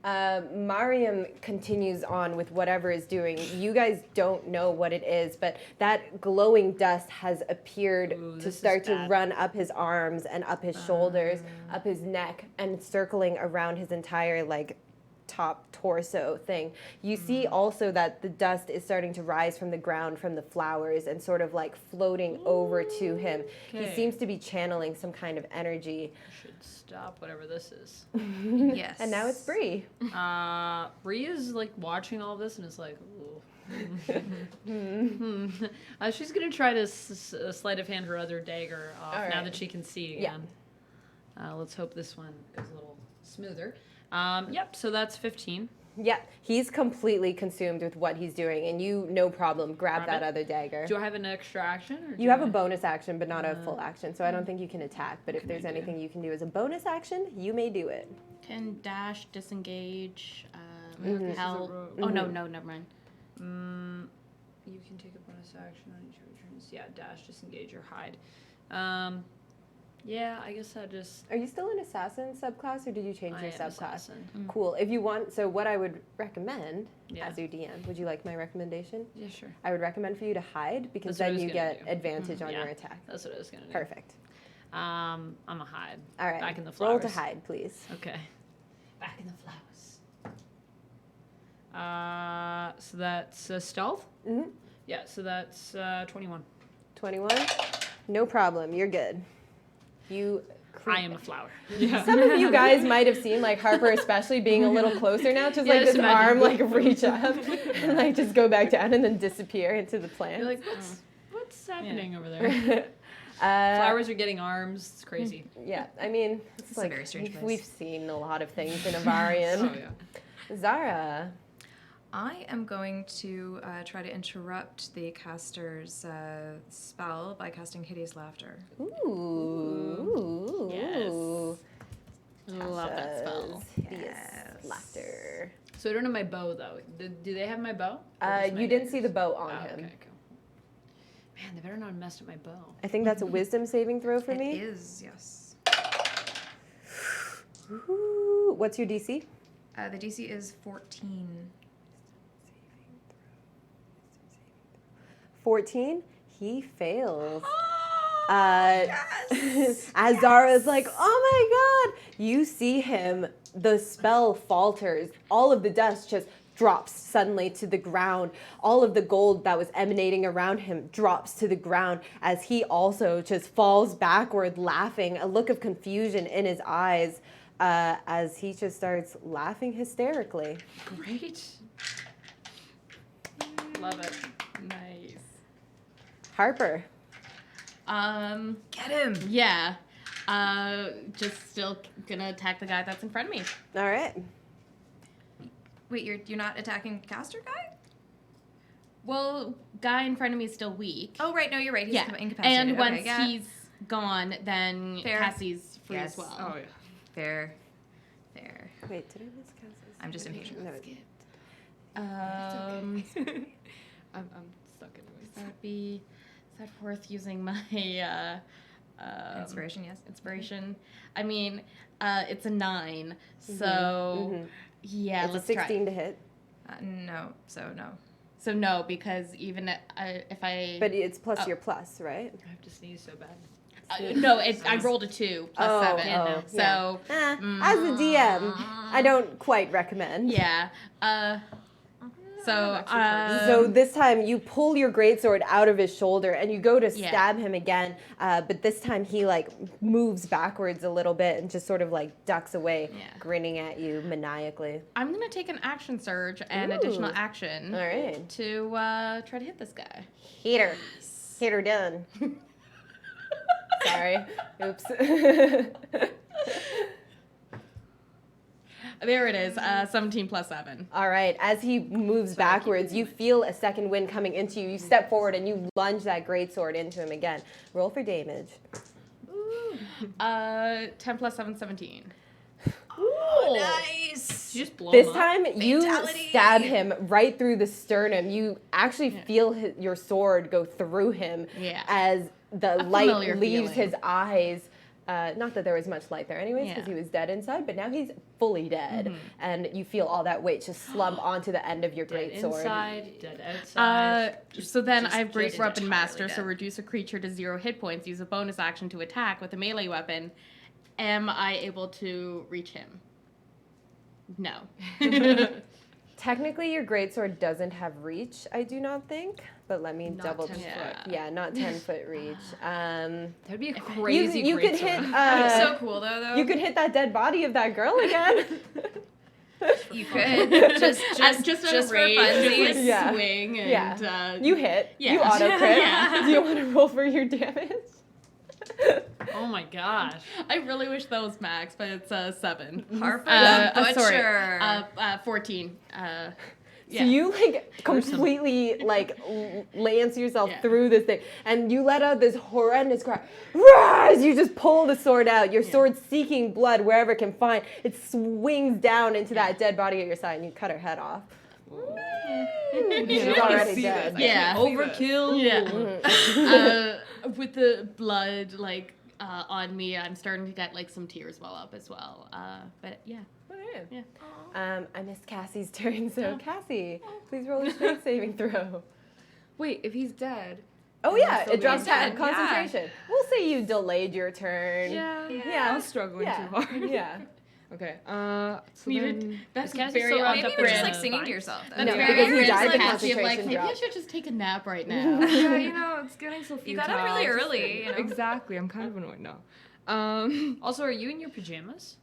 Mariam continues on with whatever is doing. You guys don't know what it is, but that glowing dust has appeared to start to run up his arms and up his shoulders, up his neck, and circling around his entire top torso thing. You see also that the dust is starting to rise from the ground from the flowers and sort of floating over to him. He Okay. seems to be channeling some kind of energy. Should stop whatever this is. Yes. And now it's Bree. Bree is watching all of this and is like, ooh. She's gonna try to sleight of hand her other dagger off now right. that she can see Yeah. again. Let's hope this one goes a little smoother. Yep, so that's 15. Yeah, he's completely consumed with what he's doing, and you, no problem, grab that it? other dagger. Do I have an extra action? Or You have a bonus action, but not a full action, so I don't think you can attack. But if there's anything you can do as a bonus action, you may do it. Can dash, disengage, a help. Oh, no, never mind. You can take a bonus action on each of your turns. Yeah, dash, disengage, or hide. Yeah, I guess I just... Are you still an assassin subclass, or did you change I your am subclass? assassin. Cool. If you want, so what I would recommend Yeah. as your DM, would you like my recommendation? Yeah, sure. I would recommend for you to hide, because That's what I then was you gonna get do. advantage on Yeah. your attack. That's what I was going to do. Perfect. I'm a hide. All right. Back in the flowers. Roll to hide, please. Okay. Back in the flowers. So that's stealth? Mm-hmm. Yeah, so that's 21. 21? No problem. You're good. I am a flower. Some of you guys might have seen, Harper especially, being a little closer now. Just Yeah, this just imagine. arm, reach up and, just go back down and then disappear into the plant. You're like, what's happening over there? Flowers are getting arms. It's crazy. Yeah, I mean, it's a very strange place. we've seen a lot of things in Avarian. Oh, yeah. Zara. I am going to try to interrupt the caster's spell by casting Hideous Laughter. Ooh. Yes. Love that spell. Hideous laughter. So I don't have my bow, though. Do they have my bow? Or just my You didn't see the daggers? bow on Oh, him. okay, cool. Man, they better not have messed up my bow. I think that's a wisdom saving throw for It me. is, yes. Ooh. What's your DC? The DC is 14. 14. He fails. As Zara's like, oh my god, you see him, the spell falters. All of the dust just drops suddenly to the ground. All of the gold that was emanating around him drops to the ground as he also just falls backward, laughing, a look of confusion in his eyes as he just starts laughing hysterically. Great. Love it. Nice. Harper. Get him. Yeah. Just still gonna attack the guy that's in front of me. All right. Wait, you're not attacking caster guy? Well, guy in front of me is still weak. Oh, right. No, you're right. He's yeah. incapacitated. And once Okay, yeah. he's gone, then Fair. Cassie's free Yes. as well. Oh, yeah. Fair. Wait, did I miss Cassie's? I'm just impatient. No. Um, I'm stuck anyways. is that worth using my Inspiration, yes. inspiration? I mean, it's a 9, so Mhm. yeah, It's let's a 16 to hit, No, so no. So no, because even if I but it's plus Oh. your plus, right? I have to sneeze so bad. no, I rolled a 2 plus 7. Oh, So as a DM, I don't quite recommend. yeah. So So this time you pull your greatsword out of his shoulder and you go to Yeah. stab him again, but this time he like moves backwards a little bit and just sort of like ducks away, Yeah. grinning at you maniacally. I'm gonna take an action surge and additional Ooh. action All right, to try to hit this guy. hit her done. Sorry, oops. There it is, 17 plus 7. All right, as he moves backwards, you feel a second wind coming into you. You step forward and you lunge that greatsword into him again. Roll for damage. 10 plus 7, 17. Oh, nice. You just blow This him up. time, you Fatality. stab him right through the sternum. You actually feel your sword go through him Yeah. as the A light familiar leaves feeling. his eyes. Not that there was much light there anyways, because Yeah. he was dead inside, but now he's fully dead. And you feel all that weight just slump onto the end of your Dead greatsword. inside, dead outside. So then just- I have Great just Weapon entirely Master, so dead. reduce a creature to 0 hit points. Use a bonus action to attack with a melee weapon. Am I able to reach him? No. Technically, your greatsword doesn't have reach, I do not think. But let me Not double 10 check. foot. Yeah, not 10-foot reach. That'd be a You, crazy you could greatsword. hit. That'd be so cool, though. You could hit that dead body of that girl again. You could. just just for rage, funsies. just like Yeah. swing and Yeah. You hit. yeah. You auto crit. Yeah. Do you want to roll for your damage? Oh my gosh. I really wish that was max, but it's 7. Harper the Butcher. Sorry, 14. Yeah. So you like completely like lance yourself Yeah. through this thing, and you let out this horrendous cry. Rah! As you just pull the sword out, your sword seeking blood wherever it can find. It swings down into that dead body at your side, and you cut her head off. She's already see dead. this. Yeah. Overkill. Yeah. With the blood like on me, I'm starting to get like some tears well up as well. But yeah. Yeah. I missed Cassie's turn, so Cassie, please roll a strength saving throw. Wait, if he's dead. Oh Can he yeah, still it be drops dead, down concentration. We'll say you delayed your turn. Yeah. I was struggling Yeah. too hard. Yeah. Okay. So then, That's Cassie very still on wrapped Maybe up you're in just a like singing vine? to yourself. That's No, very because he rich, died, like the Cassie of like, concentration maybe I dropped. should just take a nap right now. yeah, you know, it's getting so futile. You got up really Just- early, you know? Exactly. I'm kind of annoyed now. Also, are you in your pajamas?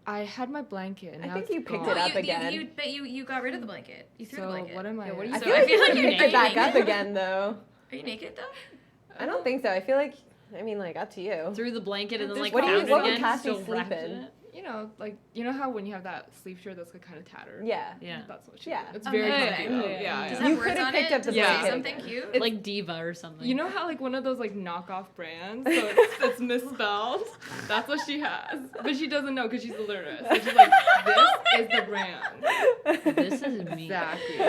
I had my blanket. And I now think it's you picked gone. it up again. You got rid of the blanket. You threw the So blanket. what am I? what are you I So feel I like feel you like could you're pick it back naked. up again, though. Are you naked though? I don't think so. I feel like, I mean, like up to you. Through the blanket and then like What do you- found what it would again, Cassie still sleep wrapped in? it? You know, like you know how when you have that sleeve shirt that's like kind of tattered. Yeah. Yeah. That's what she. Yeah. It's very Amazing. comfy. though. Yeah. Yeah. Does yeah. it have You words could've on picked it? up the Does it say blanket something again. cute? Like diva or something. You know how like one of those like knockoff brands, so it's misspelled. That's what she has, but she doesn't know because she's illiterate. So she's like, this is the brand. This is me. Exactly.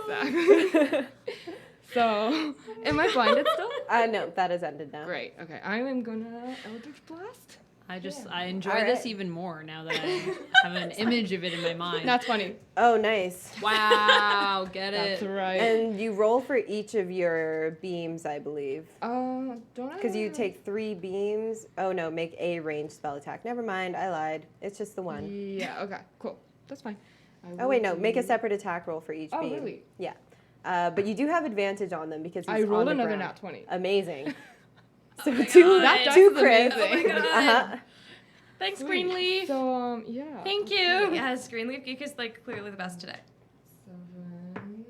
Exactly. So, am I blinded still? No, that has ended now. Great. Okay, I am gonna Eldritch Blast. I enjoy All this right. even more now that I have an image of it in my mind. That's funny. Oh, nice. Wow, get That's it. right. And you roll for each of your beams, I believe. Don't I? Because you take 3 beams. Oh no, make a ranged spell attack. Never mind, I lied. It's just the one. Yeah. Okay. Cool. That's fine. Oh wait, no, make a separate attack roll for each Oh, beam. really? Yeah. But you do have advantage on them because he's I rolled on the another ground. nat 20. Amazing. So my two, God. That dice two is crits. amazing. Oh my God. Uh-huh. Thanks, Sweet. Greenleaf. So yeah. Thank you. Yes, Greenleaf Geek is like clearly the best today. 7.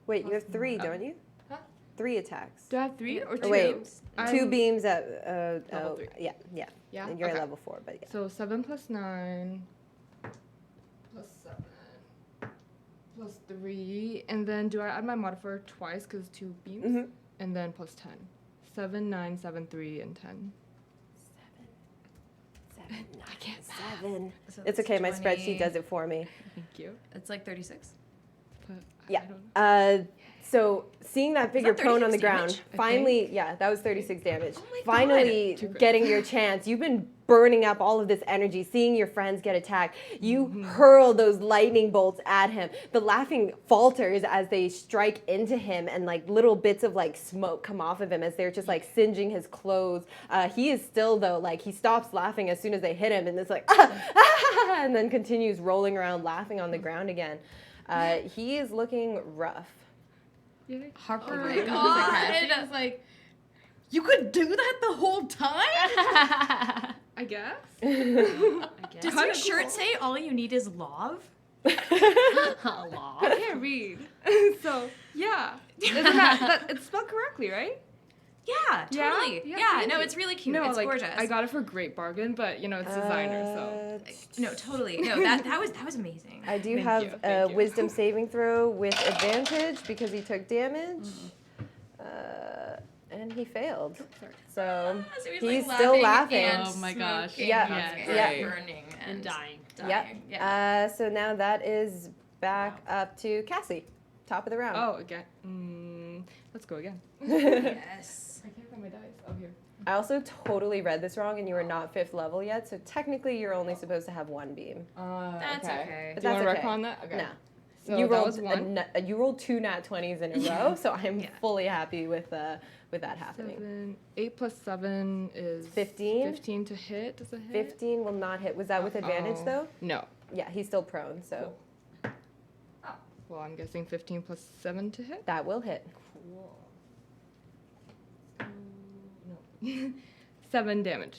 Wait, you have 3, don't you? Huh? 3 attacks. Do I have 3 or 2? Oh, wait. I'm- 2 beams at Level 3. yeah. Yeah. And you're okay. at level 4, but yeah. So 7 plus 9 plus 7 plus 3, and then do I add my modifier twice because 2 beams? Mhm. And then plus 10. 7, 9, 7, 3, and 10. 7. I can't 7. So It's that's okay, my 20. spreadsheet does it for me. Thank you. It's like 36. But Yeah. I don't know. So seeing that figure that prone on the 36 ground, damage? I finally, yeah, that was 36 damage. Oh my God. Finally 2 crits. getting your chance. You've been burning up all of this energy, seeing your friends get attacked. You hurl those lightning bolts at him. The laughing falters as they strike into him, and like little bits of like smoke come off of him as they're just like singeing his clothes. He is still though, like he stops laughing as soon as they hit him, and it's like and then continues rolling around laughing on the ground again. He is looking rough. Yay. Harper. Oh my is God. It's like, you could do that the whole time? I guess. I guess. Does your shirt say all you need is love? Law. I can't read. So, yeah. Isn't that it's spelled correctly, right? Yeah, Yeah? totally. Yeah, Yeah, thank no, you. it's really cute. No, it's like, gorgeous. I got it for a great bargain, but, you know, it's designer, so. No, totally. No, that was amazing. I do Thank have you, a thank you. wisdom saving throw with advantage because he took damage. And he failed. So So he's, he's like, still laughing. laughing. And Oh my gosh. smoking Yeah, and yeah. burning And dying. Yep. Yeah. So now that is back up to Cassie, top of the round. Oh, again. Let's go again. Yes. I can't find my dice. Oh, here. I also totally read this wrong, and you were not 5th level yet. So technically, you're only supposed to have 1 beam. That's okay. But Do you want to that's okay. retcon that? Okay. No. So you that rolled was 1. you rolled 2 nat 20s in a row, so I'm Yeah. fully happy with that happening. 7. 8 plus 7 is 15? 15 to hit. Does it hit? 15 will not hit. Was that with advantage Uh-oh. though? No. Yeah, he's still prone, so Well, I'm guessing 15 plus 7 to hit. that will hit. No. 7 damage.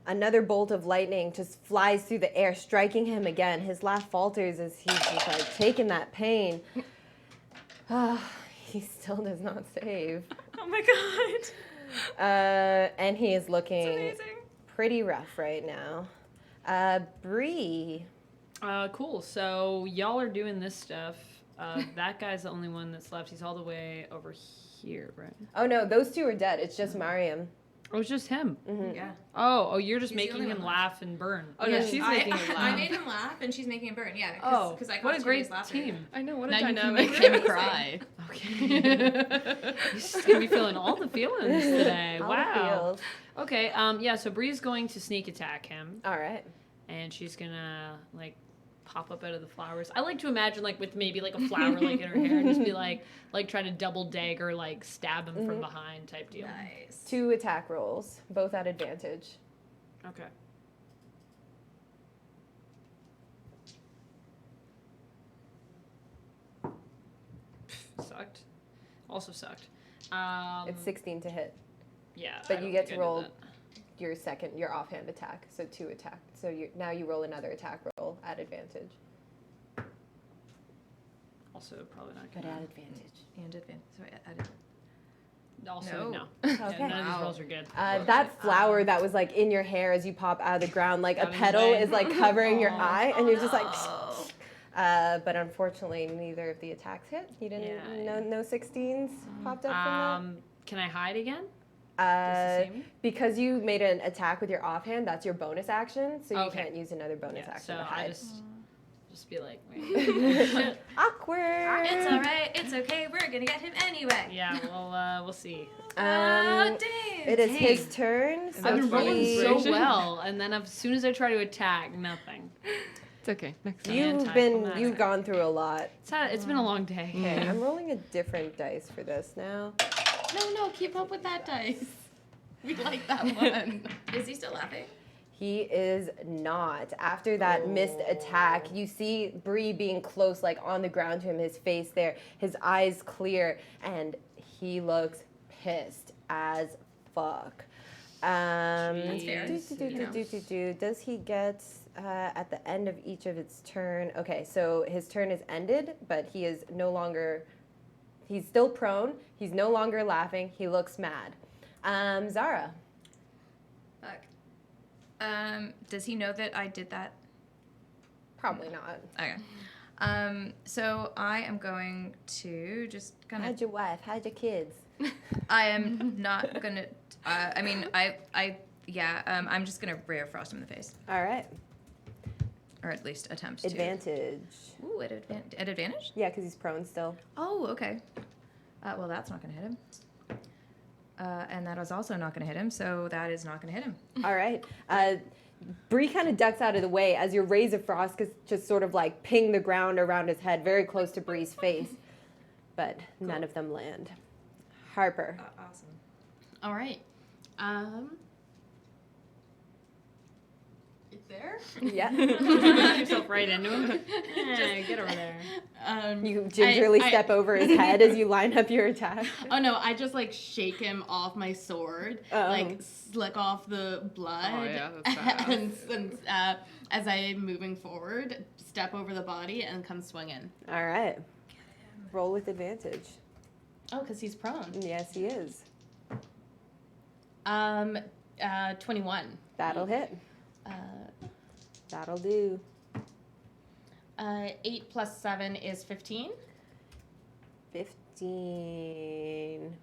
Another bolt of lightning just flies through the air, striking him again. His laugh falters as he's just like taking that pain. He still does not save. Oh my god. And he is It's looking amazing. pretty rough right now. Bree. Cool. So y'all are doing this stuff. That guy's the only one that's left. He's all the way over here, right? Oh no, those 2 are dead. It's just Mariam. Oh, it's just him. Yeah. Oh, you're just He's the making only him one laugh and burn. Oh, no, she's making it I laugh. made him laugh and she's making him burn. Yeah. Oh, Because I what a caused great his laughter. team. I know, what a Now you can dynamic. make him cry. Okay. He's just gonna be feeling all the feelings today. All the Wow. feels. Okay. Yeah. So Bree's going to sneak attack him, All right. and she's gonna like pop up out of the flowers. I like to imagine like with maybe like a flower like in her hair, and just be like try to double dagger, like stab him from behind type deal. Nice. 2 attack rolls, both at advantage. Okay. Sucked. Also sucked. It's 16 to hit. Yeah. But I you don't get think to I did roll that. your offhand attack, so 2 attack. So now you roll another attack roll at advantage. Also, probably not But gonna. at advantage. And advantage. Sorry, added. Also, No. no. Okay. Yeah, none of these rolls are good. That flower that was like in your hair as you pop out of the ground, like a Got in the petal way. is like covering your Aw. eye, and you're just like. Oh. But unfortunately, neither of the attacks hit. You didn't. Yeah. No 16s popped up from Can I hide again? that. Does it say me? Because you made an attack with your offhand, that's your bonus action, so you Okay. can't use another bonus Yeah, action so to I hide. just Just be like, wait. Awkward. It's all right. It's okay. We're gonna get him anyway. Yeah, we'll see. Dang. It is his turn. So I've been rolling he- so well, and then as soon as I try to attack, nothing. It's okay. Next time. You've gone through a lot. It's been a long day. Okay, I'm rolling a different dice for this now. No, keep up with that dice. We like that one. Is he still laughing? He is not. After that missed attack, you see Bree being close, like on the ground to him, his face there, his eyes clear, and he looks pissed as fuck. That's fair. Does he get at the end of each of its turn? Okay, so his turn is ended, but he is no longer. He's still prone. He's no longer laughing. He looks mad. Zara. Fuck. Does he know that I did that? Probably not. Okay. So I am going to just kind of. How'd your wife? How'd your kids? I am not gonna. I mean, I'm just gonna Ray of Frost him in the face, All right. or at least attempt to. Advantage. Ooh, at advantage. Yeah, because he's prone still. Oh, okay. Well, that's not gonna hit him. And that is also not gonna hit him, so that is not gonna hit him. All right. Bree kind of ducks out of the way as your rays of frost just sort of like ping the ground around his head, very close to Bree's face. But none of them land. Harper. Awesome. All right. It's there. Yeah. Put yourself right into him. Get over there. You gingerly step over his head as you line up your attack. Oh no! I just like shake him off my sword, like slick off the blood, Oh, yeah, that's badass. and as I'm moving forward, step over the body and come swinging. All right. Roll with advantage. Oh, because he's prone. Yes, he is. 21. That'll hit. That'll do. 8 plus 7 is 15. 15.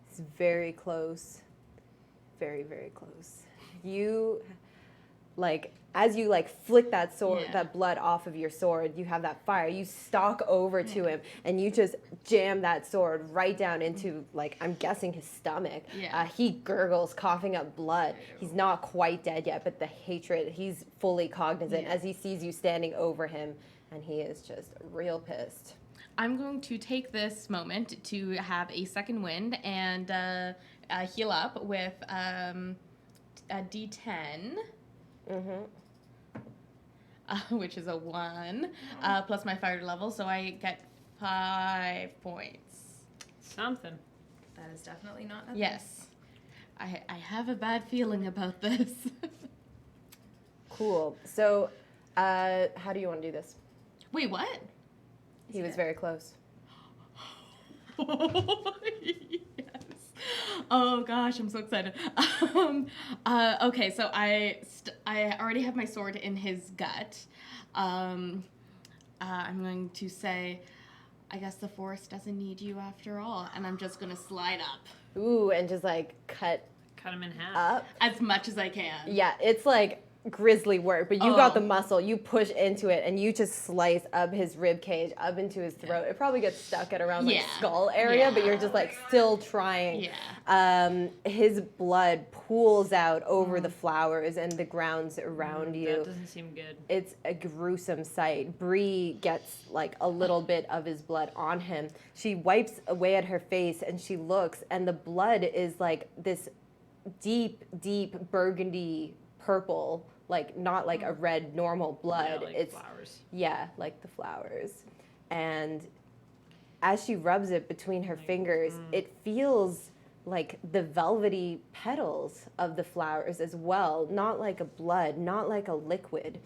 It's very close. Very, very close. You, like, as you like flick that sword, Yeah. that blood off of your sword, you have that fire. You stalk over to him and you just jam that sword right down into, like, I'm guessing his stomach. Yeah. He gurgles, coughing up blood. He's not quite dead yet, but the hatred, he's fully cognizant as he sees you standing over him, and he is just real pissed. I'm going to take this moment to have a second wind and heal up with a D10. Which is a 1, plus my fire level, so I get 5 points. Something. That is definitely not nothing. Yes. I have a bad feeling about this. Cool. So, how do you want to do this? Wait, what? He was very close. Yes. Oh gosh, I'm so excited. Okay, so I already have my sword in his gut. I'm going to say, I guess the forest doesn't need you after all, and I'm just gonna slide up Ooh, and just like cut Cut him in half. up. as much as I can. Yeah, it's like grisly work, but you got Oh. the muscle. You push into it, and you just slice up his rib cage, up into his throat. It probably gets stuck at around like Yeah. skull area, but Yeah. you're just like still trying. Yeah. His blood pools out over the flowers and the grounds around you. That doesn't seem good. It's a gruesome sight. Bree gets like a little bit of his blood on him. She wipes away at her face and she looks, and the blood is like this deep, deep burgundy purple, like not like a red normal blood. Yeah, like it's flowers. yeah, like the flowers. And as she rubs it between her fingers, it feels like the velvety petals of the flowers as well, not like a blood, not like a liquid.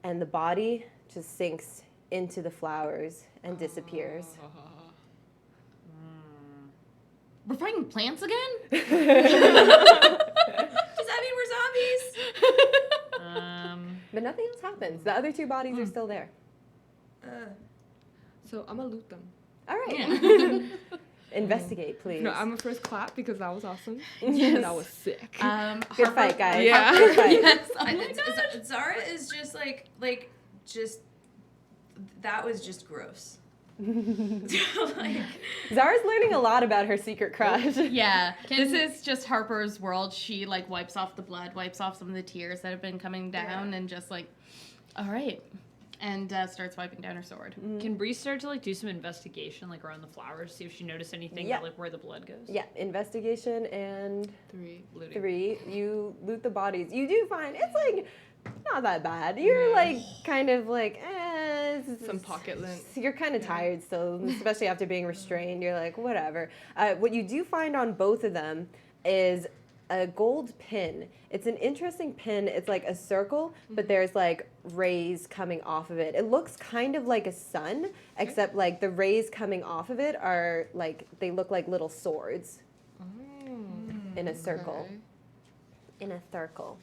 And the body just sinks into the flowers and disappears. We're fighting plants again? Does that mean we're zombies? But nothing else happens. The other two bodies are still there. So I'm gonna loot them. All right. Yeah. Investigate, please. No, I'm a first clap because that was awesome. Yes. That was sick. Good fight, guys. Yeah. Good fight. Yes. Oh my God. Zara is just like just that was just gross. Like, Zara's learning a lot about her secret crush. Yeah, this is just Harper's world. She like wipes off the blood, wipes off some of the tears that have been coming down, and just like, all right, and starts wiping down her sword. Can Bree start to like do some investigation like around the flowers, see if she noticed anything Yeah. about like where the blood goes? Yeah, investigation and 3. Looting. 3. You loot the bodies. You do find it's like not that bad. You're like kind of like Some pocket lint. You're kind of tired still, especially after being restrained. You're like whatever. What you do find on both of them is a gold pin. It's an interesting pin. It's like a circle, but there's like rays coming off of it. It looks kind of like a sun, except like the rays coming off of it are like they look like little swords in a circle. Okay. In a circle.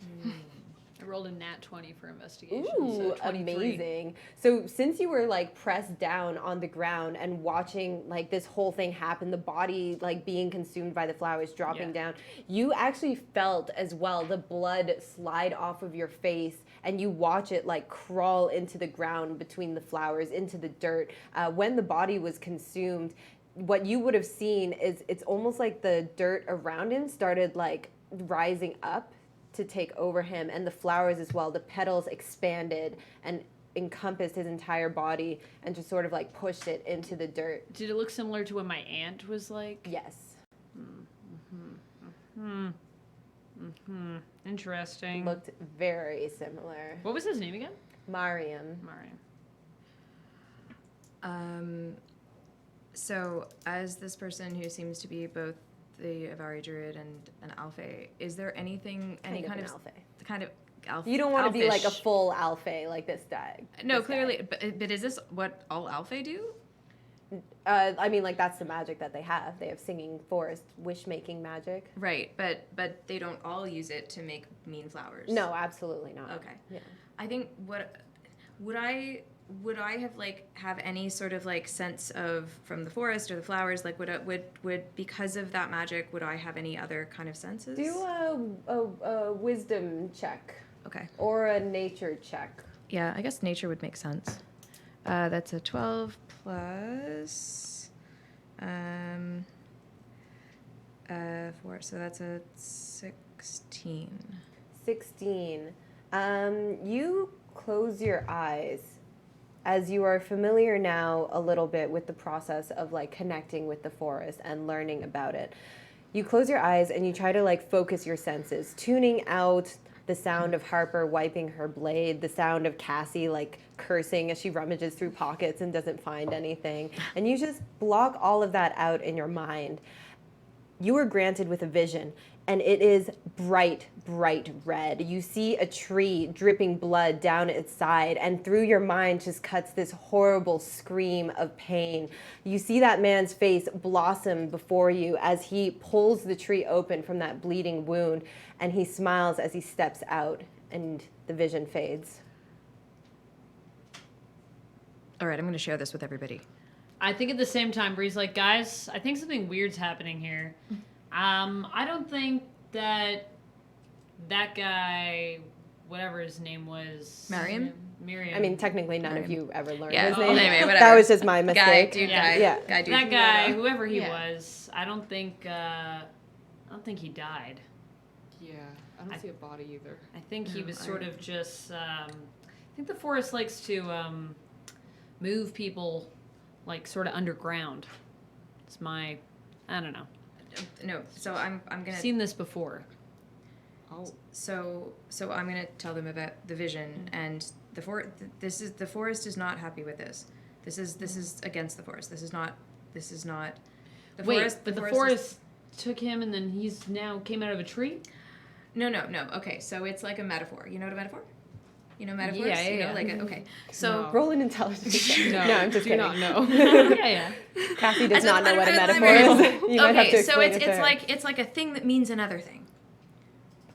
I rolled a nat 20 for investigation. Ooh, so 23. amazing. So since you were like pressed down on the ground and watching like this whole thing happen, the body like being consumed by the flowers dropping down, you actually felt as well the blood slide off of your face and you watch it like crawl into the ground between the flowers, into the dirt. When the body was consumed, what you would have seen is it's almost like the dirt around him started like rising up to take over him, and the flowers as well. The petals expanded and encompassed his entire body and just sort of like pushed it into the dirt. Did it look similar to when my aunt was like? Yes. Interesting. Looked very similar. What was his name again? Mariam. Mariam. So as this person who seems to be both the Avari Druid and an Alfei, is there anything, any kind of Alfei. kind of Alfei? You don't want to be like a Alphish? full Alfei like this guy. No, this clearly, guy. but is this what all Alfei do? I mean, like that's the magic that they have. They have singing forest, wish-making magic. Right, but they don't all use it to make mean flowers. No, absolutely not. Okay. Yeah. I think what would I have like have any sort of like sense of from the forest or the flowers, like would because of that magic, would I have any other kind of senses? Do a wisdom check Okay. or a nature check. Yeah, I guess nature would make sense. That's a 12 plus 4, so that's a 16. 16. You close your eyes as you are familiar now a little bit with the process of like connecting with the forest and learning about it. You close your eyes and you try to like focus your senses, tuning out the sound of Harper wiping her blade, the sound of Cassie like cursing as she rummages through pockets and doesn't find anything. And you just block all of that out in your mind. You are granted with a vision, and it is bright, bright red. You see a tree dripping blood down its side, and through your mind just cuts this horrible scream of pain. You see that man's face blossom before you as he pulls the tree open from that bleeding wound, and he smiles as he steps out, and the vision fades. All right, I'm going to share this with everybody. I think at the same time, Bree's like, guys, I think something weird's happening here. I don't think that guy, whatever his name was, Miriam? Miriam. I mean, technically none of you ever learned his Oh, name. anyway, whatever. That was just my Guy, mistake. dude, Yeah. guy, Yeah. guy, dude. that guy, Yeah. whoever he Yeah. was, I don't think he died. Yeah, I don't see a body either. I think he was sort of just. I think the forest likes to move people, like sort of underground. It's my, I don't know. No, so I'm gonna I've seen this before. Oh, so I'm gonna tell them about the vision and the forest is not happy with this. This is against the forest. This is not. The Wait, forest, but the is- forest took him, and then he's now came out of a tree. No. Okay, so it's like a metaphor. You know what a metaphor? You know metaphors? Yeah, You know, yeah. like okay. So No. Roll an intelligence check. no, I'm just do kidding. not know. yeah. Cassie does I not know don't- what a I don't- metaphor I don't- is. You might have to okay, so explain it to her. it's like a thing that means another thing.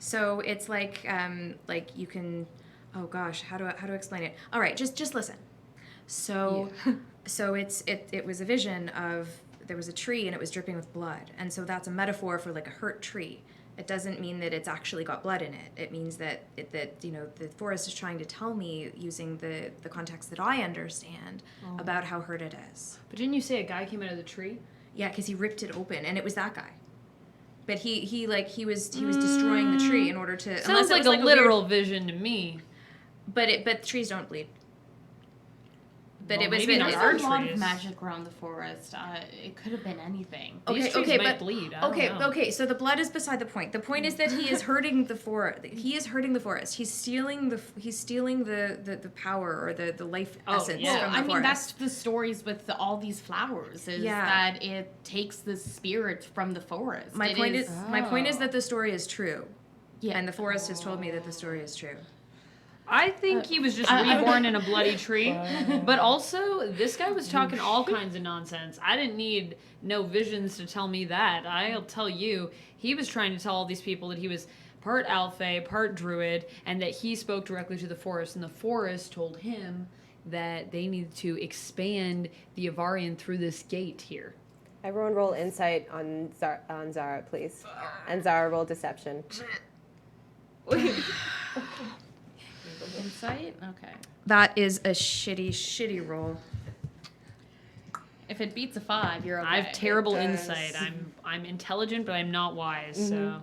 So it's like you can, oh gosh, how to explain it? All right, just listen. So so it was a vision of there was a tree and it was dripping with blood, and so that's a metaphor for like a hurt tree. It doesn't mean that it's actually got blood in it. It means that the forest is trying to tell me, using the context that I understand, about how hurt it is. But didn't you say a guy came out of the tree? Yeah, because he ripped it open, and it was that guy. But he was destroying the tree in order to. Sounds like a literal vision to me. But trees don't bleed. But Well, it was maybe not it's our a There's a lot trees. of magic around the forest. It could have been anything. These trees might bleed. I don't know. Okay. So the blood is beside the point. The point is that he is hurting the forest. He is hurting the forest. He's stealing the power or the life essence yeah. from the I mean, forest. that's the stories with all these flowers. Is that it takes the spirit from the forest. My point is that the story is true. Yeah. And the forest has told me that the story is true. I think he was just reborn in a bloody tree. But also, this guy was talking all kinds of nonsense. I didn't need no visions to tell me that. I'll tell you, he was trying to tell all these people that he was part Alfei, part Druid, and that he spoke directly to the forest. And the forest told him that they needed to expand the Avarian through this gate here. Everyone roll insight on Zara, please. And Zara roll deception. Insight? Okay. That is a shitty roll. If it beats a 5, you're okay. I have terrible does. insight. I'm intelligent, but I'm not wise. So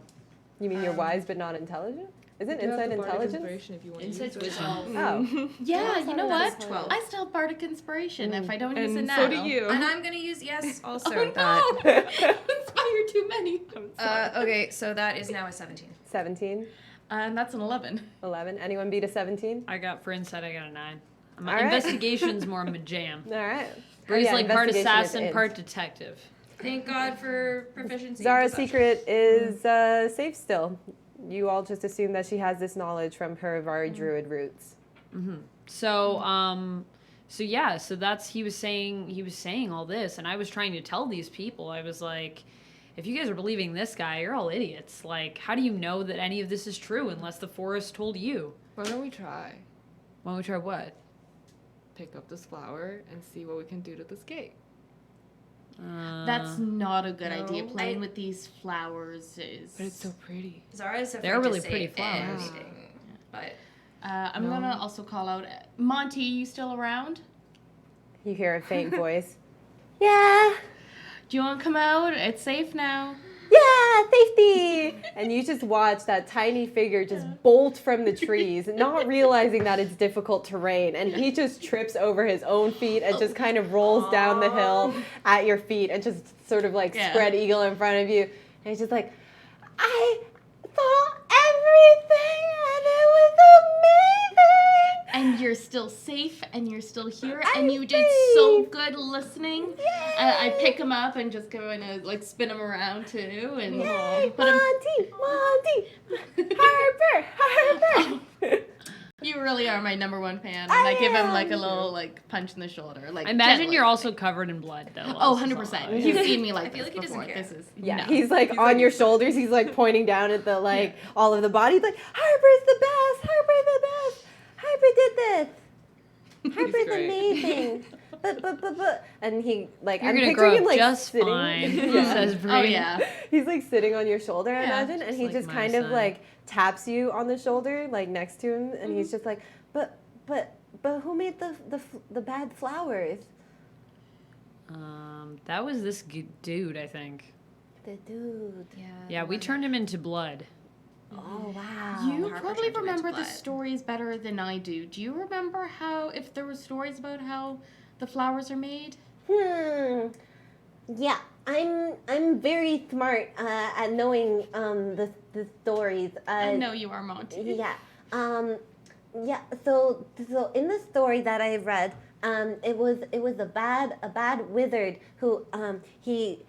You mean you're wise but not intelligent? Isn't You have insight the bardic intelligence? inspiration if you want to use insight's it. wisdom. Oh. Yeah, you know what? 12. I still have bardic inspiration. If I don't use it And now. so do you. And I'm gonna use also Oh, that. no! Inspire too many. Okay, so that is now a 17. 17, And that's an 11. 11. Anyone beat a 17? I got for insight. I got a 9. All right. Investigation's more my jam. All right. Bree's yeah, like part investigation is assassin, int. part detective. Thank God for proficiency. Zara's in deception. secret is safe still. You all just assume that she has this knowledge from her Avari Druid roots. So so that's he was saying all this, and I was trying to tell these people. I was like, if you guys are believing this guy, you're all idiots. Like, how do you know that any of this is true unless the forest told you? Why don't we try? Why don't we try what? Pick up this flower and see what we can do to this gate. That's not a good idea. no. Playing with these flowers is. But it's so pretty. Zara's afraid They're really to say pretty flowers. anything, but I'm gonna also call out Monty. You still around? You hear a faint voice. Yeah, Do you want to come out? It's safe now. yeah, safety! And you just watch that tiny figure just bolt from the trees, not realizing that it's difficult terrain. And he just trips over his own feet and just kind of rolls down the hill at your feet and just sort of like spread eagle in front of you. And he's just like, I saw everything and it was amazing! And you're still safe, and you're still here, I'm and you did so safe. good listening. Yay! I pick him up and just go and like spin him around too, and Yay, put him. Monty! Harper! You really are my number one fan, and I give him like a little like punch in the shoulder. Like I imagine gently. you're also covered in blood, though. Oh, while this is 100%. on. You've seen me like I feel this like he doesn't before. care. This is Yeah, no. he's like on your shoulders. He's like pointing down at the all of the body. He's like, Harper's the best. Harper's the best. Harper did this. Harper's great. amazing. But, and he like You're I'm gonna picturing grow him up like just sitting. fine, Yeah. says Bree. Oh yeah. He's like sitting on your shoulder, I Yeah, imagine, and just he like just my kind of son. like taps you on the shoulder, like next to him, and he's just like, but who made the bad flowers? That was this dude, I think. The dude. Yeah, we turned him into blood. Oh wow. You Harper probably turned him remember into the blood. stories better than I do. Do you remember how, if there were stories about how the flowers are made? Yeah, I'm very smart at knowing the stories. I know you are, Monty. Yeah. Yeah. So in the story that I read, it was a bad wizard who he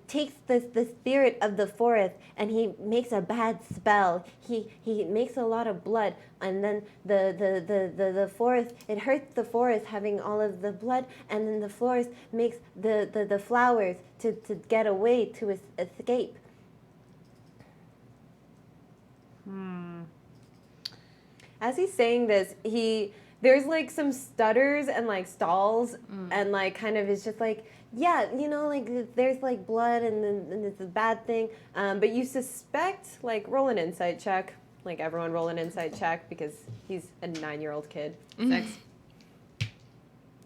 takes the spirit of the forest and he makes a bad spell. He makes a lot of blood, and then the forest, it hurts the forest having all of the blood, and then the forest makes the flowers to get away to escape. As he's saying this, there's like some stutters and like stalls and like kind of is just like Yeah, you know, like there's like blood and it's a bad thing. But you suspect, like, roll an insight check. Like, everyone roll an insight check because he's a 9-year-old kid. 6.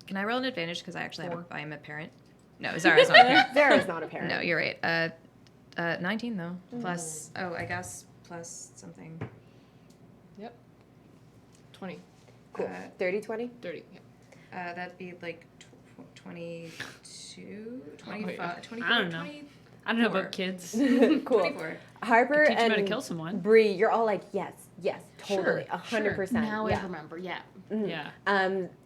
Can I roll an advantage because I am a parent? No, Zara's not a parent. Zara's not a parent. No, you're right. 19 though. Plus, I guess plus something. Yep. 20. Cool. 30, 20? 30. Yeah. That'd be like 22, Oh, yeah. 25, 24, I don't know. 20. I don't know about kids. Cool. 24. Harper Teach them how to and kill someone. Bree, you're all like, yes, totally, Sure, 100%. Now yeah. I remember. Yeah. Yeah.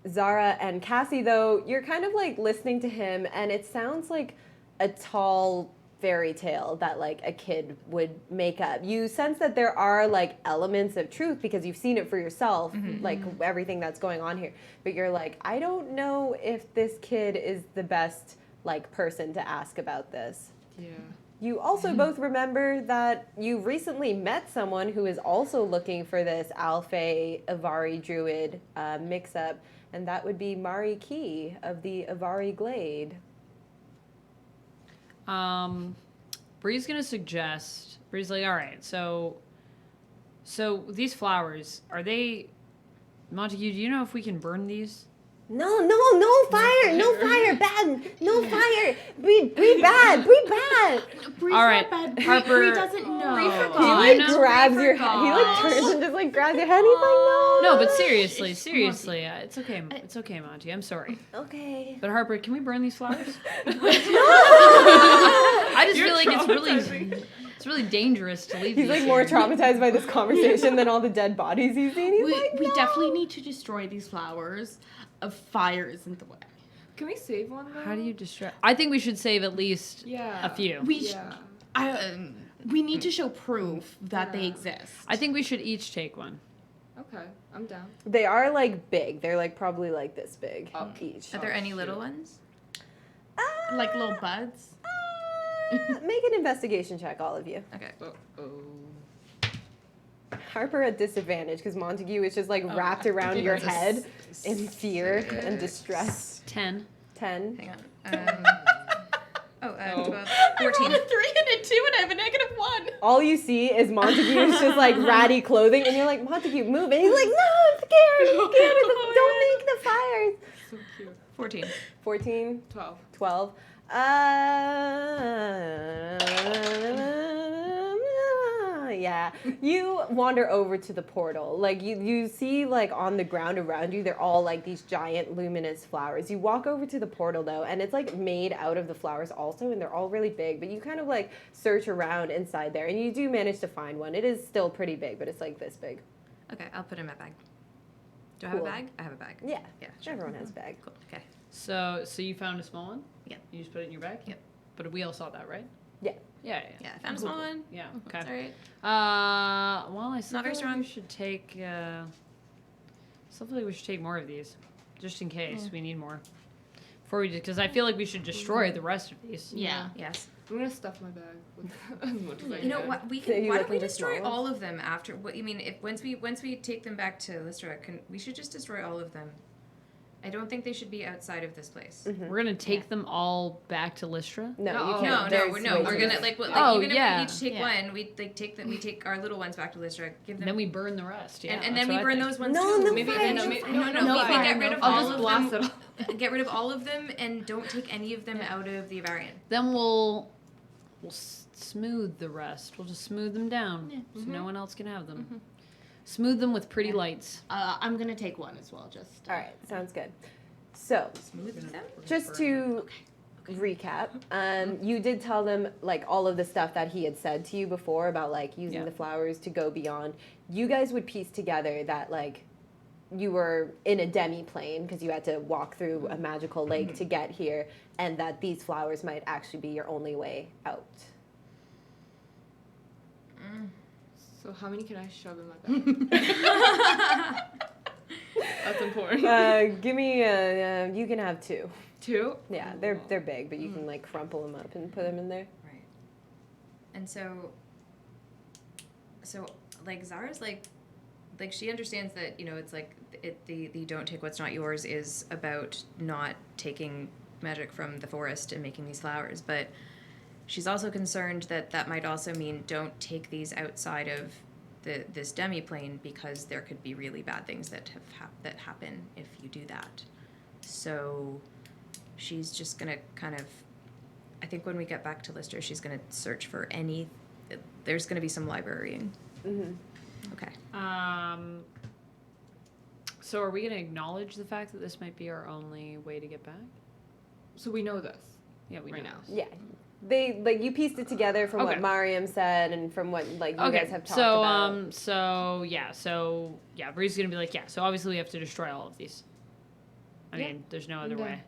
Zara and Cassie, though, you're kind of like listening to him, and it sounds like a tall fairy tale that like a kid would make up. You sense that there are like elements of truth because you've seen it for yourself, like everything that's going on here. But you're like, I don't know if this kid is the best like person to ask about this. Yeah. You also both remember that you recently met someone who is also looking for this Alpha Avari Druid mix-up, and that would be Mari Key of the Avari Glade. Bree's gonna suggest. Bree's like, all right, so these flowers, are they? Montague, do you know if we can burn these? No fire, bad, no fire. Bree bad. Bree's All right, not bad. Harper- Bree doesn't know. Bree He forgot. like no, grabs Bree your head. He like forgot. turns and just like grabs your head. He's like, no. No, but seriously, it's okay. It's okay, Monty. I'm sorry. Okay. But Harper, can we burn these flowers? I just feel like it's really dangerous to leave He's these like more here. traumatized by this conversation than all the dead bodies he's seen. He's like, We no. definitely need to destroy these flowers. A fire isn't the way. Can we save one though? How do you distract? I think we should save at least Yeah. a few. We need to show proof that they Yeah. exist. I think we should each take one. Okay, I'm down. They are like big. They're like probably like this big Oh. each. Are there any shoot. little ones? Like little buds. Make an investigation check, all of you. Okay. Harper at disadvantage because Montague is just like wrapped around your head in fear and distress. 10. 10. Hang on. 12, 14. I rolled a 3 and a 2 and I have a -1. All you see is Montague's just like ratty clothing, and you're like, Montague, move. And he's like, no, I'm scared. I'm scared. Don't make the fires. So cute. 14. 14, 12. 12. Yeah. You wander over to the portal. Like you see like on the ground around you, they're all like these giant luminous flowers. You walk over to the portal though, and it's like made out of the flowers also, and they're all really big, but you kind of like search around inside there, and you do manage to find one. It is still pretty big, but it's like this big. Okay, I'll put it in my bag. Do I have a Cool. bag? I have a bag. Yeah. Yeah, sure. Everyone has a bag. Cool. Okay. So you found a small one? Yep. You just put it in your bag? Yep. But we all saw that, right? Yeah. Yeah. Yeah, I found a small one. Yeah. Okay. It's alright. Well, I still Not very feel like strong. we should take. Still feel like we should take more of these, just in case we need more. Before we, because I feel like we should destroy the rest of these. Yeah. Yes. I'm gonna stuff my bag with as much as I You know can. what? We So can. you Why don't looking we for destroy small all of them after? What you mean? If once we take them back to Lystra, we should just destroy all of them. I don't think they should be outside of this place. We're gonna take them all back to Lystra. No, No, you no, can't. There's way We're too gonna many. like Oh, even yeah. if we each take Yeah. one, we like take them. We take our little ones back to Lystra. Give them. Then we burn the rest. Yeah. and that's then we what I burn think. those ones No, too. no Maybe fire, no, no we fire, can no get fire, rid of I'll all just of blast them. it all. Get rid of all of them and don't take any of them out of the Avarian. Then we'll smooth the rest. We'll just smooth them down, so no one else can have them. Smooth them with pretty lights. I'm gonna take one as well. Just. All right, sounds good. So, Smooth them. just to recap, you did tell them like all of the stuff that he had said to you before about like using Yeah. the flowers to go beyond. You guys would piece together that like you were in a demi-plane because you had to walk through a magical lake to get here, and that these flowers might actually be your only way out. So how many can I shove in my bag? That's important. Give me you can have 2. 2? Yeah, they're big, but you can like crumple them up and put them in there. Right. And so like Zara's like she understands that, you know, it's like the don't take what's not yours is about not taking magic from the forest and making these flowers, but she's also concerned that that might also mean don't take these outside of this demi-plane because there could be really bad things that that happen if you do that. So she's just gonna kind of, I think when we get back to Lister, she's gonna search for any. There's gonna be some librarying. Mm-hmm. Okay. So are we going to acknowledge the fact that this might be our only way to get back? So we know this. Yeah, we Right know. now. Yeah. They like you pieced it together from what Okay. Mariam said and from what like you guys have talked about. So Bree's gonna be like, so obviously we have to destroy all of these. I mean, there's no other Okay. way.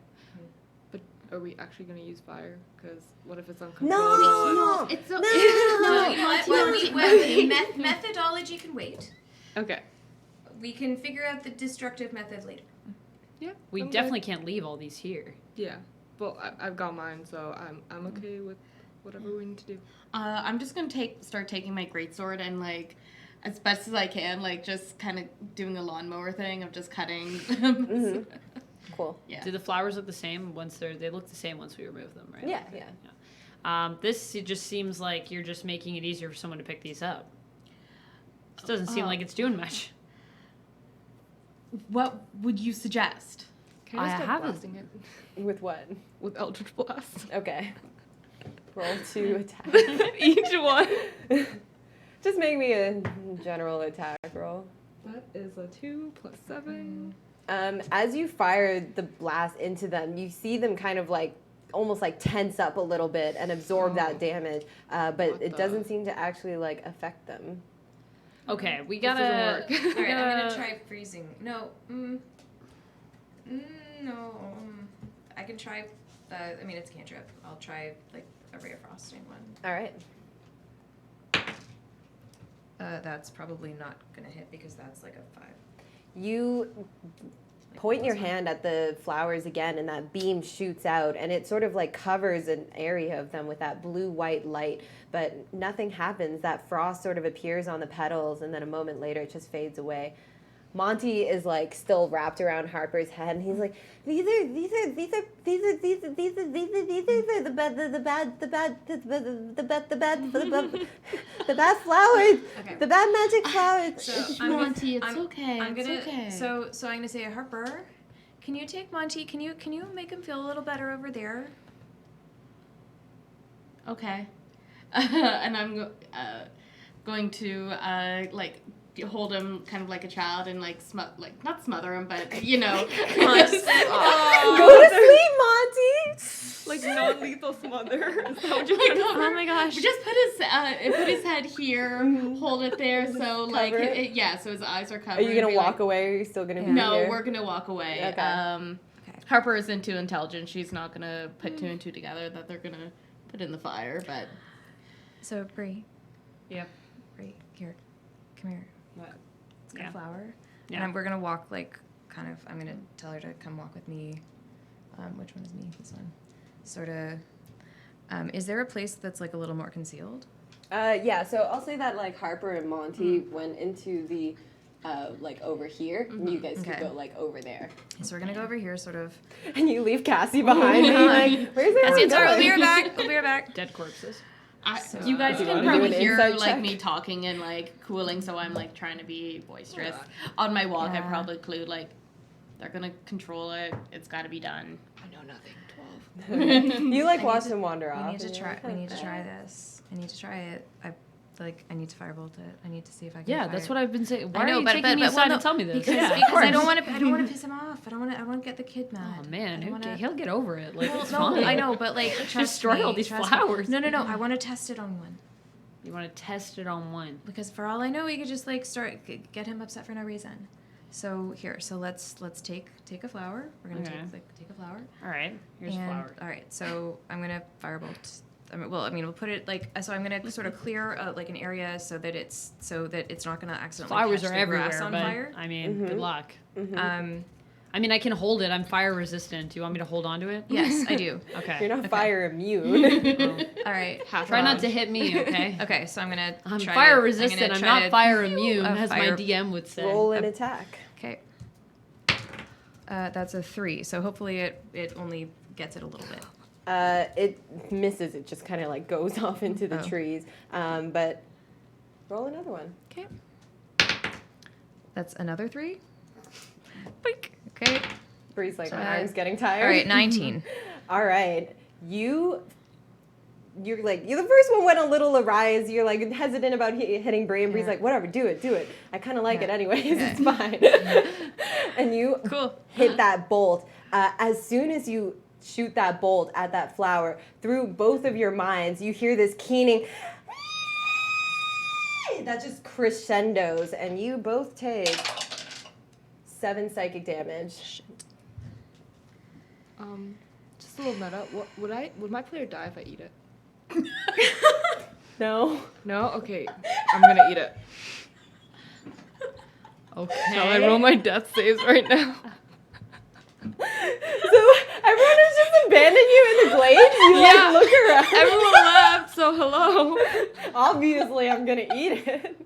But are we actually gonna use fire? Because what if it's No, uncontrollable? no, It's so, no, You know what? Monty. Methodology can wait. Okay. We can figure out the destructive method later. Yeah. We I'm good. definitely can't leave all these here. Yeah. Well, I've got mine, so I'm okay with whatever we need to do. I'm just gonna start taking my greatsword and like, as best as I can, like just kind of doing a lawnmower thing of just cutting. Cool. Yeah. Do the flowers look the same once they look the same once we remove them, right? Yeah, yeah. This it just seems like you're just making it easier for someone to pick these up. This doesn't seem like it's doing much. What would you suggest? Can I I start haven't. blasting it With what? with Eldritch Blast? Okay. Roll to attack. Each one. Just make me a general attack roll. That is a 2 plus 7. As you fire the blast into them, you see them kind of like almost like tense up a little bit and absorb that damage, but What it the- doesn't seem to actually like affect them. Okay, we This doesn't gotta. work. All right, I'm gonna try freezing. No. No. I can try. I mean, it's cantrip. I'll try like a ray of frosting one. All right. That's probably not gonna hit because that's like a 5. You point your hand at the flowers again, and that beam shoots out, and it sort of like covers an area of them with that blue-white light, but nothing happens. That frost sort of appears on the petals, and then a moment later it just fades away. Monty is like still wrapped around Harper's head, and he's like, "These are the bad flowers, Okay. the bad magic flowers." So Monty, it's I'm- okay. I'm gonna. It's okay. So I'm gonna say, Harper, can you take Monty? Can you make him feel a little better over there? Okay. And I'm going to like hold him kind of like a child and like not smother him, but you know. Go to sleep, Monty. Like non-lethal smother. Oh my gosh! Just put his head here, hold it there, so like cover it? so his eyes are Are covered. you gonna Be walk like, away, or are you still gonna be No, here? we're gonna walk away. Okay. Okay. Harper isn't too intelligent. She's not gonna put 2 and 2 together that they're gonna put in the fire. But So Bree. Yep. Bree, here, come here. What? It's got Yeah. a flower. Yeah. And we're gonna walk like kind of. I'm gonna tell her to come walk with me. Which one is me? This one. Sort of. Is there a place that's like a little more concealed? Yeah, so I'll say that like Harper and Monty went into the like over here, and you guys Okay. could go like over there. So we're gonna go over here, sort of. And you leave Cassie behind me, like, where's That's everyone it. Sorry, we'll be going? right back. We'll be right back. Dead corpses. you guys Do you can wanna do probably an hear insight like check? me talking and like cooling, so I'm like trying to be boisterous. On my walk, I Yeah. probably clued like they're gonna control it. It's got to be done. I know nothing. 12. You like I watch need them wander off. We need to and you're try. like, We need to "Okay." try this. I need to try it. I need to firebolt it. I need to see if I can. Yeah, fire that's it. what I've been saying. Why I know, are you but taking me aside well, to tell me this? Because, yeah, of because I course. don't want to. I don't want to piss him off. I don't want to get the kid mad. Oh man, I don't wanna- he'll get over it. Like Well, it's no, fine. I know, but like trust destroy me, all these trust me. flowers. No. I want to test it on one You want to test it on one. because for all I know, we could just like get him upset for no reason. So here, let's take a flower. We're gonna Okay. take a flower. All right, here's And- flower. All right, so I'm gonna firebolt. We'll put it like so. I'm gonna sort of clear like an area so that it's not gonna accidentally Flowers catch are the everywhere, grass on but fire. I mean, good luck. Um, I mean, I can hold it. I'm fire resistant. Do you want me to hold on to it? yes, I do. Okay. You're not fire immune. All right. Try not to hit me, okay? Okay, so I'm gonna. I'm try fire to- resistant. gonna I'm try not to- fire immune, as my fire- DM would say. Roll an attack. Okay. That's a 3. So hopefully it only gets it a little bit. It misses. It just kind of like goes off into the Oh. trees. But roll another one. Okay. That's another 3. Boink. Okay. Bree's like, my Uh, arm's getting tired. All right, 19. All right. You're the first one went a little awry as you're like hesitant about hitting Bree, and Bree's Yeah. like, whatever, do it. I kind of like it Yeah. anyways, Yeah. it's fine. And you Cool. hit that bolt. As soon as you shoot that bolt at that flower, through both of your minds, you hear this keening that just crescendos, and you both take 7 psychic damage. Just a little meta. Would my player die if I eat it? No. No? Okay. I'm gonna eat it. Okay. Shall I roll my death saves right now? So everyone is just abandoning you in the glade? You Yeah. like look around. Everyone left, so hello. Obviously, I'm gonna eat it.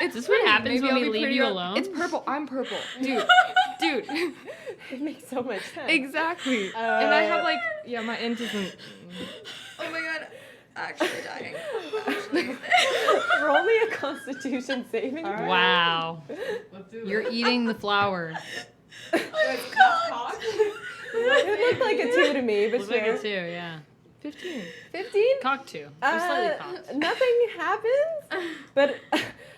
It's this what pretty. happens Maybe when I'll we be leave pretty you up- alone? It's purple. I'm purple. Dude. It makes so much sense. Exactly. And I have like, yeah, my int isn't. Oh my god. Actually dying. Roll me a Constitution saving. throw. Wow. You're eating the flower. It looked like a 2 to me, but Looks like sure. it too, yeah. 15. 15? Cock 2. Or slightly cocked. Nothing happens, but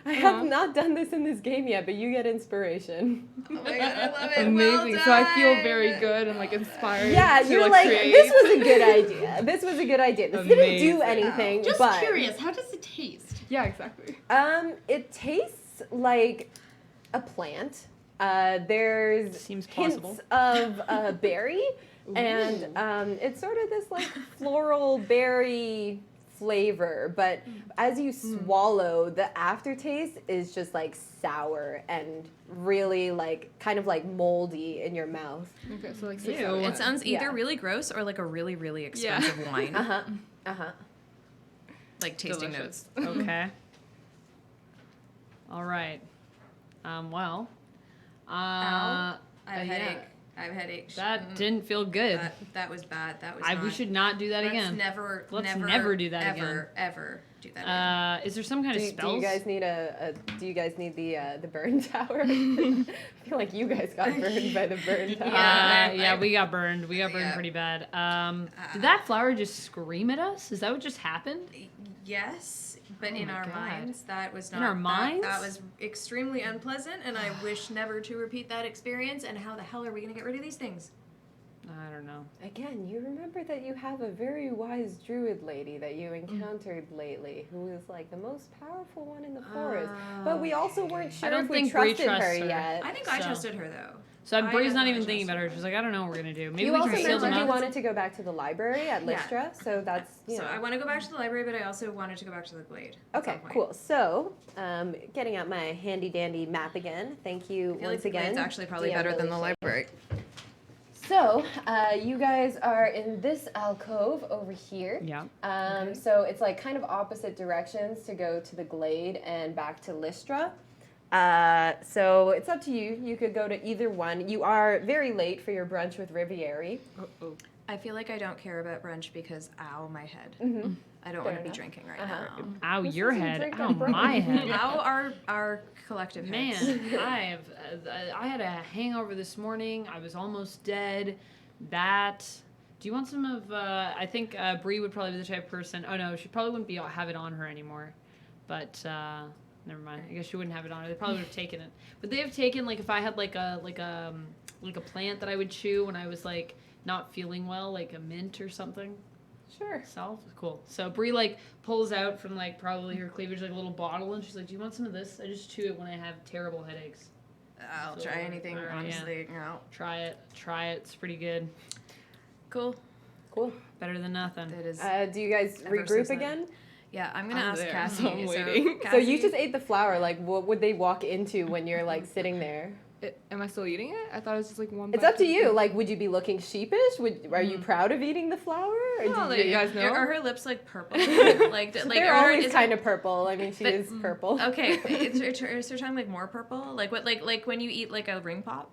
I have not done this in this game yet, but you get inspiration. Oh my god, I love it. Amazing. Well So I feel done. very good and like inspired. Yeah, to, you're like, create. this was a good idea. This was a good idea. This didn't do Amazing. anything, Just but curious, how does it taste? Yeah, exactly. it tastes like a plant. There's Seems hints plausible. of berry, and it's sort of this like floral berry flavor. But as you swallow, the aftertaste is just like sour and really like kind of like moldy in your mouth. Okay, so like 6 Ew. out of It 10. sounds either Yeah. really gross or like a really, really Yeah. expensive wine. Uh-huh. Like tasting Delicious. notes. Okay. All right. Well. Ow. I have a yeah. headache. I have a headache. That didn't feel good. That was bad. That was We should not do that Let's again. Let's never do that ever, Ever do that again. Is there some kind of Do spells? you guys need do you guys need the burn tower? I feel like you guys got burned by the burn tower. Yeah. We got burned. We got burned Yeah. pretty bad. Did that flower just scream at us? Is that what just happened? Yes, but Oh in my our God. minds, that was not. In our that- minds? That was extremely unpleasant, and I wish never to repeat that experience. And how the hell are we gonna get rid of these things? I don't know. Again, you remember that you have a very wise druid lady that you encountered lately, who is like the most powerful one in the forest. But we also weren't sure don't if we think Bree trusted her trusts her. yet. I think I So- trusted her though. So I Bree's not definitely even thinking trust about her. She's like, I don't know what we're gonna do. Maybe You we also can seal them mentioned you up. wanted to go back to the library at Yeah. Lystra, so that's you So know. I want to go back to the library, but I also wanted to go back to the glade. at Okay, some point. cool. So, getting out my handy dandy map again. Thank you I feel like once the again. glade's actually probably DM better than the Billy Shea. library. So, you guys are in this alcove over here. Yeah. So it's like kind of opposite directions to go to the glade and back to Lystra. So it's up to you. You could go to either one. You are very late for your brunch with Rivieri. Uh-oh. I feel like I don't care about brunch because ow, my head. Mm-hmm. I don't Fair want to be enough. drinking right Uh-huh. now. Ow, your doesn't head. drink Ow, on purpose. my head. Ow, our collective heads. Man, I had a hangover this morning. I was almost dead. Do you want some of? I think Bree would probably be the type of person. Oh no, she probably wouldn't have it on her anymore. But never mind. I guess she wouldn't have it on her. They probably would have taken it. But they have taken if I had like a plant that I would chew when I was like not feeling well, like a mint or something. Sure. Self cool. So Bree pulls out from probably her cleavage a little bottle and she's like, "Do you want some of this? I just chew it when I have terrible headaches." I'll So, try anything, alright, honestly. No. Try it. It's pretty good. Cool. Cool. Better than nothing. It is. Do you guys Ever so regroup sad. again? Yeah, I'm gonna I'm ask there, Cassie. so I'm waiting. So you Cassie- just ate the flower. Like, what would they walk into when you're sitting there? Am I still eating it? I thought it was just one It's bite up to of you. it. Like, would you be looking sheepish? Are you proud of eating the flower? Or No, do you guys know? Are her lips purple? They're are her- always is kind her- of purple. I mean, she But- is purple. Okay, is her tongue more purple? Like when you eat a ring pop?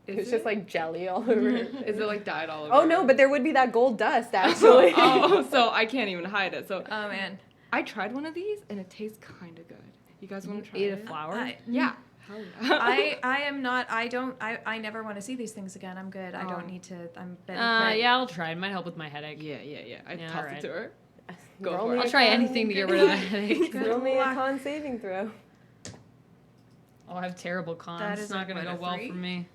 It's just like jelly all over. Is it like dyed all over? Oh no, but there would be that gold dust actually. Oh, so I can't even hide it. So Oh man. I tried one of these and it tastes kind of good. You guys want to try Eat a it? flower? Yeah. Hell yeah. I am not. I never want to see these things again. I'm good. I don't need to. I'm better. Yeah, I'll try. It might help with my headache. Yeah. I Yeah, tossed alright. it to her. Roll Go me for I'll it. try anything to get rid of the headache. Roll me a con saving throw. Oh, I have terrible cons. That It's is not a gonna what, go a well 3? for me.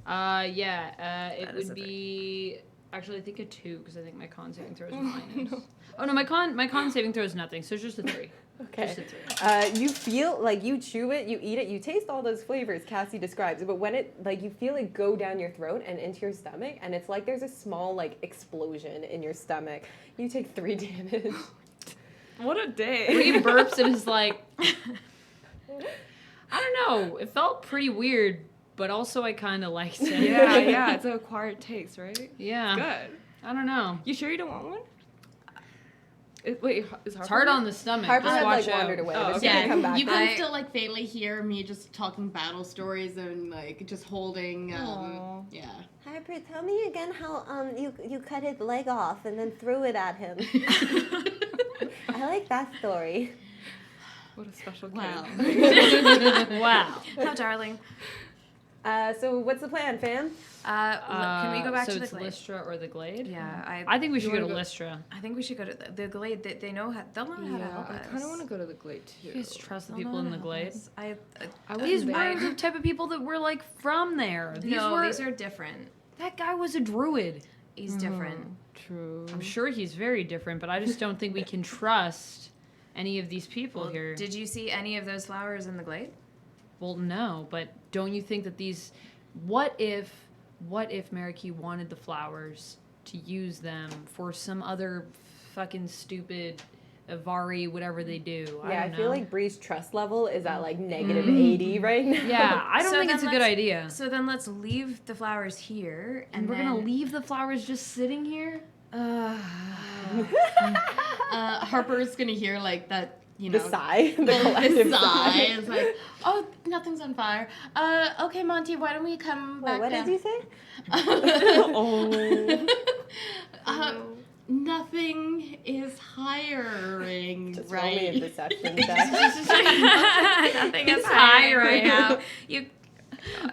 It That is would a 3. be actually I think a 2 because I think my con saving throw is minus. Oh no, my con saving throw is nothing, so it's just a 3. Okay. Just a 3. You feel like you chew it, you eat it, you taste all those flavors Cassie describes, but when it like you feel it go down your throat and into your stomach, and it's like there's a small like explosion in your stomach. You take 3 damage. What a day. Bree burps and is like, I don't know. It felt pretty weird, but also I kind of liked it. yeah. It's an acquired taste, right? Yeah. Good. I don't know. You sure you don't want one? Wait, is Harper? It's hard on the stomach. Harper Just had watch like out. wandered away, Oh, but she okay. can come back. You can I- still like faintly hear me just talking battle stories and like just holding. Aw. Yeah. Harper, tell me again how you cut his leg off and then threw it at him. I like that story. What a special kid. Wow. Wow. How darling. So what's the plan, fam? Can we go back so to the it's glade? Lystra or the Glade? Yeah, I think we should go wanna to go- Lystra. I think we should go to the glade. They'll know how to help I us. kind of want to go to the Glade too. You guys trust the They'll people know in how the to Glade? help us. I These wasn't were the type of people that were like from there. These these are different. That guy was a druid. He's different. True. I'm sure he's very different, but I just don't think we can trust any of these people Well, here. did you see any of those flowers in the glade? Well, no, but don't you think that these? What if Mariki wanted the flowers to use them for some other fucking stupid Avari, whatever they do? Yeah, I don't feel know. like Bree's trust level is at like negative 80 right now. Yeah, I don't So think then it's a good let's- idea. So then let's leave the flowers here, And we're gonna leave the flowers just sitting here. Harper's gonna hear like that. You The know. sigh, the The collective sigh. sigh. It's like, oh, nothing's on fire. Okay, Monty, why don't we come Wait, back what down? did you say? Nothing is hiring Just roll me a right. deception check. Nothing is high right now. You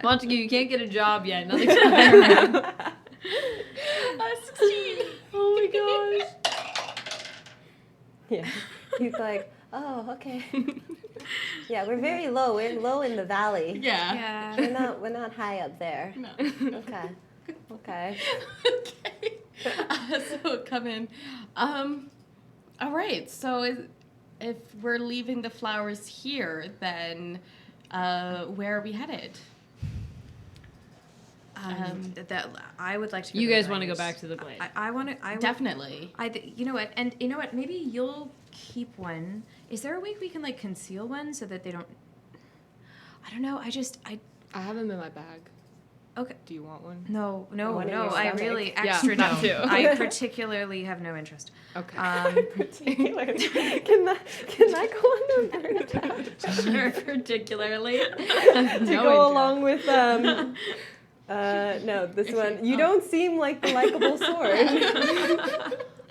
Montague, you can't get a job yet. Nothing's happening. 16. Oh my gosh. Yeah. He's like, oh, okay. Yeah, we're very low. We're low in the valley. Yeah. We're not high up there. No. Okay. Okay. Okay. So come in. All right. So if we're leaving the flowers here, then where are we headed? that I would like to. Go You to the guys want to go glade. back to the Glade? I want to. I would- Definitely. You know what? And you know what? Maybe you'll keep one. Is there a way we can like conceal one so that they don't? I don't know. I have them in my bag. Okay. Do you want one? No. One in I your stomach. really Yeah, extra that no. too. I particularly have no interest. Okay. Particularly. Can that go on the bird couch? Sure, particularly. To go along with no, this one. You don't seem like the likable sword.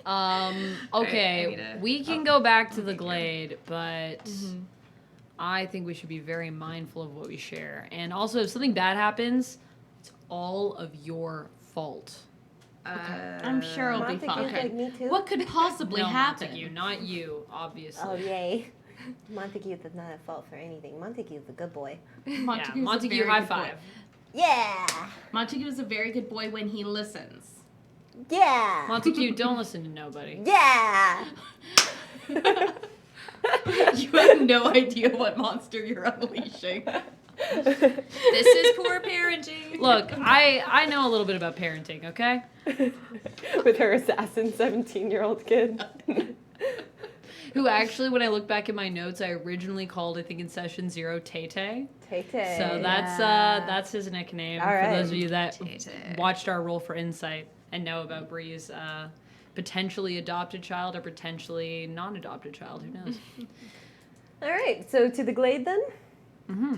Okay, I need to- we can go back to the Glade, but I think we should be very mindful of what we share. And also, if something bad happens, it's all of your fault. I'm sure it'll be Montague's fine. like, me too. What could possibly No, happen? Montague, not you, obviously. Oh, yay. Montague is not at fault for anything. Montague's a good boy. Montague's Yeah, a Montague, very high good boy. five. Yeah. Montague is a very good boy when he listens. Yeah. Montague, don't listen to nobody. Yeah. You have no idea what monster you're unleashing. This is poor parenting. Look, I know a little bit about parenting, okay? With her assassin 17-year-old kid. Who actually, when I look back at my notes, I originally called, I think in session 0, Tay-Tay. Tay-Tay. So that's his nickname All for right. those of you that Tay-Tay. watched our Roll for Insight and know about Bree's potentially adopted child or potentially non-adopted child. Who knows? All right, so to the glade then?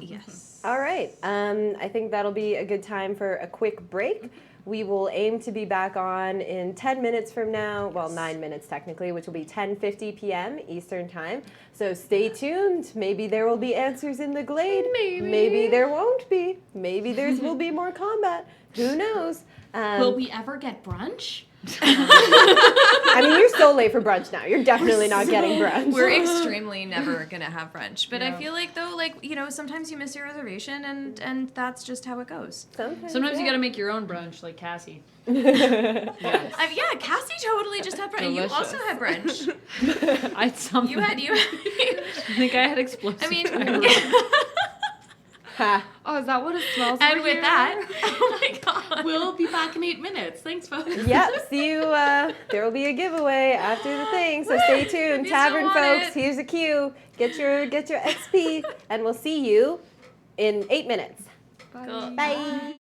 Yes. All right. I think that'll be a good time for a quick break. We will aim to be back on in 10 minutes from now. Well, 9 minutes technically, which will be 10:50 p.m. Eastern Time. So stay tuned. Maybe there will be answers in the glade. Maybe there won't be. Maybe will be more combat. Who knows? Will we ever get brunch? I mean, you're so late for brunch now. You're definitely not getting brunch. We're extremely never gonna have brunch. But I Yeah. feel like though, like, you know, sometimes you miss your reservation and that's just how it goes. Sometimes you gotta make your own brunch, like Cassie. Yes. Yeah, Cassie totally just had brunch. You also had brunch. I had something. You had I think I had explosive. I mean, Ha. Oh, is that what it smells and over with here? that, oh my god. We'll be back in 8 minutes. Thanks, folks. Yep, see you. There will be a giveaway after the thing, so stay tuned. If you still Tavern want folks, it. here's a cue. Get your XP, and we'll see you in 8 minutes. Cool. Bye.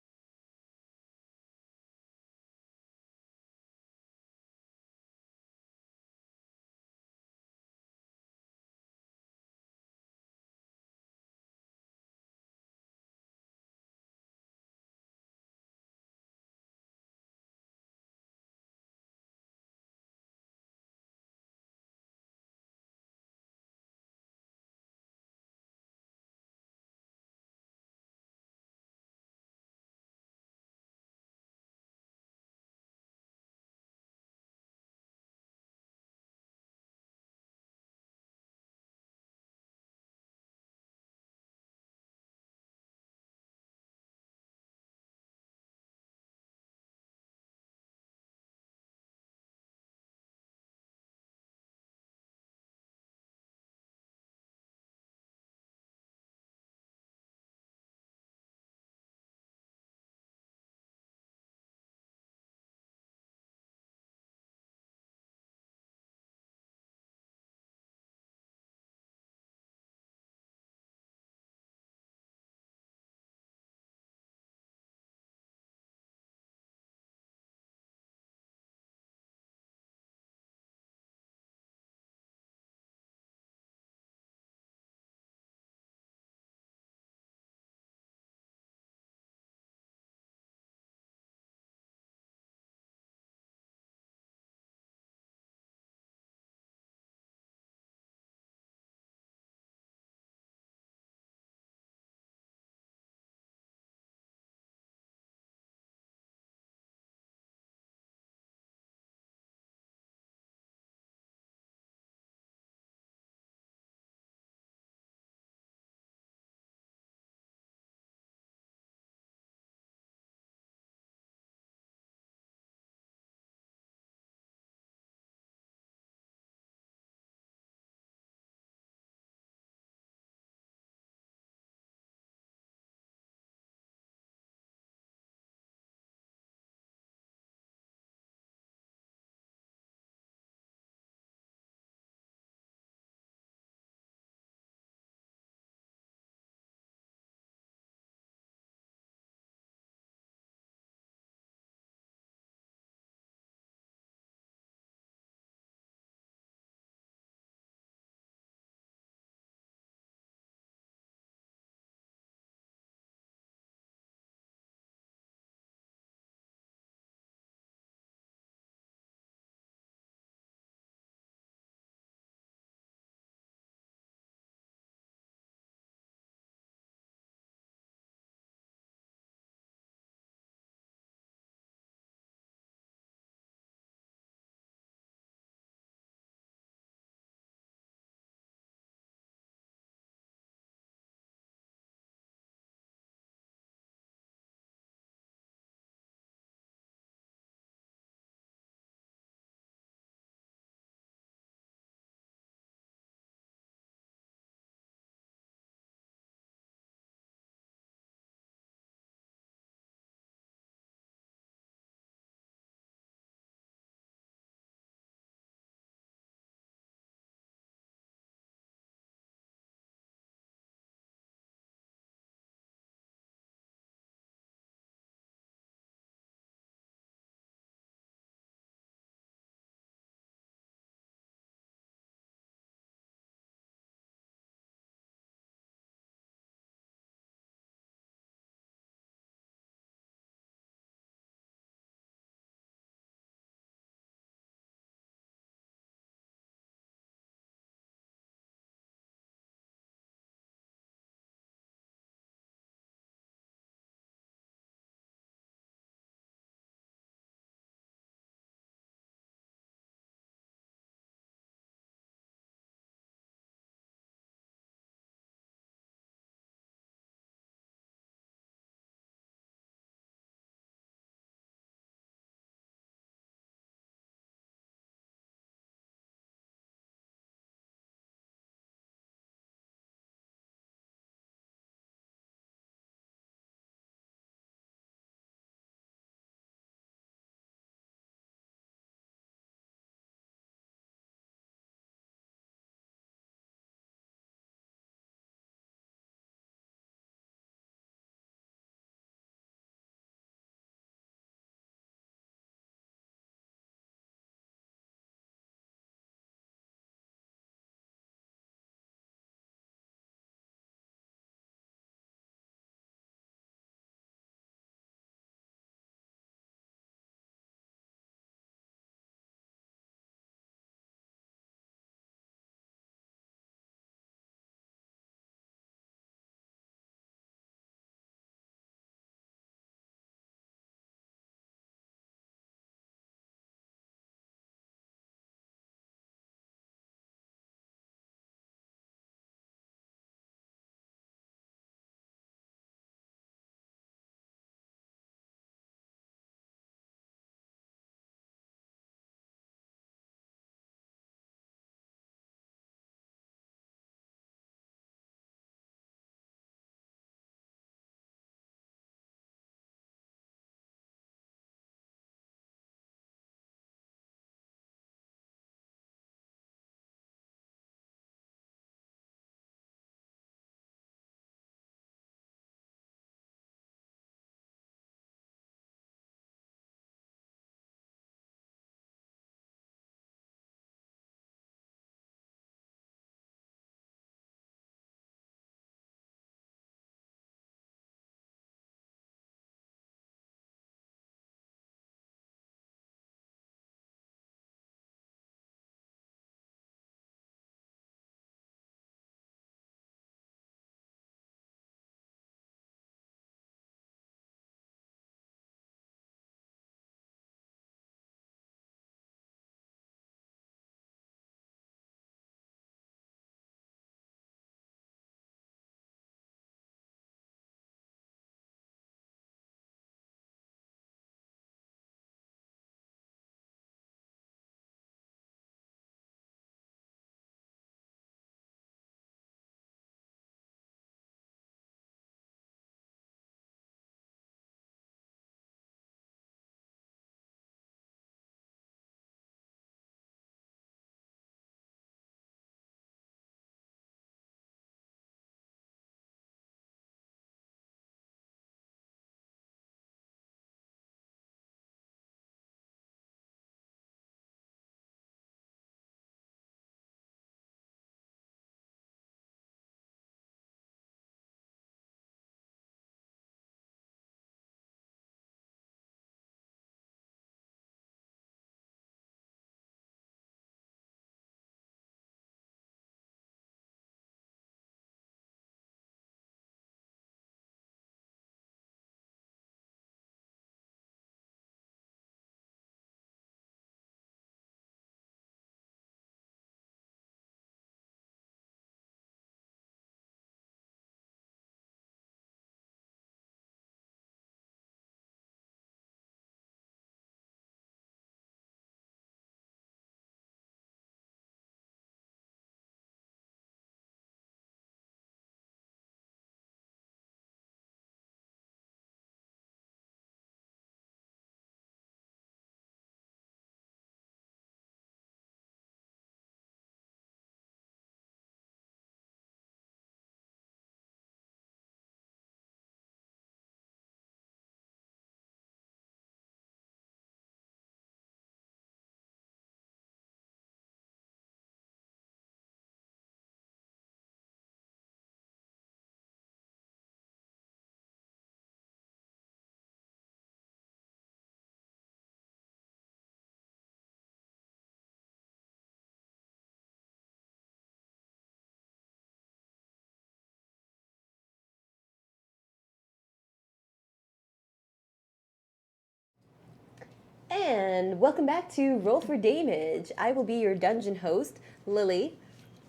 And welcome back to Roll for Dameage. I will be your dungeon host, Lily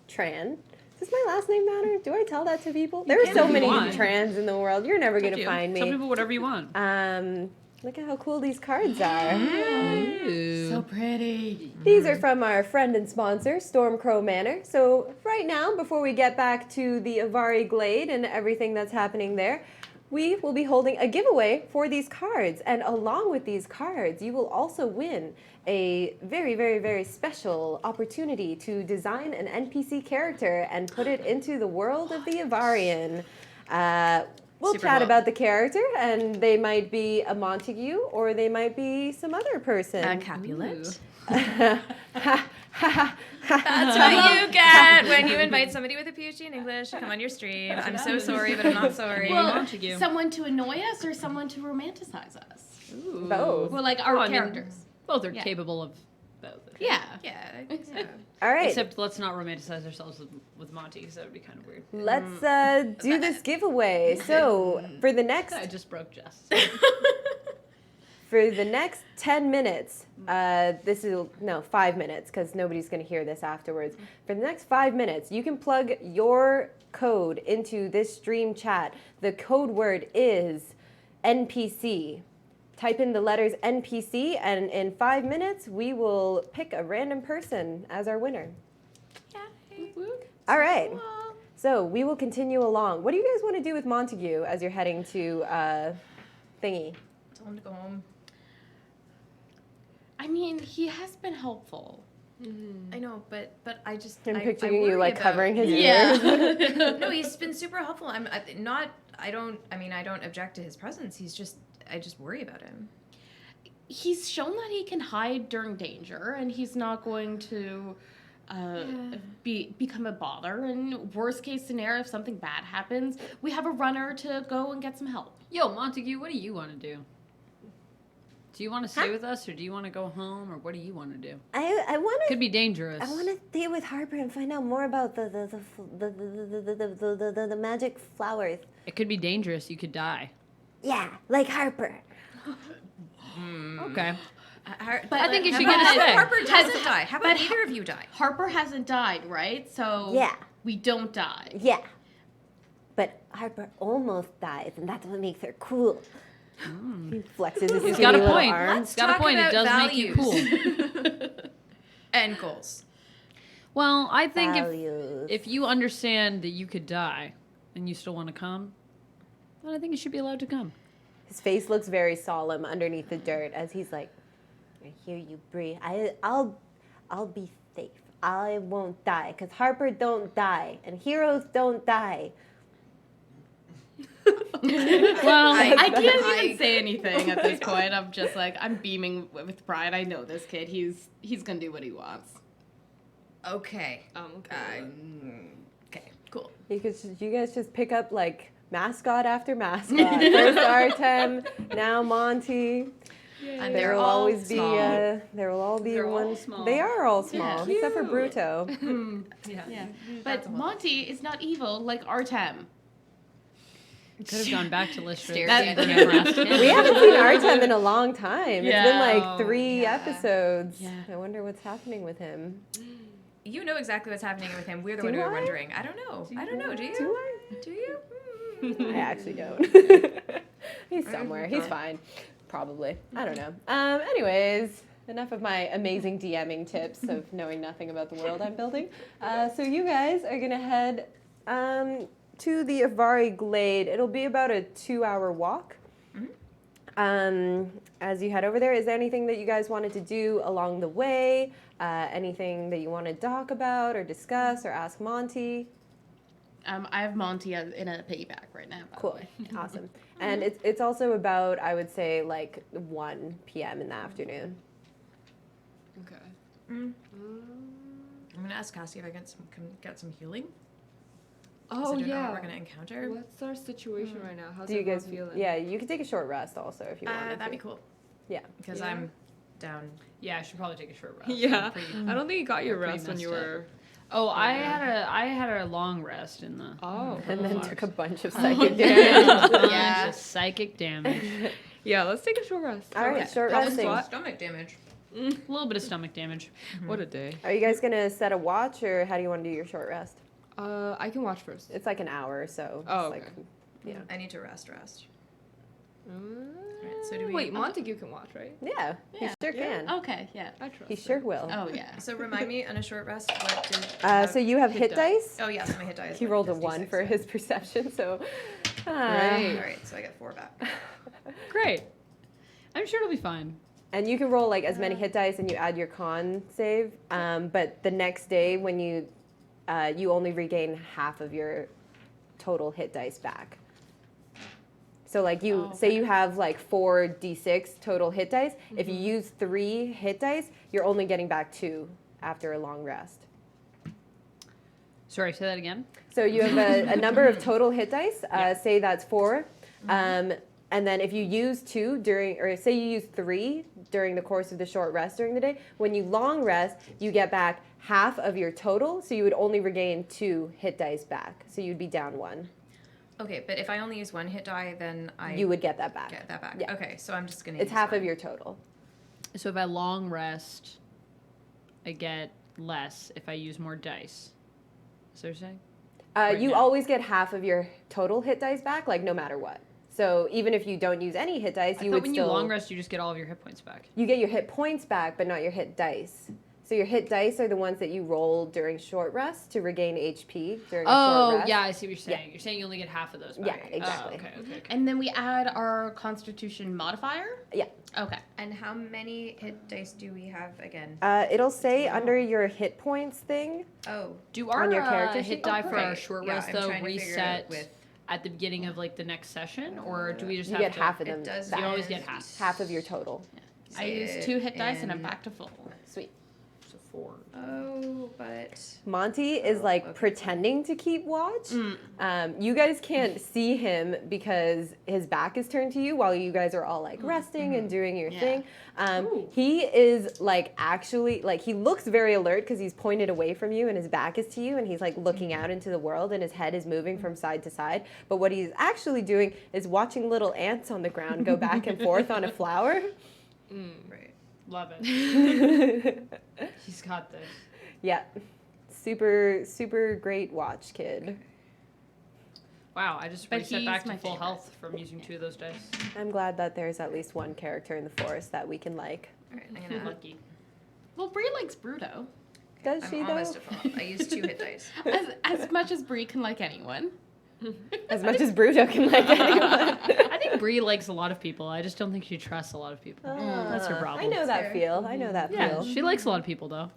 Tran. Does my last name matter? Do I tell that to people? There are can so if you many want. Trans in the world. You're never gonna find Tell me. people whatever you want. Look at how cool these cards are. Ooh. So pretty. These are from our friend and sponsor, Stormcrow Manor. So right now, before we get back to the Avari Glade and everything that's happening there, we will be holding a giveaway for these cards. And along with these cards, you will also win a very, very, very special opportunity to design an NPC character and put it into the world of the Avarian. We'll Super chat cool. about the character, and they might be a Montague or they might be some other person. Capulet. That's That's what you get when you invite somebody with a PhD in English to come on your stream. I'm so sorry, but I'm not sorry. Well, Montague. someone to annoy us or someone to romanticize us? Both. Well, like our I mean, characters. Both are Yeah. capable of both. Yeah. Yeah. So. All right, Except let's not romanticize ourselves with Monty, because that would be kind of weird. let's do this giveaway. So for the next I just broke Jess. 10 minutes, 5 minutes, because nobody's going to hear this afterwards. For the next 5 minutes, you can plug your code into this stream chat. The code word is NPC. Type in the letters NPC, and in 5 minutes, we will pick a random person as our winner. All right. So we will continue along. What do you guys want to do with Montague as you're heading to thingy? Tell him to go home. I mean, he has been helpful. I know, but I just I'm I picturing you worry like about- covering his Yeah. ears. No, he's been super helpful. I don't object to his presence. I just worry about him. He's shown that he can hide during danger, and he's not going to become a bother. And worst case scenario, if something bad happens, we have a runner to go and get some help. Yo, Montague, what do you want to do? Do you want to stay with us, or do you want to go home, or what do you want to do? I want Could be dangerous. I want to stay with Harper and find out more about the magic flowers. It could be dangerous. You could die. Yeah, like Harper. Okay. But I think you how should about get a stay. Harper doesn't die. How about but- neither of you die? Harper hasn't died, right? So Yeah. we don't die. Yeah. But Harper almost dies, and that's what makes her cool. He flexes his He's skinny got a little point. arms. He's got a point. It does make you cool. And goals. Well, I think Values. if you understand that you could die and you still want to come, then I think you should be allowed to come. His face looks very solemn underneath the dirt as he's like, I hear you, Bree. I'll be safe. I won't die, because Harper don't die, and heroes don't die. Well, I can't even say anything at this point. I'm just like, I'm beaming with pride. I know this kid. He's gonna do what he wants. Okay. Okay. Okay. Cool. you guys just pick up like mascot after mascot. First Artem, now And Monty. they're There will all always be small. there will all be They're all one. small. They are all small, Yeah. except for Cute. Bruto. Yeah. But Monty is not evil like Artem. could have gone back to Listra. Stereotype. We haven't seen Artem in a long time. It's been Yeah. like 3 episodes. Yeah. I wonder what's happening with him. You know exactly what's happening with him. We're the Do one who are I? wondering. I don't know. I don't know. Do you? Do I? Do you? I actually don't. He's somewhere. He's fine. Probably. I don't know. Anyways, enough of my amazing DMing tips of knowing nothing about the world I'm building. So you guys are gonna head to the Avari Glade. It'll be about a 2-hour walk. As you head over there, is there anything that you guys wanted to do along the way? Anything that you want to talk about or discuss or ask Monty? I have Monty in a piggyback right now. By Cool. The way. Awesome. And it's also about, I would say, like 1 p.m. in the afternoon. Okay. I'm gonna ask Cassie if I can get some healing. 'cause Oh I don't know yeah. what we're gonna encounter. What's our situation right now? How's Do you everyone guys feeling? Yeah, you can take a short rest also if you want. That'd be cool. Yeah. Because Yeah. I'm down. Yeah, I should probably take a short rest. Yeah. I'm pretty- I don't think you got your Pretty rest when you messed up. were. Oh, I had a long rest in the. Oh. And then Fuck. took a bunch of psychic damage. Bunch Yeah. of psychic damage. Yeah, let's take a short rest. All right, Okay. short Have resting. some stomach damage. A little bit of stomach damage. What a day. Are you guys gonna set a watch, or how do you want to do your short rest? I can watch first. It's like an hour or so. Oh, It's okay. yeah. I need to rest. Alright, so do we- Wait, Montague can watch, right? Yeah, he Yeah. sure can. Okay, yeah. I trust He her. sure will. Oh, yeah. So remind me on a short rest. What did? So you have hit dice. Oh yeah, so my hit die is. He like rolled a just 1 D6, for yeah. his perception, so. Right. All right, so I get 4 back. Great. I'm sure it'll be fine. And you can roll like as many hit dice, and you add your con save. But the next day, when you only regain half of your total hit dice back. So like you say you have like 4 d6 total hit dice. If you use 3 hit dice, you're only getting back 2 after a long rest. Sorry, say that again. So you have a number of total hit dice. Say that's 4. And then if you use 2 during, or say you use 3 during the course of the short rest during the day, when you long rest, you get back half of your total. So you would only regain 2 hit dice back. So you'd be down 1. Okay, but if I only use 1 hit die, then I You would get that back. get that back. Yeah. Okay, so I'm just gonna. It's use half one. of your total. So if I long rest, I get less if I use more dice. Is that what you're saying? You now. always get half of your total hit dice back, like no matter what. So even if you don't use any hit dice, I you thought would when still you long rest, you just get all of your hit points back. you get your hit points back, but not your hit dice. So your hit dice are the ones that you roll during short rest to regain HP during a short rest. yeah, I see what you're saying. You're saying you only get half of those back. Yeah, exactly. Oh, okay. And then we add our Constitution modifier? Yeah. Okay. And how many hit dice do we have again? It'll say under your hit points thing. Oh, Do On our your character hit sheet? die Oh, for our great. short Yeah, rest I'm though trying to figure it out reset with- at the beginning of like the next session, or do we just You have get to? half of them it does. back. You always get half. Half of your total. I used 2 hit dice and I'm back to full. Sweet. So 4. Oh, but Monty is like okay. pretending to keep watch. You guys can't see him because his back is turned to you while you guys are all like resting and doing your Yeah. thing. He is like actually like he looks very alert because he's pointed away from you and his back is to you and he's like looking out into the world and his head is moving from side to side. But what he's actually doing is watching little ants on the ground go back and forth on a flower. right. Love it. He's got this. Yeah. Super great watch, kid. Wow, I just But reset he's back to my full favorite. health from using 2 of those dice. I'm glad that there's at least one character in the forest that we can like. All right, I'm gonna. Lucky. Well, Bree likes Bruto. Does I'm she almost though? at full. I used 2 hit dice. As much as Bree can like anyone. As much as Bruto can like anyone. I think Bree likes a lot of people. I just don't think she trusts a lot of people. That's her problem. I know that Fair. feel. I know that Yeah, feel. she likes a lot of people though.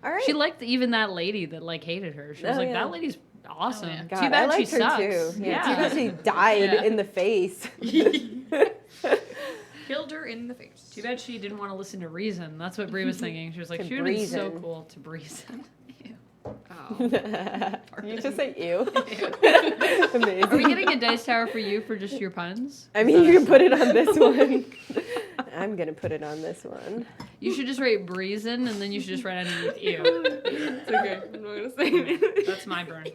All right. She liked even that lady that like hated her. She was Oh, like, yeah. that lady's awesome. yeah. God, Too I bad she liked her sucks. too. Yeah. Too bad she died Yeah. in the face. Killed her in the face. Too bad she didn't want to listen to reason. That's what Bree was thinking. She was like, To she would have been so Breezin'. cool to Breezin. Oh. You just say ew. Amazing. Are we getting a dice tower for you for just your puns? I mean, you can put it on this one. I'm gonna put it on this one. You should just write Breezin and then you should just write underneath you. It's okay. I'm not gonna say anything. That's my burn.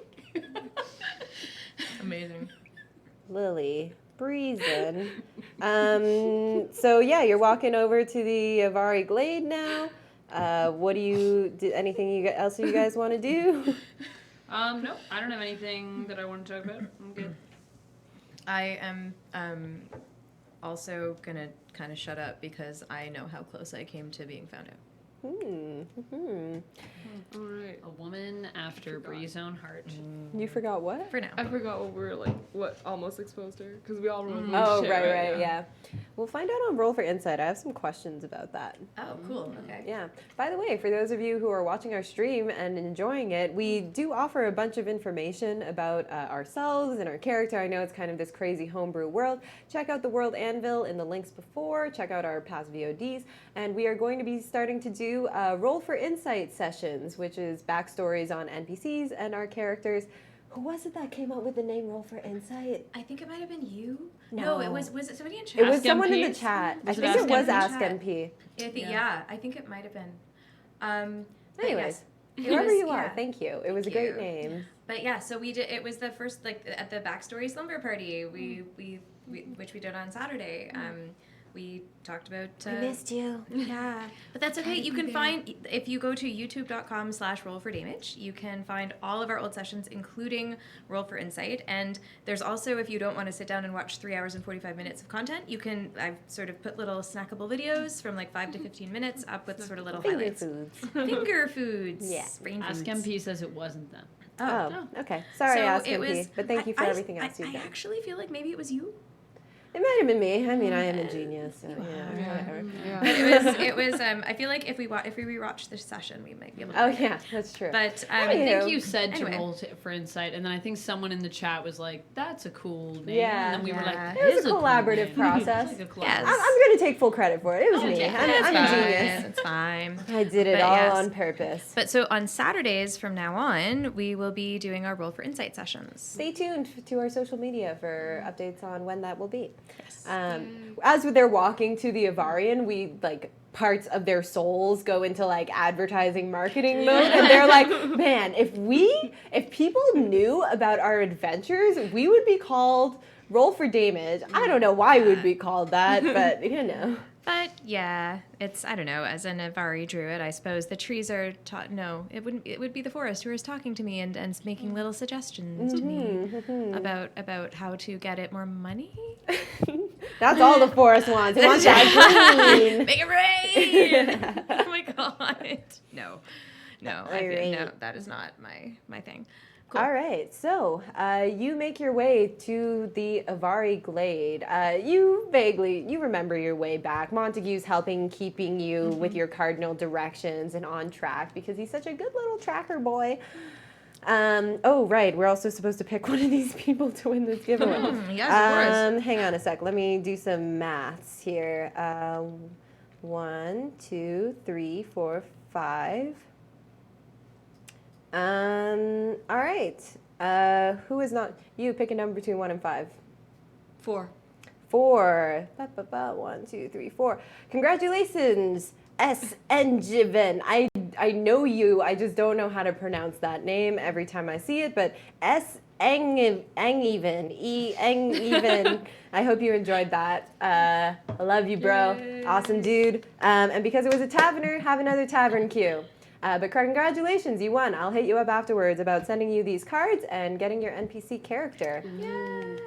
Amazing. Lily, breezing. So yeah, you're walking over to the Avari Glade now. What do you? Anything else you guys want to do? No, I don't have anything that I want to talk about. I'm good. I am also gonna kind of shut up because I know how close I came to being found out. All right. A woman after Bree's own heart. You forgot what? For now. I forgot what we were like. What almost exposed her because we all rolled. Oh, shit, right, yeah. We'll find out on Roll for Insight. I have some questions about that. Oh, cool. Okay. Yeah. By the way, for those of you who are watching our stream and enjoying it, we do offer a bunch of information about ourselves and our character. I know it's kind of this crazy homebrew world. Check out the World Anvil in the links before. Check out our past VODs. And we are going to be starting to do Roll for Insight sessions, which is backstories on NPCs and our characters. Who was it that came up with the name Roll for Insight? I think it might have been you. No. it was it somebody in chat? It was Ask someone in MP? the chat. I Was it think it Ask was MP? Ask Chat. MP. Yeah, I think it might have been. But Anyways. Whoever you are, yeah. thank you. It was a Thank great you. name. But yeah, so we did. It was the first at the backstory slumber party. We which we did on Saturday. We talked about. I missed you. Yeah, but that's okay. You can find if you go to youtube.com/roll4damage, you can find all of our old sessions, including Roll for Insight. And there's also, if you don't want to sit down and watch 3 hours and 45 minutes of content, you can. I've sort of put little snackable videos from like 5 to 15 minutes up with sort of little Finger highlights. foods. Finger foods. Yeah. Brain Ask foods. MP says it wasn't them. Oh, okay. Sorry, So Ask it MP, was- but thank you for everything else I you've done. actually feel like maybe it was you. It might have been me. I mean, I am a genius, so whatever. Yeah. But it was. I feel like if we rewatch this session, we might be able to. Oh find it. yeah, that's true. But I Anywho. think you said Anyway. to roll for insight, and then I think someone in the chat was like, "That's a cool name." Yeah. And then we were Yeah. like, It was "Is a cool collaborative name." process. It's like a Yes. collaborative. I'm gonna take full credit for it. It was me. yeah. I'm a genius. It's fine. I did it But all yes. on purpose. But so on Saturdays from now on, we will be doing our Roll for Insight sessions. Stay tuned to our social media for updates on when that will be. Yes. As they're walking to the Avarian, we like parts of their souls go into like advertising marketing mode, and they're like, man, if people knew about our adventures, we would be called Roll for Damage. I don't know why we'd be called that, but you know. But yeah, it's I don't know. As an Avari druid, I suppose the trees are no. It wouldn't. It would be the forest who is talking to me and making little suggestions to me about how to get it more money. That's all the forest wants. It wants that green. Make it rain! Oh my god. No, Irate. no, that is not my thing. All right, so you make your way to the Avari Glade. You remember your way back. Montague's keeping you with your cardinal directions and on track because he's such a good little tracker boy. Oh, right, we're also supposed to pick one of these people to win this giveaway. Yes, of course. Hang on a sec, let me do some maths here. 1, 2, 3, 4, 5. All right. Who is not? You pick a number between 1 and 5. 4. 4. 1, 2, 3, 4. Congratulations, S. Engiven. I know you. I just don't know how to pronounce that name every time I see it. But S. Engiven. Engiven. I hope you enjoyed that. I love you, bro. Yay. Awesome, dude. And because it was a taverner, have another tavern queue. But congratulations, you won. I'll hit you up afterwards about sending you these cards and getting your NPC character. Yay!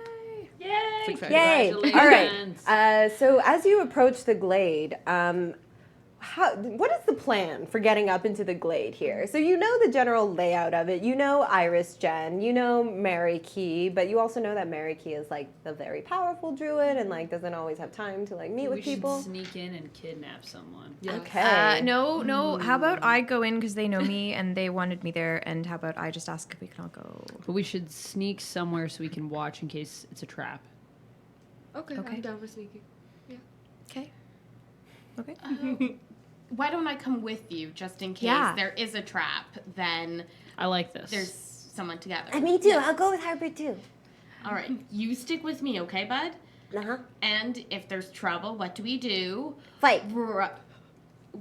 Yay! Yay! All right. So as you approach the glade, what is the plan for getting up into the glade here? So you know the general layout of it. You know Iris Jen. You know Mary Key, but you also know that Mary Key is like a very powerful druid and like doesn't always have time to like meet with people. We should sneak in and kidnap someone. Yeah. Okay. No. How about I go in because they know me and they wanted me there, and how about I just ask if we can all go? But we should sneak somewhere so we can watch in case it's a trap. Okay, Okay. I'm down for sneaking. Okay. Okay. Why don't I come with you just in case Yeah. there is a trap? Then I like this. there's someone together. Me too. I'll go with Harper too. All right, you stick with me, okay, bud? Uh-huh. And if there's trouble, what do? Fight.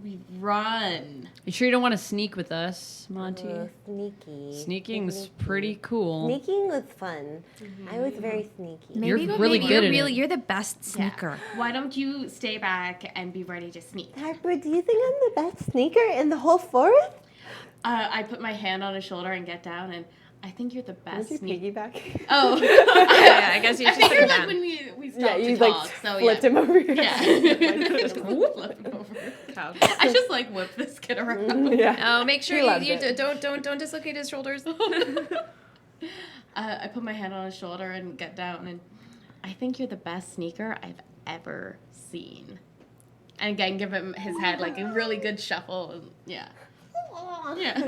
We run. You sure you don't want to sneak with us, Monty? Sneaky. Sneaking's Sneaky. pretty cool. Sneaking was fun. I was very sneaky. You're really good at it. You're the best sneaker. Why don't you stay back and be ready to sneak? Harper, do you think I'm the best sneaker in the whole forest? I put my hand on his shoulder and get down, and I think you're the Was best you sneak. piggyback? Oh, Yeah, I guess you I should put figured it like down. when we stopped Yeah, you to like talk, so flipped yeah. him over your Yeah. head. Flip him over. I just like whip this kid around. Yeah. Oh, make sure He loves you it. don't dislocate his shoulders. I put my hand on his shoulder and get down, and I think you're the best sneaker I've ever seen. And again, give him his head like a really good shuffle. And, yeah. Yeah.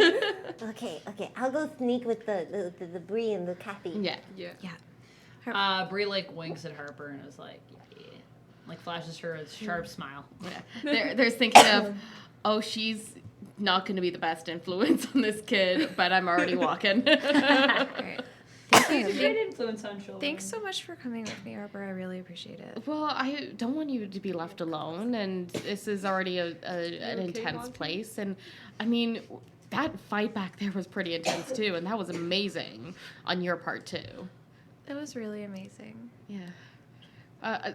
Okay. I'll go sneak with the Bree and the Kathy. Yeah. Yeah. Bree like winks at Harper and is like, yeah. Like flashes her a sharp smile. Yeah. They're thinking of, oh, she's not going to be the best influence on this kid, but I'm already walking. Alright. Great influence on children. Thanks so much for coming with me, Harper. I really appreciate it. Well, I don't want you to be left alone, and this is already an okay, intense Monty? place. And I mean, that fight back there was pretty intense too, and that was amazing on your part too. That was really amazing. Yeah.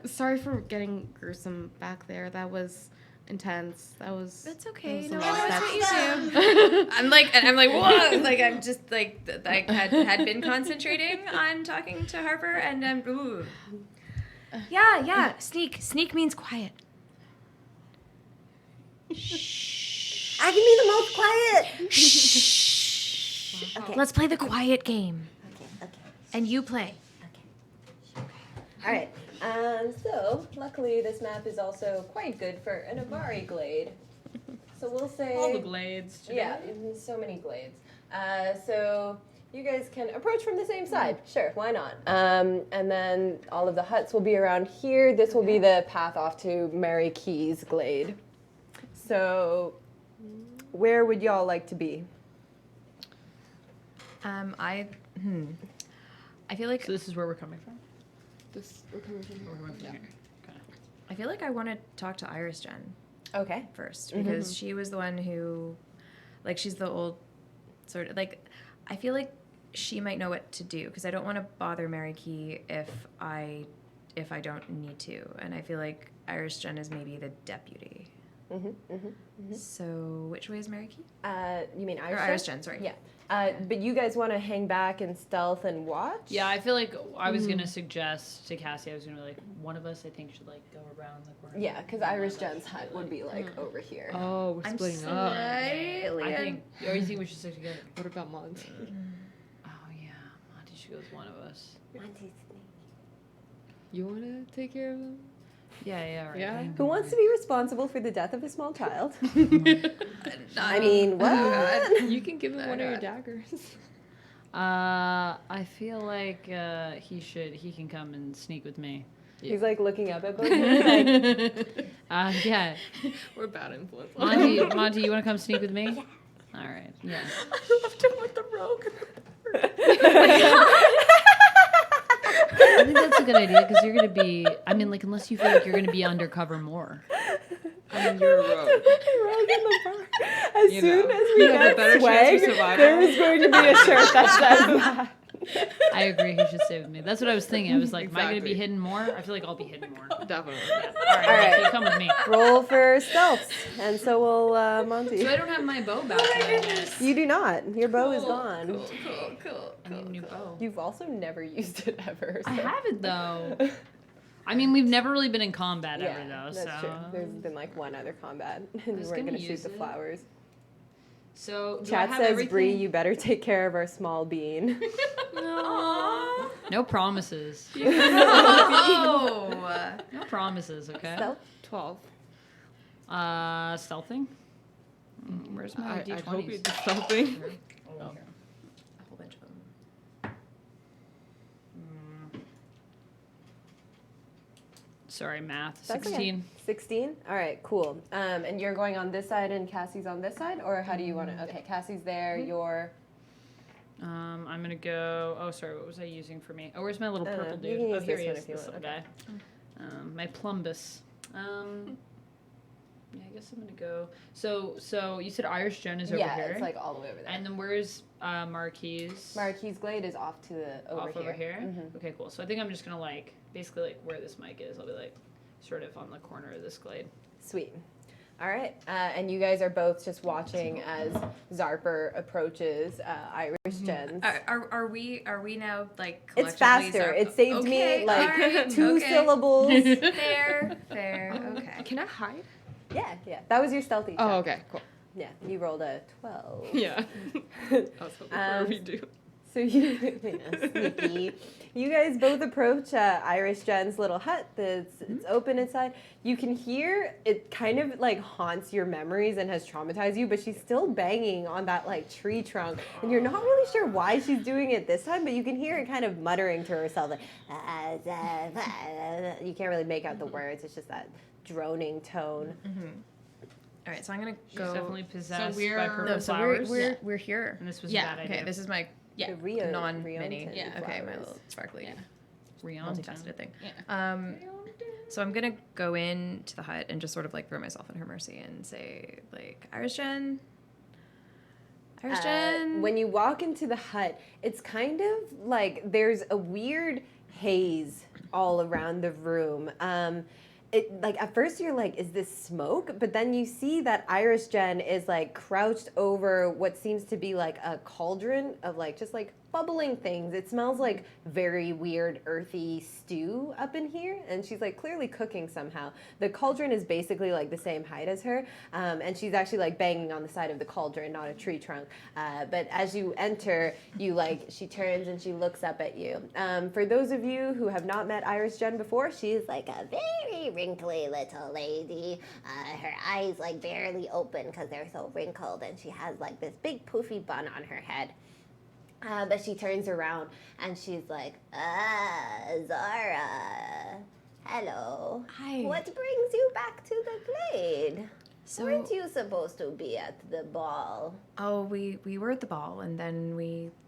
Sorry for getting gruesome back there. That was intense. That's okay. was No, a lot. that's what you do. I'm like, whoa! Like, I'm just like, I had been concentrating on talking to Harper, and ooh. Yeah. Sneak means quiet. I can be the most quiet. Shh. Okay. Let's play the quiet game, Okay. and you play. All right. So luckily, this map is also quite good for an Avari glade. So we'll say All the glades. Today. yeah, so many glades. So you guys can approach from the same side. Sure, why not? And then all of the huts will be around here. This will be the path off to Mary Key's glade. So where would y'all like to be? I feel like So this is where we're coming from. We're coming from here. We're coming from Yeah. here. Okay. I feel like I want to talk to Iris Jen Okay. first because she was the one who, like, she's the old sort of like. I feel like she might know what to do because I don't want to bother Mary Key if I don't need to, and I feel like Iris Jen is maybe the deputy. So which way is Mary Key? You mean Or Iris? Iris Jen, sorry. Yeah. But you guys want to hang back and stealth and watch? Yeah, I feel like I was gonna suggest to Cassie. I was gonna be like, one of us I think should like go around the corner. Yeah, because Iris Jen's hut would be like over here. Oh, we're splitting up. Slightly I think. Or you think we should stick together? What about Monty? Oh yeah, Monty should go with one of us. You want to take care of them? Yeah, right. Yeah? Who wants to be responsible for the death of a small child? I mean, what? You can give him one of your daggers. I feel like he can come and sneak with me. He's like looking up at both of you, like, Yeah. We're bad influence. Monty, you want to come sneak with me? Yeah. All right. Yeah. I left him with the rogue. I think that's a good idea because you're gonna be. I mean, like, unless you feel like you're gonna be undercover more. I mean, you're a rogue. rogue in the bar. As You soon know, as we you have a got better chance swag, of survival. there was going to be a shirt that says that. I agree. He should stay with me. That's what I was thinking. I was like, am I gonna be Exactly. hidden more? I feel like I'll be hidden more. Definitely. All right. All right. Monty, come with me. Roll for stealth, and so will Monty. So I don't have my bow back. Yet. You do not. Your bow is gone. Cool. I need a new bow. You've also never used it ever. I so- haven't though. I mean, we've never really been in combat Yeah, ever though. that's so. true. There's been like one other combat, and you was weren't gonna gonna shoot use the it. flowers. So do I Chat have says, everything? Bree, you better take care of our small bean. No promises. Oh. No promises. Okay. Stealth? 12. Stealthing. Where's my I d20s? hope you did something. Here. Oh, here. A whole bunch of them. Sorry, math. That's okay. 16. 16? All right, cool. And you're going on this side and Cassie's on this side? Or how do you want to? Okay, Cassie's there, you're. I'm gonna go. Oh, sorry. What was I using for me? Oh, where's my little I don't purple know. You dude? can Oh, use here this he one is. if you This want, little okay. guy. My plumbus. Yeah, I guess I'm gonna go. So you said Irish Jen is over Yeah, here. it's like all the way over there. And then where's Marquise? Marquise Glade is off to the over Off here. over here. Mhm. Okay, cool. So I think I'm just gonna like basically like where this mic is. I'll be like sort of on the corner of this glade. Sweet. All right, and you guys are both just watching as Zarper approaches Irish Jen's. Are we now like It's collectively faster. It saved Okay, me like alright, 2 okay. syllables. Fair. Okay. Can I hide? Yeah. That was your stealthy check. Oh, okay, cool. Yeah, you rolled a 12. Yeah. I was hoping for a Um, redo. So you, sneaky. You guys both approach Irish Jen's little hut. It's open inside. You can hear it kind of like haunts your memories and has traumatized you, but she's still banging on that like tree trunk, and you're not really sure why she's doing it this time. But you can hear it kind of muttering to herself, like you can't really make out the words. It's just that droning tone. All right, so I'm gonna She's go. definitely possessed we're- by purple No, so flowers. we're here. And this was Yeah, a bad Okay, idea. this is my Yeah. The Rio, non-mini. Rio Yeah. Okay, my flowers. little sparkly Yeah. Rion multifaceted thing. Yeah. So I'm gonna go into the hut and just sort of like throw myself in her mercy and say like, Irish Jen, Irish Jen. When you walk into the hut, it's kind of like there's a weird haze all around the room. Like at first you're like, is this smoke? But then you see that Irish Jen is like crouched over what seems to be like a cauldron of like just like bubbling things. It smells like very weird earthy stew up in here, and she's like clearly cooking somehow. The cauldron is basically like the same height as her, and she's actually like banging on the side of the cauldron, not a tree trunk. But as you enter, she turns and she looks up at you. For those of you who have not met Irish Jen before, she's like a very wrinkly little lady. Her eyes like barely open because they're so wrinkled, and she has like this big poofy bun on her head. But she turns around and she's like, Zara, hello. Hi. What brings you back to the glade? So- Weren't you supposed to be at the ball? Oh, we were at the ball, and then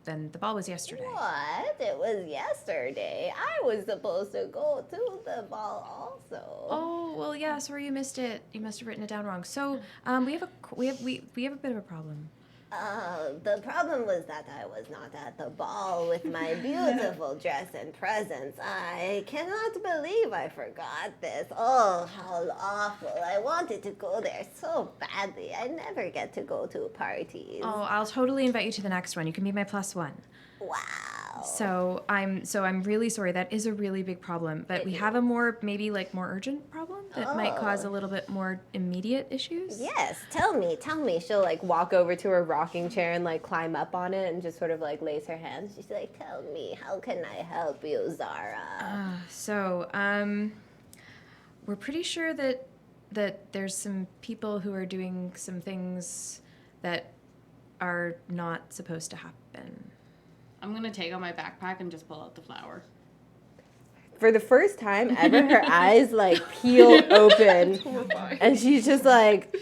the ball was yesterday. What? It was yesterday. I was supposed to go to the ball also. Oh, well, yeah. Sorry, you missed it. You must have written it down wrong. So, we have a bit of a problem. The problem was that I was not at the ball with my beautiful dress and presents. I cannot believe I forgot this. Oh, how awful. I wanted to go there so badly. I never get to go to parties. Oh, I'll totally invite you to the next one. You can be my +1. Wow. So I'm really sorry. That is a really big problem. But we have a more urgent problem that might cause a little bit more immediate issues. Yes, tell me. She'll like walk over to her rocking chair and like climb up on it and just sort of like lays her hands. She's like, tell me, how can I help you, Zara? We're pretty sure that there's some people who are doing some things that are not supposed to happen. I'm gonna take out my backpack and just pull out the flower. For the first time ever, her eyes like peel open, and she's just like,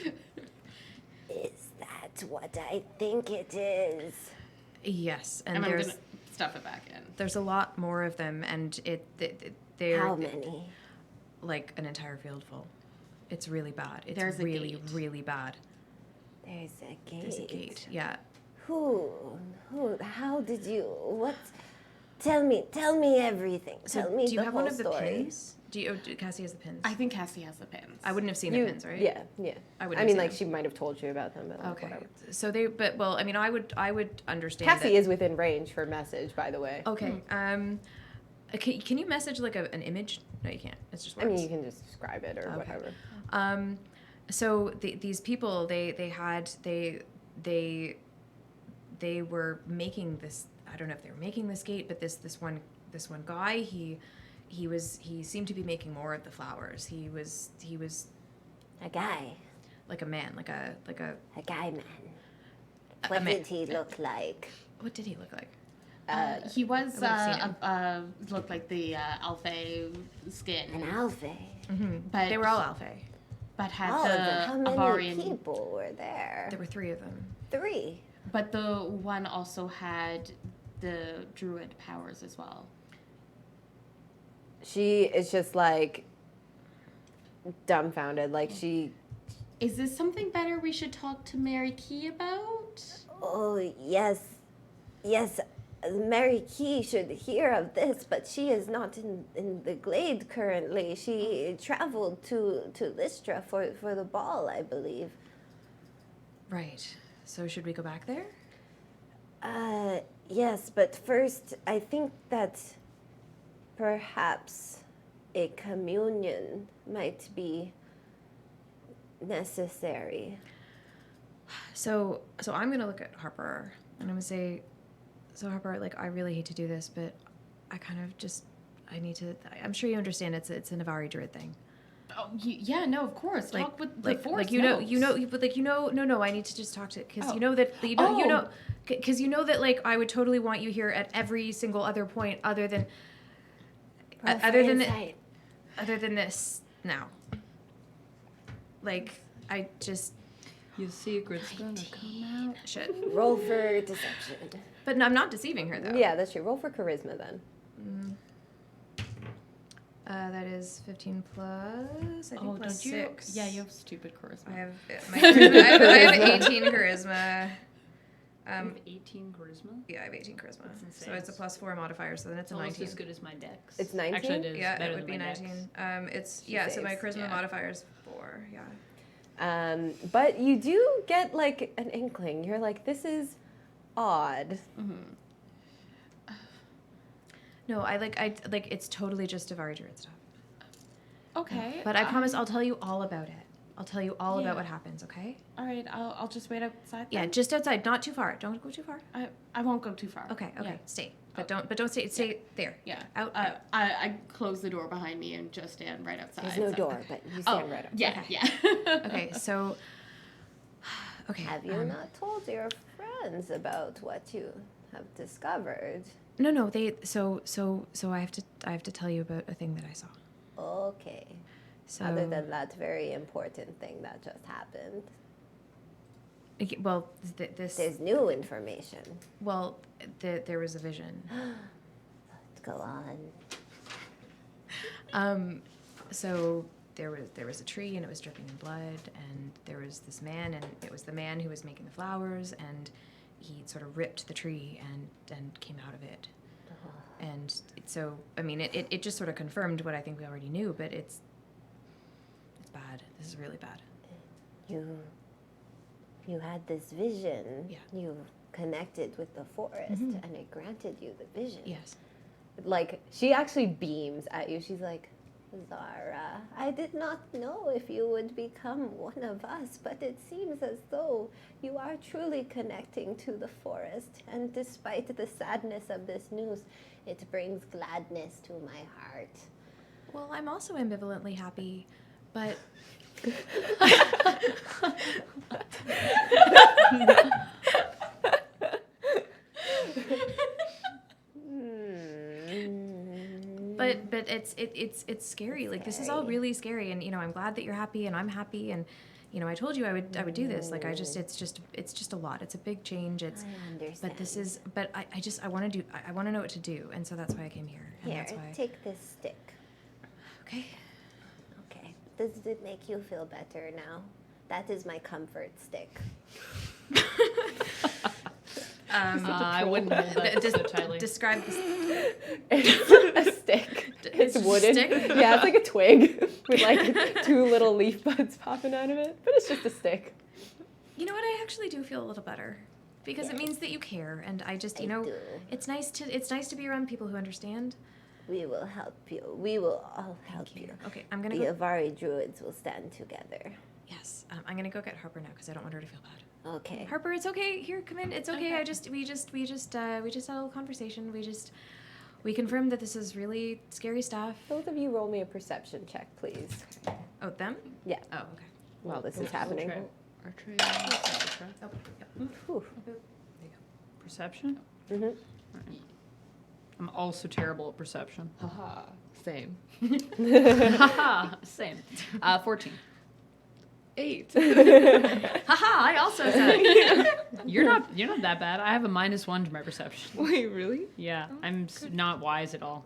Is that what I think it is? Yes, and And I'm there's gonna stuff it back in. there's a lot more of them, and they're How many? like an entire field full. It's really bad. It's There's a really, gate. really bad. There's a gate. There's a gate. Yeah. Who? How did you? What? Tell me everything. So Tell me do you the have whole one of the story. pins? Cassie has the pins? I think Cassie has the pins. I wouldn't have seen you, the pins, right? Yeah. I wouldn't I have mean, seen like them. she might have told you about them, but like, Okay. whatever. So I would understand. Cassie that. is within range for message, by the way. Okay. Can you message like an image? No, you can't. It's just I words. mean, you can just describe it or whatever. So these people, they were making this. I don't know if they were making this gate, but this one guy, he seemed to be making more of the flowers. He was A guy. like a man, like a A guy man. a What man. did he look like? What did he look like? He was I would've seen looked like the alpha skin, An alpha. but They were all alpha. but had All of them. How the many Avarian. people were there? There were 3 of them. 3. But the one also had the druid powers as well. She is just like dumbfounded. Like she. Is this something better we should talk to Mary Key about? Oh, yes. Yes, Mary Key should hear of this, but she is not in the glade currently. She traveled to Lystra for the ball, I believe. Right. So should we go back there? Yes, but first, I think that perhaps a communion might be necessary. So I'm gonna look at Harper and I'm gonna say, so Harper, like I really hate to do this, but I kind of just I'm sure you understand it's a Navari druid thing. Oh, yeah, no, of course. Like, Talk with the like, force. like no, I need to just talk to, because Oh. you know that Oh. because you know that like I would totally want you here at every single other point other than Insight. other than this now. Like I just Your secret's gonna come out. shit. Roll for deception. But no, I'm not deceiving her though. Yeah, that's true. Roll for charisma then. That is 15 plus. I think plus don't you? 6. Yeah, you have stupid charisma. I have 18 charisma. You have 18 charisma? Yeah, I have 18 charisma. That's insane. So it's a +4 modifier, so then it's a Almost 19. as good as my dex. It's 19? Actually, it is Yeah, better it would be than my 19. dex. So my saves. charisma Yeah. modifier is 4, yeah. But you do get like an inkling. You're like, this is odd. No, I it's totally just Davari Druid stuff. Okay. But I promise I'll tell you all about it. I'll tell you all Yeah. about what happens, okay? All right, I'll just wait outside. Yeah, then. just outside, not too far. Don't go too far. I won't go too far. Okay, Yeah. stay. But don't stay there. Yeah. Out. I close the door behind me and just stand right outside. There's no so- door, but you Oh, stand right up. yeah, yeah. Okay, so okay. Have you not told your friends about what you have discovered? No, they so I have to tell you about a thing that I saw. Okay. So Other than that very important thing that just happened, well, there's new information. there was a vision. Go on. So there was a tree and it was dripping in blood, and there was this man, and it was the man who was making the flowers, and he sort of ripped the tree and came out of it. And so I mean it just sort of confirmed what I think we already knew, but it's bad. This is really bad. You had this vision. Yeah. You connected with the forest, and it granted you the vision. Yes. Like, she actually beams at you. She's like, Zara, I did not know if you would become one of us, but it seems as though you are truly connecting to the forest. And despite the sadness of this news, it brings gladness to my heart. Well, I'm also ambivalently happy, but but it's scary. Like, this is all really scary, and I'm glad that you're happy, and I'm happy, and I told you I would do this. Like, it's just a lot. It's a big change. It's I understand. but this is but I want to know what to do, and so that's why I came here, and Here, that's why. take this stick. Okay. Okay. Does it make you feel better now? That is my comfort stick. I wouldn't hold that so tightly. Describe this. it's a stick. It's just a wooden. stick? Yeah, it's like a twig with like 2 little leaf buds popping out of it. But it's just a stick. You know what? I actually do feel a little better, because it means that you care, and I just, I do. it's nice to be around people who understand. We will help you. We will all help you. Okay, I'm gonna The go. Avari druids will stand together. Yes, I'm gonna go get Harper now because I don't want her to feel bad. Okay. Harper, it's okay. Here, come in. It's okay. We just had a little conversation. We confirmed that this is really scary stuff. Both of you roll me a perception check, please. Oh, them? Yeah. Oh, okay. While this is happening. Archery. Oh, yep. Whew. Perception? Mhm. I'm also terrible at perception. Haha. Same. Haha, same. 14. 8. Haha! I also said. You're not that bad. I have a -1 to my perception. Wait, really? Yeah, I'm not wise at all.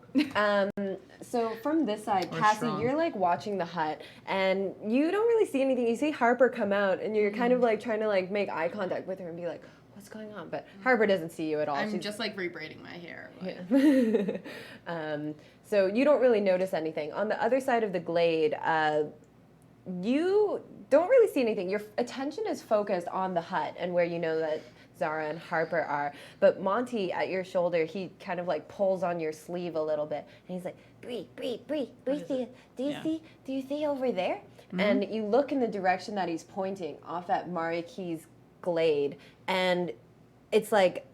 So from this side, Or Cassie, strong. you're like watching the hut, and you don't really see anything. You see Harper come out, and you're kind of like trying to like make eye contact with her and be like, "What's going on?" But Harper doesn't see you at all. I'm She's- just like rebraiding my hair. Like, Yeah. So you don't really notice anything. On the other side of the glade, you don't really see anything. Your attention is focused on the hut and where you know that Zara and Harper are. But Monty, at your shoulder, he kind of like pulls on your sleeve a little bit, and he's like, "Bree, do you see over there?" And you look in the direction that he's pointing, off at Mariki's glade, and it's like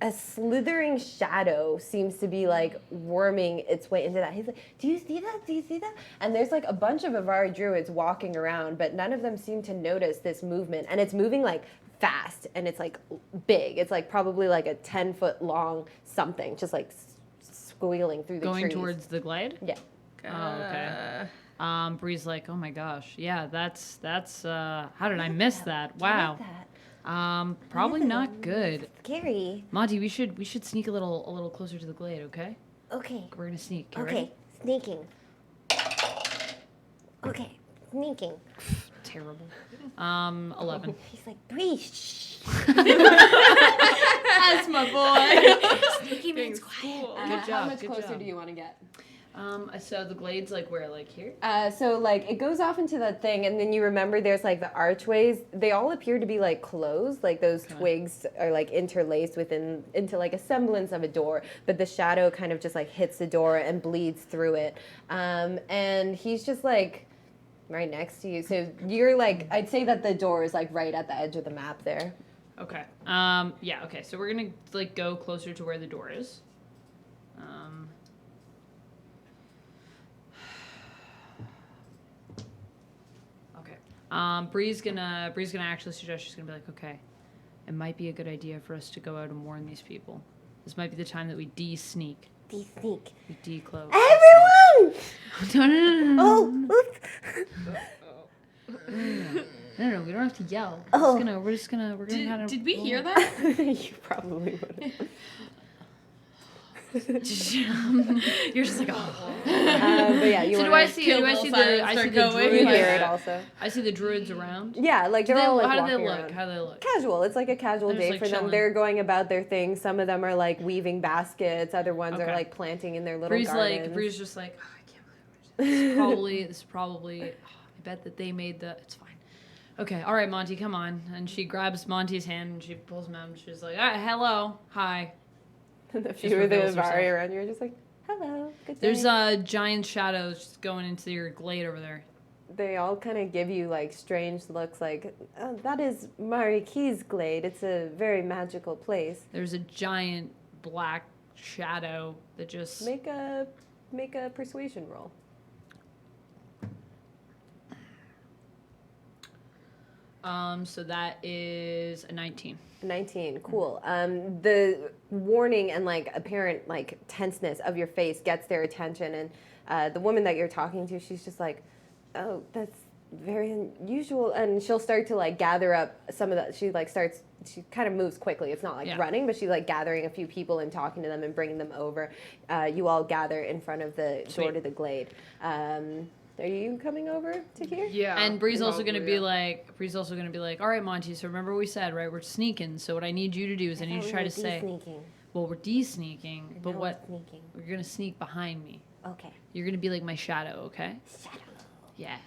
a slithering shadow seems to be like worming its way into that. He's like, "Do you see that? Do you see that?" And there's like a bunch of Avari druids walking around, but none of them seem to notice this movement. And it's moving like fast, and it's like big. It's like probably like a 10-foot long something, just like squealing through the Going trees. towards the glade? Yeah. Oh, okay. Bree's like, "Oh my gosh, yeah, that's how did I miss that? Wow. Probably not good. Scary. Monty, we should sneak a little closer to the glade, okay? Okay. We're gonna sneak. Get Okay. ready? Sneaking. Okay. Sneaking. Terrible. 11. He's like, "Bree, shh." That's my boy. Sneaky means quiet. Cool. How Good job. much Good closer job. do you want to get? So the glade's like where? Like here? So like it goes off into that thing, and then you remember there's like the archways. They all appear to be like closed, like those twigs are like interlaced into like a semblance of a door. But the shadow kind of just like hits the door and bleeds through it. And he's just like right next to you. So you're like, I'd say that the door is like right at the edge of the map there. Okay. Yeah. Okay. So we're gonna like go closer to where the door is. Okay. Bree's gonna actually suggest, she's gonna be like, okay, it might be a good idea for us to go out and warn these people. This might be the time that we de-sneak. De-sneak. We de-cloak. Everyone! No. Oh, oops. No, we don't have to yell. Oh. We're gonna kind of. Did we hear that? You probably would. You're just like, oh. But yeah, you So do wanna I see the going. you druids? hear it also. I see the druids around. Yeah, like they're all like How do they walking look? around. How do they look? Casual. It's like a casual They're just, day like, for them. chilling. They're going about their thing. Some of them are like weaving baskets. Other ones are Okay. like planting in their little Bree's gardens. Bree's just like, oh, I can't believe this is probably. I bet that they made the. It's fine. Okay, all right, Monty, come on. And she grabs Monty's hand and she pulls him out and she's like, hello, hi. And a Just few of the reveals herself. Avari around you are just like, hello, good day. There's giant shadows just going into your glade over there. They all kind of give you like strange looks like, oh, that is Mariki's glade. It's a very magical place. There's a giant black shadow that just. Make a persuasion roll. So that is a 19. 19, cool. The warning and like apparent like tenseness of your face gets their attention, and the woman that you're talking to, she's just like, oh, that's very unusual, and she'll start to like gather up some of the. She kind of moves quickly. It's not like running, but she's like gathering a few people and talking to them and bringing them over. You all gather in front of the door to the glade. Are you coming over to here? Yeah. And Bree's also probably, gonna be like, all right, Monty. So remember what we said, right? We're sneaking. So what I need you to do is I need you to try to say, Sneaking. well, we're de-sneaking, but what? Sneaking. We're gonna sneak behind me. Okay. You're gonna be like my shadow, okay? Shadow. Yeah.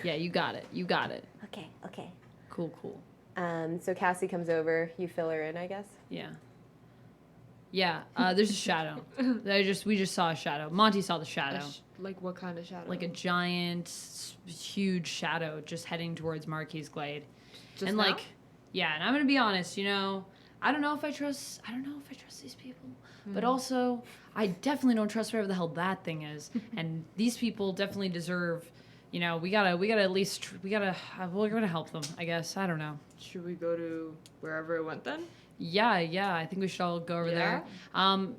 Yeah, you got it. You got it. Okay. Okay. Cool, cool. So Cassie comes over. You fill her in, I guess. Yeah. Yeah. There's a shadow. We just saw a shadow. Monty saw the shadow. Like what kind of shadow? Like a giant, huge shadow just heading towards Marquis Glade. Just and now? like, yeah, and I'm gonna be honest, I don't know if I trust these people. But also, I definitely don't trust whatever the hell that thing is. And these people definitely deserve, we gotta at least, we're gonna help them, I guess. I don't know. Should we go to wherever it went then? Yeah, I think we should all go over there.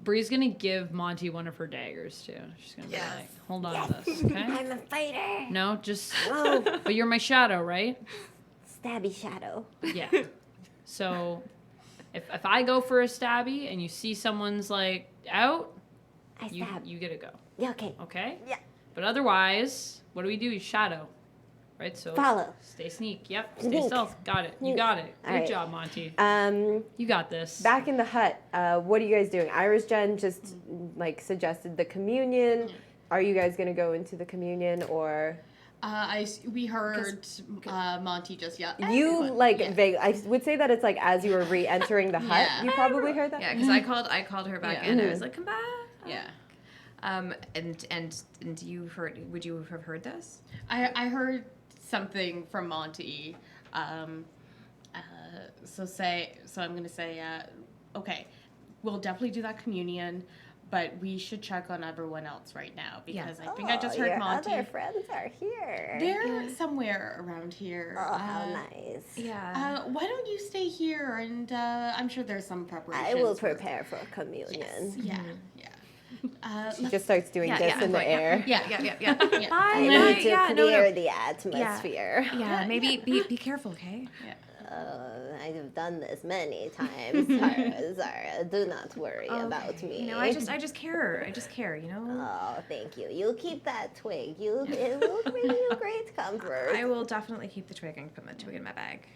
Bree's gonna give Monty one of her daggers too. She's gonna be like, hold on to this, okay? I'm a fighter. No, just, Oh, but you're my shadow, right? stabby shadow. Yeah. So, if I go for a stabby and you see someone's like out, I stab. you get to go, Yeah, okay. okay? Yeah. But otherwise, what do? You shadow, right? So Follow. Stay sneak. Yep. Stay Sneak. stealth. Got it. You Sneak. got it. All Good right. job, Monty. Um, You got this. Back in the hut, what are you guys doing? Iris Jen just like suggested the communion. Are you guys gonna go into the communion, or We heard Monty just yell. you "Everyone." like Yeah. vague? I would say that it's like as you were re-entering the hut, Yeah. you probably heard that. Yeah, because I called her back Yeah. in. I was like, come back. Yeah. And you heard? Would you have heard this? I heard something from Monty. So I'm gonna say, okay, we'll definitely do that communion, but we should check on everyone else right now because I think I just heard your Monty. other friends are here. They're somewhere around here. Oh, how nice. Yeah. Why don't you stay here and I'm sure there's some preparation. I will prepare for communion. Yes. Yeah. Yeah. She just starts doing Yeah, this yeah, in the right, air. Yeah. Yeah. I need to clear the atmosphere. Yeah, maybe be careful, okay? I've done this many times. Zara, do not worry about me. I just care. Oh, thank you. You keep that twig. It will bring you great comfort. I will definitely keep the twig and put the twig in my bag.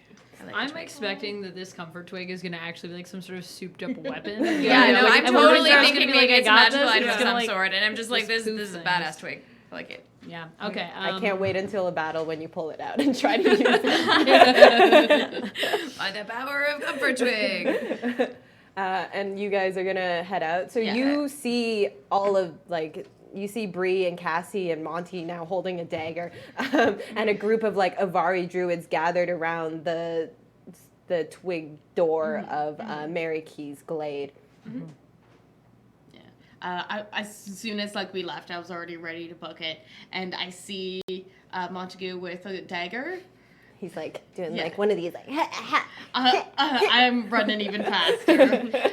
I like the I'm twig. expecting that this comfort twig is gonna actually be like some sort of souped up weapon. Yeah, no, I'm and when totally Sarah's thinking gonna be like it's a "I got magical this," item it's of gonna, some like, sort, and I'm just like, just this poof is a things. badass twig. I like it. Yeah. Okay. I can't wait until a battle when you pull it out and try to use it. By the power of comfort twig. And you guys are gonna head out. So Yeah. you see all of like you see Bree and Cassie and Monty now holding a dagger, and a group of like Avari druids gathered around the twig door of Mary Key's glade. As soon as like we left, I was already ready to book it, and I see Montague with a dagger. He's like doing Yeah. like one of these like ha, ha. I'm running even faster.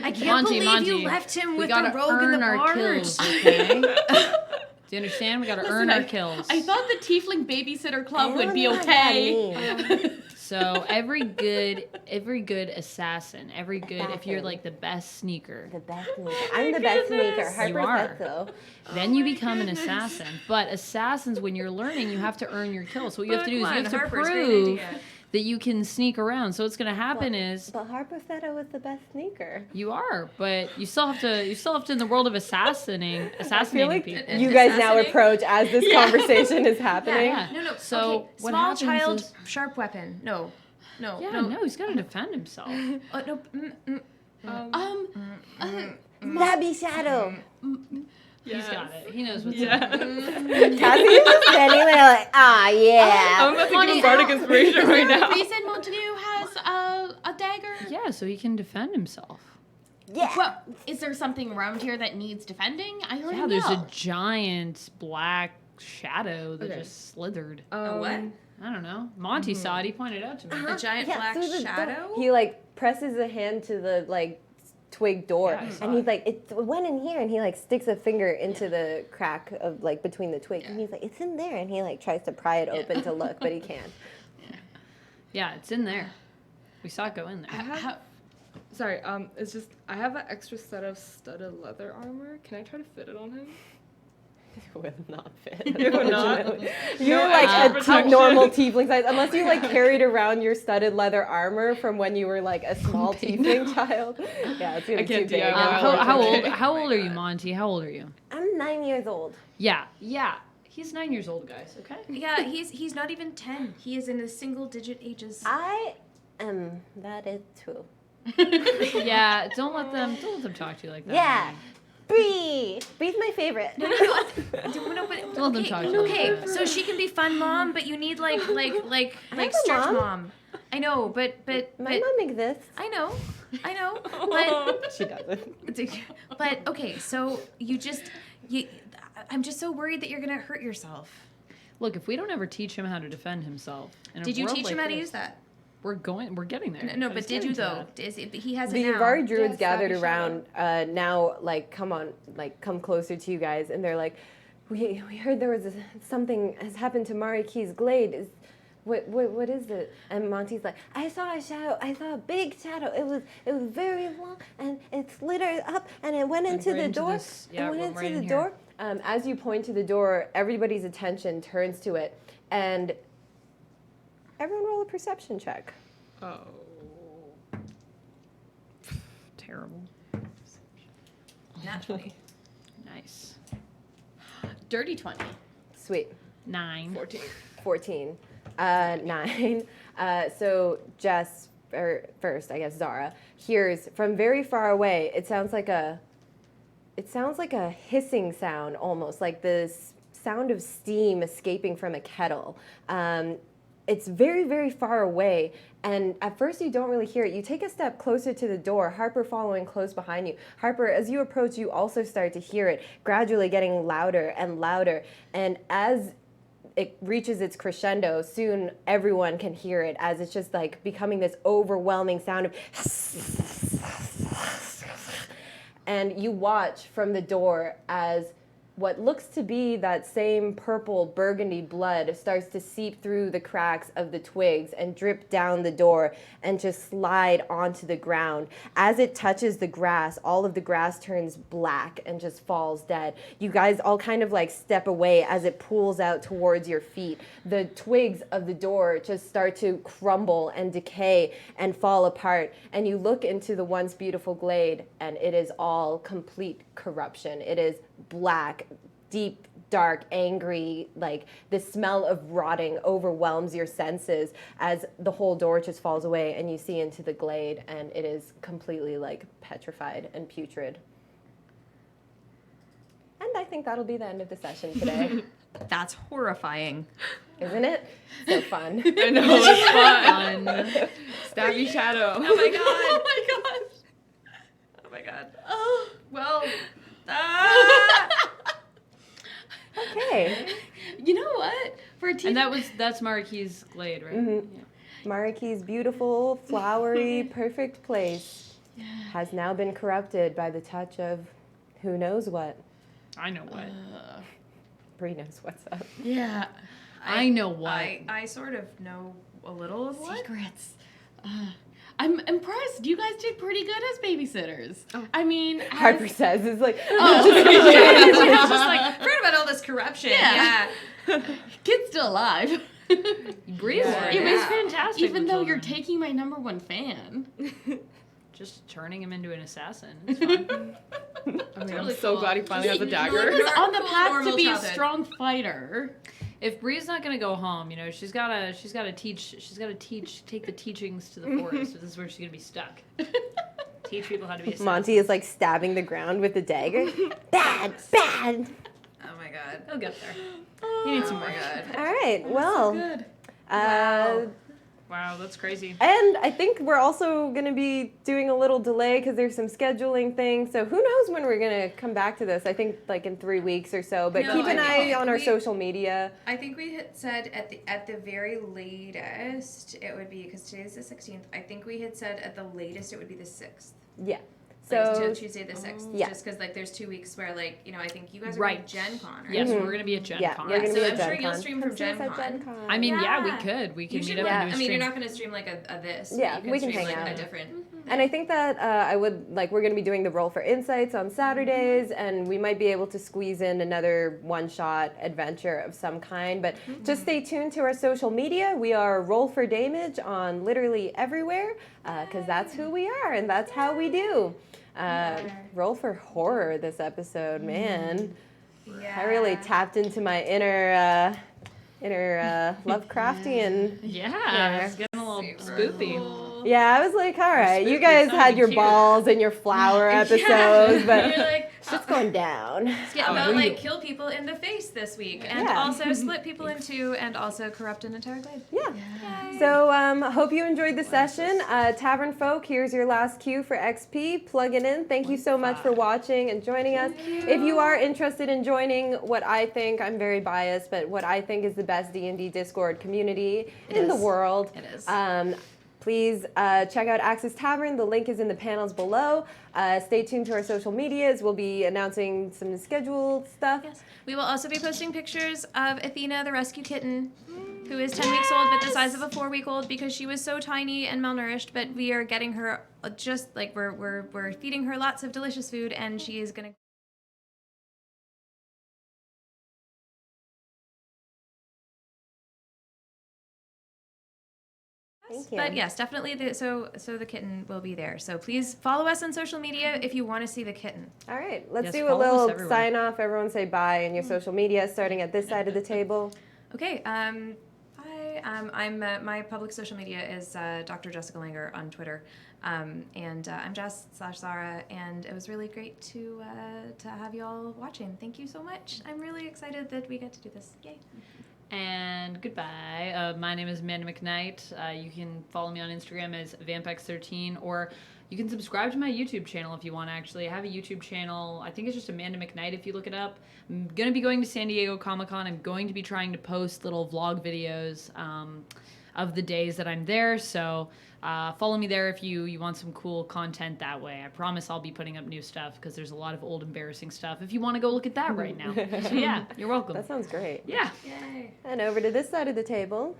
I can't Monty, believe Monty, you left him we with the gotta rogue and the earn our barge. kills, okay? Do you understand? We gotta earn our kills. I thought the Tiefling Babysitter Club I would don't be know what that okay. means. So every good assassin, if you're like the best sneaker, The best sneaker. I'm the best sneaker. Harper are. said so. then you become an assassin. But assassins, when you're learning, you have to earn your kills. So what you have to do is you have to Harper's great prove idea. that you can sneak around. So what's gonna happen is But Harper said I was the best sneaker. you are, but you still have to in the world of assassinating I feel like people. you guys now Assassinating? approach as this conversation is happening. Yeah. No. So okay. what Small happens child, is- sharp weapon. No. Yeah, no, he's got to defend himself. No. Stabby Shadow. He's got it. He knows what's Yeah. up. Cassie's just standing there like, ah, yeah. I'm about to give him bardic inspiration Is right there now. a reason Montague has a dagger? Yeah, so he can defend himself. Yeah. Well, is there something around here that needs defending? I don't Yeah, know. there's a giant black shadow that Okay. just slithered. A what? I don't know. Monty saw it. He pointed out to me. A giant Yeah, black through the door. shadow? He like presses a hand to the like twig door, Yeah, I saw and he's it. like, it went in here, and he like sticks a finger into the crack of like between the twig, and he's like, it's in there, and he like tries to pry it open to look, but he can't. Yeah, it's in there. We saw it go in there. How- Sorry, it's just I have an extra set of studded leather armor. Can I try to fit it on him? It would not fit. It would not? unfortunately. You're No like extra a protection. normal tiefling size, unless you like carried around your studded leather armor from when you were like a small tiefling child. Yeah, it's gonna I be can't too big. DIY. How old are you, Monty? How old are you? I'm 9 years old. Yeah. He's 9 years old, guys. Okay. Yeah, he's not even 10. He is in the single digit ages. I am. That is true. Yeah. Don't let them talk to you like that. Yeah. Bree. Bree's my favorite. No, but, Don't let them talk to you like okay, that. so she can be fun mom, but you need like I have a stretch mom. mom. I know, but My mom exists. I know, but She doesn't. but okay, so I'm just so worried that you're gonna hurt yourself. Look, if we don't ever teach him how to defend himself, in a Did you world teach like him how to this, use that? We're getting there. No, I but was did you getting to though? that. He has it The now. Avari druids Yeah, gathered Stabby around now, like, come closer to you guys, and they're like, we heard there was something has happened to Mari Key's glade. What is it? And Monty's like, I saw a shadow. I saw a big shadow. It was very long, and it slithered up, and it went into right the into door. this- yeah, it went it into went right the in here. door. As you point to the door, everybody's attention turns to it, and everyone roll a perception check. Oh. Terrible. Naturally. Nice. Dirty 20. Sweet. 9. 14. 14. 9. So Jess, or first, I guess Zara, hears from very far away, it sounds like a hissing sound almost, like the sound of steam escaping from a kettle. It's very, very far away, and at first you don't really hear it. You take a step closer to the door, Harper following close behind you. Harper, as you approach, you also start to hear it, gradually getting louder and louder, and as it reaches its crescendo, soon everyone can hear it as it's just like becoming this overwhelming sound of and you watch from the door as what looks to be that same purple burgundy blood starts to seep through the cracks of the twigs and drip down the door and just slide onto the ground. As it touches the grass, all of the grass turns black and just falls dead. You guys all kind of like step away as it pulls out towards your feet. The twigs of the door just start to crumble and decay and fall apart, and you look into the once beautiful glade, and it is all complete corruption. It is black, deep, dark, angry, like the smell of rotting overwhelms your senses as the whole door just falls away and you see into the glade, and it is completely like petrified and putrid. And I think that'll be the end of the session today. That's horrifying. Isn't it? So fun. I know, it's fun. Stabby shadow. Oh my god. Oh my gosh. Oh my god. Oh, well. Okay. You know what? For a And that's Marquis Glade, right? Mm-hmm. Mariki's beautiful, flowery, perfect place has now been corrupted by the touch of who knows what. I know what. Bree knows what's up. Yeah. I know what. I sort of know a little of what. Secrets. I'm impressed. You guys did pretty good as babysitters. I mean, Harper says it's like, It's just like, forget about all this corruption. Yeah. Kid's still alive. Bree is Yeah. it Yeah. was fantastic. Even with though you're children. taking my #1 fan. Just turning him into an assassin. It's fine. I mean, I'm Totally so cool. glad he finally has a He dagger. was on the Cool path to normal be a childhood. strong fighter. If Bree's not gonna go home, you know, she's gotta take the teachings to the forest. This is where she's gonna be stuck. Teach people how to be assassins. Monty is like stabbing the ground with a dagger. Bad, bad. Oh my god. He'll get there. He needs Oh some my work. god. All right, well. Good. Uh, Wow, that's crazy. And I think we're also going to be doing a little delay because there's some scheduling things. So who knows when we're going to come back to this? I think like in 3 weeks or so. But No, keep an I eye think on our we- social media. I think we had said at the very latest it would be, because today's the 16th. I think we had said at the latest it would be the 6th. Yeah. Like So Tuesday the 6th. Yeah. Just because like there's 2 weeks where like, you know, I think you guys are Right. going to Gen Con, right? Yes, Mhm. we're gonna be at Gen yeah, Con. we're going to so be I'm at Gen sure you'll Con. stream Come from see us Gen at Con. Con. I mean, yeah, we Yeah. could. We You can should meet up yeah. and do a I mean, stream. you're not going to stream like a this. Yeah, but you we can stream hang like out. a different. And I think that I would like, we're going to be doing the Roll for Insights on Saturdays, and we might be able to squeeze in another one-shot adventure of some kind. But just stay tuned to our social media. We are Roll for Dameage on literally everywhere, because that's who we are and that's how we do. Roll for horror this episode, man. Yeah. I really tapped into my inner Lovecraftian. Yeah, it's getting a little Super spoopy. cool. Yeah, I was like, all right, you spooky, guys it's not had even your cute. balls and your flower episodes, but You're like, it's just going down. about like kill people in the face this week, and Yeah. also split people in two, and also corrupt an entire glade. Yeah. So hope you enjoyed the session. Tavern folk, here's your last cue for XP. Plug it in. Thank you so much for watching and joining us. If you are interested in joining what I think, I'm very biased, but what I think is the best D&D Discord community in the world. It is. Please check out Axis Tavern. The link is in the panels below. Stay tuned to our social medias. We'll be announcing some scheduled stuff. Yes. We will also be posting pictures of Athena, the rescue kitten, who is 10 weeks old but the size of a 4-week-old because she was so tiny and malnourished. But we are getting her just like we're feeding her lots of delicious food, and she is gonna. Thank you. But yes, definitely. So the kitten will be there. So please follow us on social media if you want to see the kitten. All right, let's Yes, do a follow us little everywhere. sign off. Everyone say bye in your social media, starting at this side of the table. Okay. Hi. I'm my public social media is Dr. Jessica Langer on Twitter, and I'm Jess/Sarah, and it was really great to have you all watching. Thank you so much. I'm really excited that we get to do this. Yay! And goodbye. My name is Amanda McKnight. You can follow me on Instagram as Vampex13, or you can subscribe to my YouTube channel if you want, actually. I have a YouTube channel. I think it's just Amanda McKnight if you look it up. I'm going to be going to San Diego Comic-Con. I'm going to be trying to post little vlog videos of the days that I'm there. So follow me there if you want some cool content that way. I promise I'll be putting up new stuff because there's a lot of old embarrassing stuff if you want to go look at that right now. So yeah, you're welcome. That sounds great. Yeah. Yay. And over to this side of the table.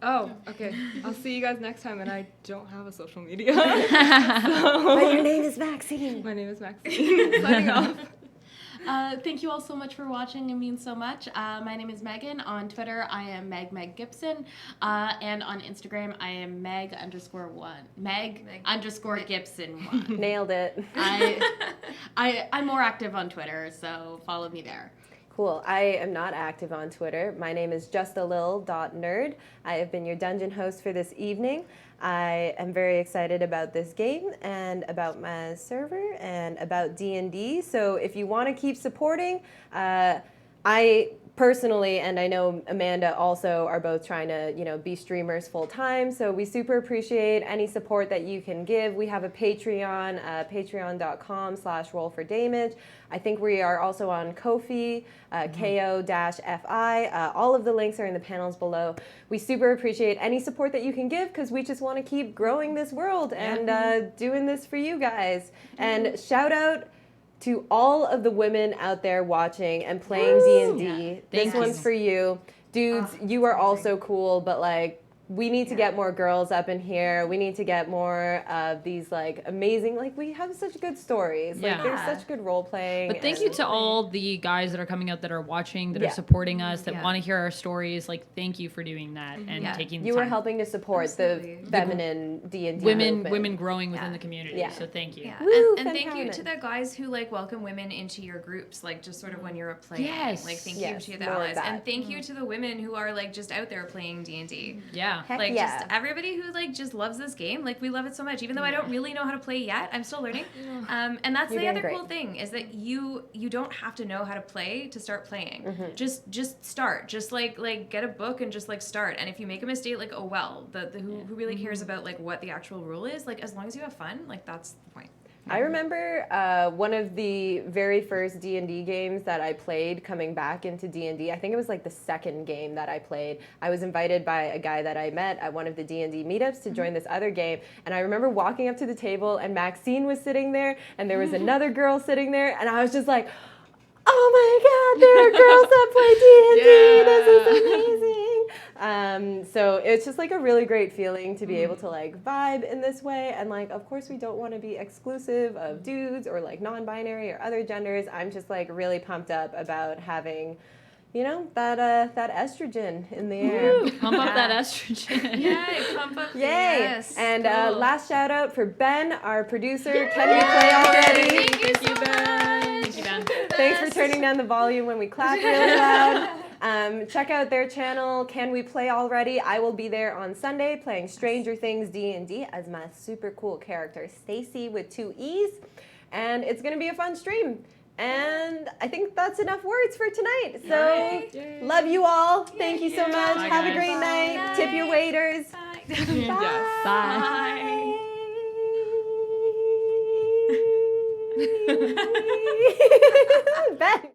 Oh, okay. I'll see you guys next time, and I don't have a social media. But your name is Maxine. My name is Maxine. Signing off. Thank you all so much for watching. It means so much. My name is Megan. On Twitter, I am Meg Gibson. And on Instagram, I am Meg_1. Meg_Gibson1. Nailed it. I'm more active on Twitter, so follow me there. Cool. I am not active on Twitter. My name is justalil.nerd. I have been your dungeon host for this evening. I am very excited about this game and about my server and about D&D. So if you want to keep supporting, I personally, and I know Amanda also, are both trying to, be streamers full time. So we super appreciate any support that you can give. We have a Patreon, patreon.com/rollfordamage. I think we are also on Ko-fi, ko-fi. All of the links are in the panels below. We super appreciate any support that you can give because we just want to keep growing this world and doing this for you guys. And shout out to all of the women out there watching and playing D&D. This one's for you. Dudes, you are also cool, but we need to get more girls up in here. We need to get more of these amazing, we have such good stories. There's such good role playing. But thank you to all the guys that are coming out that are watching, that are supporting us, that want to hear our stories. Thank you for doing that and taking the You time. were helping to support the feminine D&D women growing within the community. Yeah. So thank you. Yeah. Woo, and thank you empowerment. to the guys who welcome women into your groups, just sort of when you're playing. Yes. Thank Yes, you to the more of allies, that. and thank you to the women who are just out there playing D&D. Yeah. Heck Just yeah. everybody who just loves this game. We love it so much, even though I don't really know how to play yet. I'm still learning. And that's You're the doing other great. cool thing is that you don't have to know how to play to start playing. Just start. Just get a book and just start. And if you make a mistake, oh well. Who really cares about what the actual rule is? As long as you have fun, that's the point. I remember one of the very first D&D games that I played coming back into D&D. I think it was the second game that I played. I was invited by a guy that I met at one of the D&D meetups to join this other game. And I remember walking up to the table and Maxine was sitting there and there was another girl sitting there. And I was just like, oh my God, there are girls that play D&D. This is amazing. So it's just a really great feeling to be able to vibe in this way. And of course we don't want to be exclusive of dudes or non-binary or other genders. I'm just really pumped up about having, that estrogen in the air. Woo, pump up that estrogen. Yay, pump up. Yay! Yes. And cool. last shout out for Ben, our producer. Can we play already? Thank you so much. Thank you, Ben. Thanks for turning down the volume when we clap really loud. Check out their channel, Can We Play Already? I will be there on Sunday playing Stranger Things D&D as my super cool character, Stacy with 2 E's. And it's going to be a fun stream. And I think that's enough words for tonight. So, love you all. Thank you so much. Bye, Have a guys. great night. Tip your waiters. Bye. Yes. Bye. Ben.